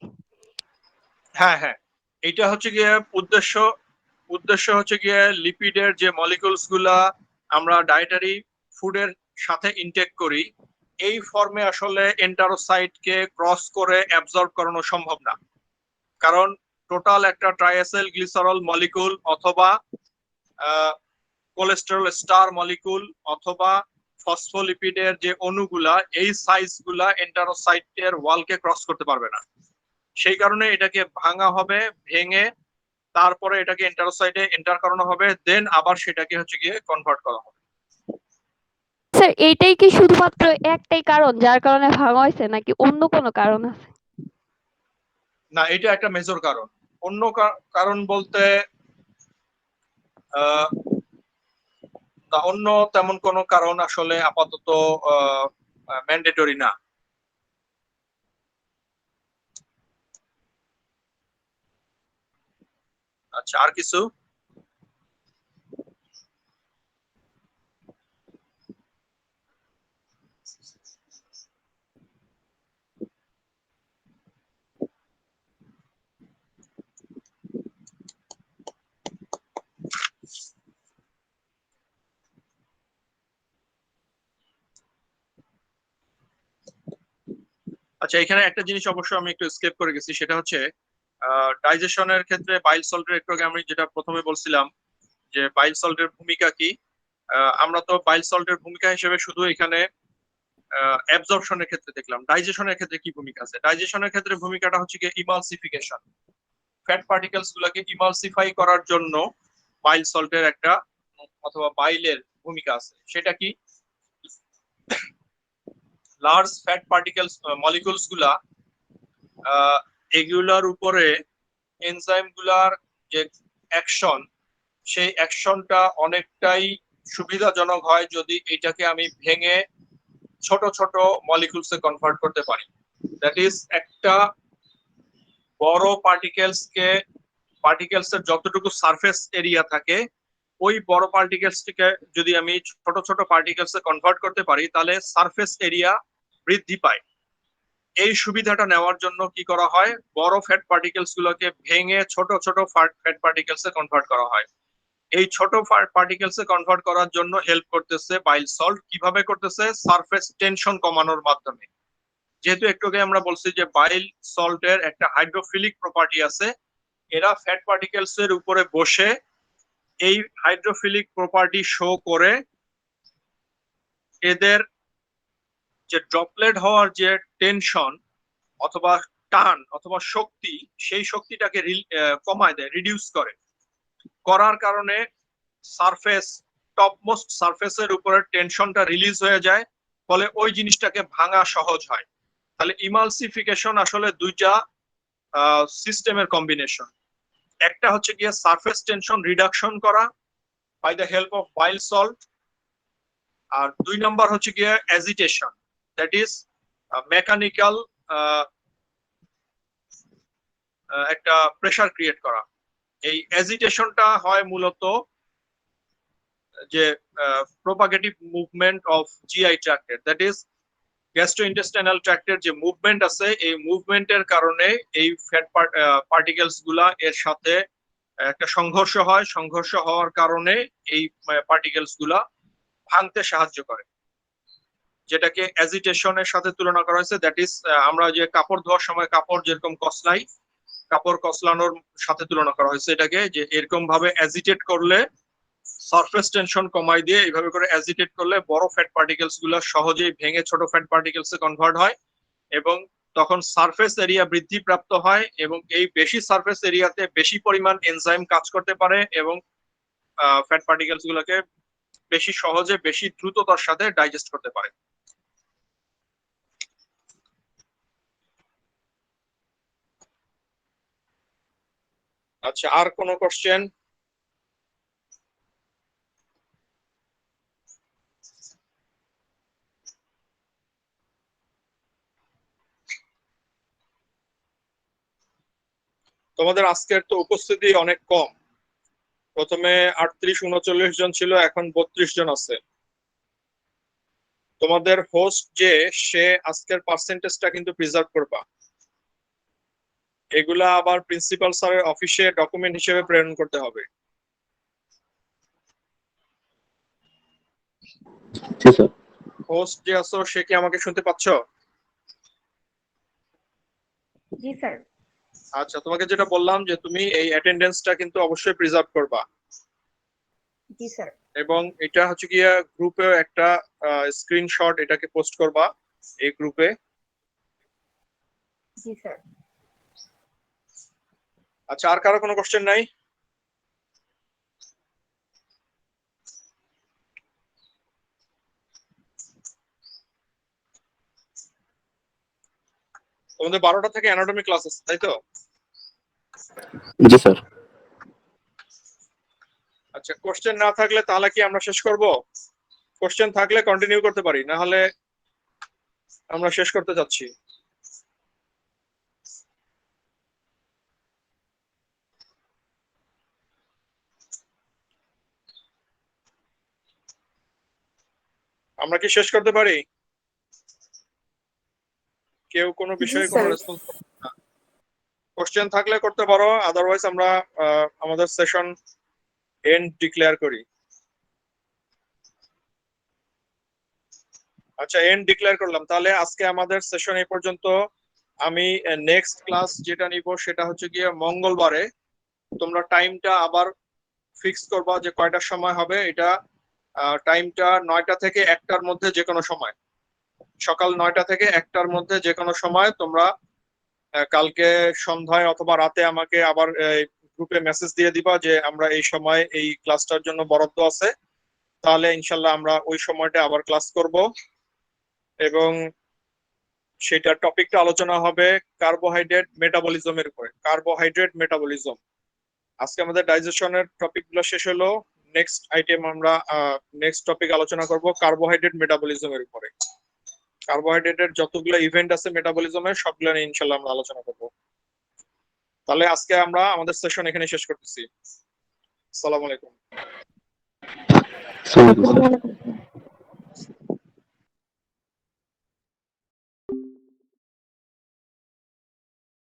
হ্যাঁ হ্যাঁ, এটা হচ্ছে গিয়ে উদ্দেশ্য হচ্ছে গিয়ে লিপিডের যে মলিকুলস গুলা আমরা ডায়েটারি ফুডের সাথে ইনটেক করি, এই ফর্মে আসলে এন্টারোসাইটকে ক্রস করে অ্যাবজর্ব করানো সম্ভব না। কারণ টোটাল একটা ট্রাইএসিল গ্লিসারল মলিকুল অথবা কোলেস্টেরল স্টার মলিকুল অথবা ফসফোলিপিডের যে অণুগুলা, এই সাইজগুলা এন্টারোসাইটের ওয়ালকে ক্রস করতে পারবে না। সেই কারণে এটাকে ভাঙা হবে, ভেঙে তারপরে এটাকে এন্টারোসাইটে এন্টার করানো হবে, দেন আবার সেটাকে হচ্ছে গিয়ে কনভার্ট করা হবে। স্যার এইটাই কি শুধুমাত্র একটাই কারণ যার কারণে ভাঙা হয়েছে, নাকি অন্য কোনো কারণ আছে? না, এটা একটা মেজর কারণ। অন্য কারণ বলতে অন্য তেমন কোনো কারণ আসলে আপাতত ম্যান্ডেটরি না। আচ্ছা, আর কিছু? আচ্ছা, এখানে একটা জিনিস অবশ্য আমি একটু স্কিপ করে গেছি, সেটা হচ্ছে ডাইজেশনের ক্ষেত্রে বাইল সল্টের একটু আগে আমি যেটা প্রথমে বলছিলাম যে বাইল সল্টের ভূমিকা কি। আমরা তো বাইল সল্টের ভূমিকা হিসেবে শুধু এখানে অ্যাবজর্পশনের ক্ষেত্রে দেখলাম। ডাইজেশনের ক্ষেত্রে কি ভূমিকা আছে? ডাইজেশনের ক্ষেত্রে ভূমিকাটা হচ্ছে কি ইমালসিফিকেশন। ফ্যাট পার্টিকেলস গুলোকে ইমালসিফাই করার জন্য বাইল সল্টের একটা অথবা বাইলের ভূমিকা আছে। সেটা কি? লার্জ ফ্যাট পার্টিকেলস মলিকুলস গুলা এগুলার উপরে এনজাইম গুলার যে অ্যাকশন, সেই অ্যাকশনটা অনেকটাই সুবিধাজনক হয় যদি এটাকে আমি ভেঙে ছোট ছোট মলিকুলসে কনভার্ট করতে পারি। দ্যাট ইজ, একটা বড় পার্টিকেলসের যতটুকু সারফেস এরিয়া থাকে, ওই বড় পার্টিকেলসটিকে যদি আমি ছোট ছোট পার্টিকেলসে কনভার্ট করতে পারি, তাহলে সারফেস এরিয়া বৃদ্ধি পায়। এই সুবিধাটা নেওয়ার জন্য কি করা হয়, বড় ফ্যাট পার্টিকেলস গুলোকে ভেঙে ছোট ছোট ফ্যাট পার্টিকেলসে কনভার্ট করা হয়। এই ছোট পার্টিকেলসে কনভার্ট করার জন্য হেল্প করতেছে বাইল সল্ট। কিভাবে করতেছে? সারফেস টেনশন কমানোর মাধ্যমে। যেহেতু একটু আগে আমরা বলছি যে বাইল সল্টের একটা হাইড্রোফিলিক প্রপার্টি আছে, এরা ফ্যাট পার্টিকেলস এর উপরে বসে এই হাইড্রোফিলিক প্রপার্টি শো করে এদের যে ড্রপলেট হওয়ার যে টেনশন অথবা টান অথবা শক্তি, সেই শক্তিটাকে কমায় দেয়, রিডিউস করার কারণে সারফেস, টপমোস্ট সারফেসের উপরে টেনশনটা রিলিজ হয়ে যায়, ফলে ওই জিনিসটাকে ভাঙা সহজ হয়। তাহলে ইমালসিফিকেশন আসলে দুইটা সিস্টেমের কম্বিনেশন। একটা হচ্ছে গিয়ে সারফেস টেনশন রিডাকশন করা by the help of bile salt, আর দুই নাম্বার হচ্ছে গিয়ে অ্যাজিটেশন, দ্যাট ইজ মেকানিক্যাল একটা প্রেসার ক্রিয়েট করা। এই অ্যাজিটেশনটা হয় মূলত যে প্রোপাগেটিভ মুভমেন্ট অফ জিআই ট্র্যাক্টের, দ্যাট ইজ গ্যাস্ট্রোইন্টেস্টাইনাল ট্র্যাক্টের যে মুভমেন্ট আছে, এই মুভমেন্টের কারণে এই ফ্যাট পার্টিকেলস গুলা এর সাথে একটা সংঘর্ষ হয়, সংঘর্ষ হওয়ার কারণে এই পার্টিকেলস গুলা ভাঙতে সাহায্য করে। যেটাকে অ্যাজিটেশনের সাথে তুলনা করা হয়েছে, দ্যাট ইজ আমরা যে কাপড় ধোয়ার সময় কাপড় যেরকম কসলাই, কাপড় কসলানোর সাথে তুলনা করা হয়েছে এটাকে, যে এরকম ভাবে অ্যাজিটেট করলে সারফেস টেনশন কমাই দিয়ে এইভাবে করে অ্যাজিটেট করলে বড় ফ্যাট পার্টিকেলস গুলো সহজেই ভেঙে ছোট ফ্যাট পার্টিকেলস এ কনভার্ট হয় এবং তখন সারফেস এরিয়া বৃদ্ধি প্রাপ্ত হয় এবং এই বেশি সারফেস এরিয়াতে বেশি পরিমাণ এনজাইম কাজ করতে পারে এবং ফ্যাট পার্টিকেলস গুলোকে বেশি সহজে বেশি দ্রুততার সাথে ডাইজেস্ট করতে পারে। আচ্ছা, আর কোনো কোশ্চেন? তোমাদের আজকের তো উপস্থিতি অনেক কম, প্রথমে 38-39 জন ছিল, এখন 32 জন আছে। তোমাদের হোস্ট যে সে আজকের পার্সেন্টেজটা কিন্তু প্রিজার্ভ করবা, এগুলা আবার প্রিন্সিপাল স্যারের অফিসে ডকুমেন্ট হিসেবে প্রেরণ করতে হবে। জি স্যার। হোস্ট যে আছো সে কি আমাকে শুনতে পাচ্ছ? জি স্যার। আচ্ছা, তোমাকে যেটা বললাম যে তুমি এই অ্যাটেন্ডেন্সটা কিন্তু অবশ্যই প্রিজার্ভ করবা জি স্যার। এবং এটা হচ্ছে গিয়া গ্রুপে একটা স্ক্রিনশট এটাকে পোস্ট করবা এই গ্রুপে। জি স্যার। আচ্ছা, আর কারো কোনো কোশ্চেন নাই? তোমাদের 12টা থেকে অ্যানাটমি ক্লাস আছে তাই তো? জি স্যার। আচ্ছা, কোশ্চেন না থাকলে তাহলে কি আমরা শেষ করব? কোশ্চেন থাকলে কন্টিনিউ করতে পারি, না হলে আমরা শেষ করতে যাচ্ছি। আমরা কি শেষ করতে পারি? কেউ কোনো বিষয়ে কোনো স্যার। রেসপন্স? কোশ্চেন থাকলে করতে পারো, আদারওয়াইজ আমরা আমাদের সেশন এন্ড ডিক্লেয়ার করি। আচ্ছা, এন্ড ডিক্লেয়ার করলাম। তাহলে আজকে আমাদের সেশন এই পর্যন্ত। আমি নেক্সট ক্লাস যেটা নিব সেটা হচ্ছে গিয়ে মঙ্গলবারে। তোমরা টাইমটা আবার ফিক্স করবা যে কয়টার সময় হবে। এটা টাইমটা 9টা থেকে 1টার মধ্যে যে কোনো সময়, সকাল 9টা থেকে 1টার মধ্যে যে কোনো সময় তোমরা কালকে সন্ধ্যায় অথবা রাতে আমাকে আবার গ্রুপে মেসেজ দিয়ে দিবা যে আমরা এই সময় এই ক্লাসটার জন্য বরাদ্দ আছে। তাহলে ইনশাল্লাহ আমরা ওই সময়টা আবার ক্লাস করব এবং সেটা টপিকটা আলোচনা হবে কার্বোহাইড্রেট মেটাবলিজমের উপরে। কার্বোহাইড্রেট মেটাবলিজম আজকে আমাদের ডাইজেশনের টপিকগুলো শেষ হলো। নেক্সট আইটেম আমরা নেক্সট টপিক আলোচনা করব কার্বোহাইড্রেট মেটাবলিজমের উপরে। কার্বোহাইড্রেটের যতগুলো ইভেন্ট আছে মেটাবলিজমের সবগুলো নিয়ে ইনশাল্লাহ আমরা আলোচনা করব। তাহলে আজকে আমরা আমাদের সেশন এখানে শেষ করতেছি। আসসালামু আলাইকুম। আসসালামু আলাইকুম। আসসালামু আলাইকুম।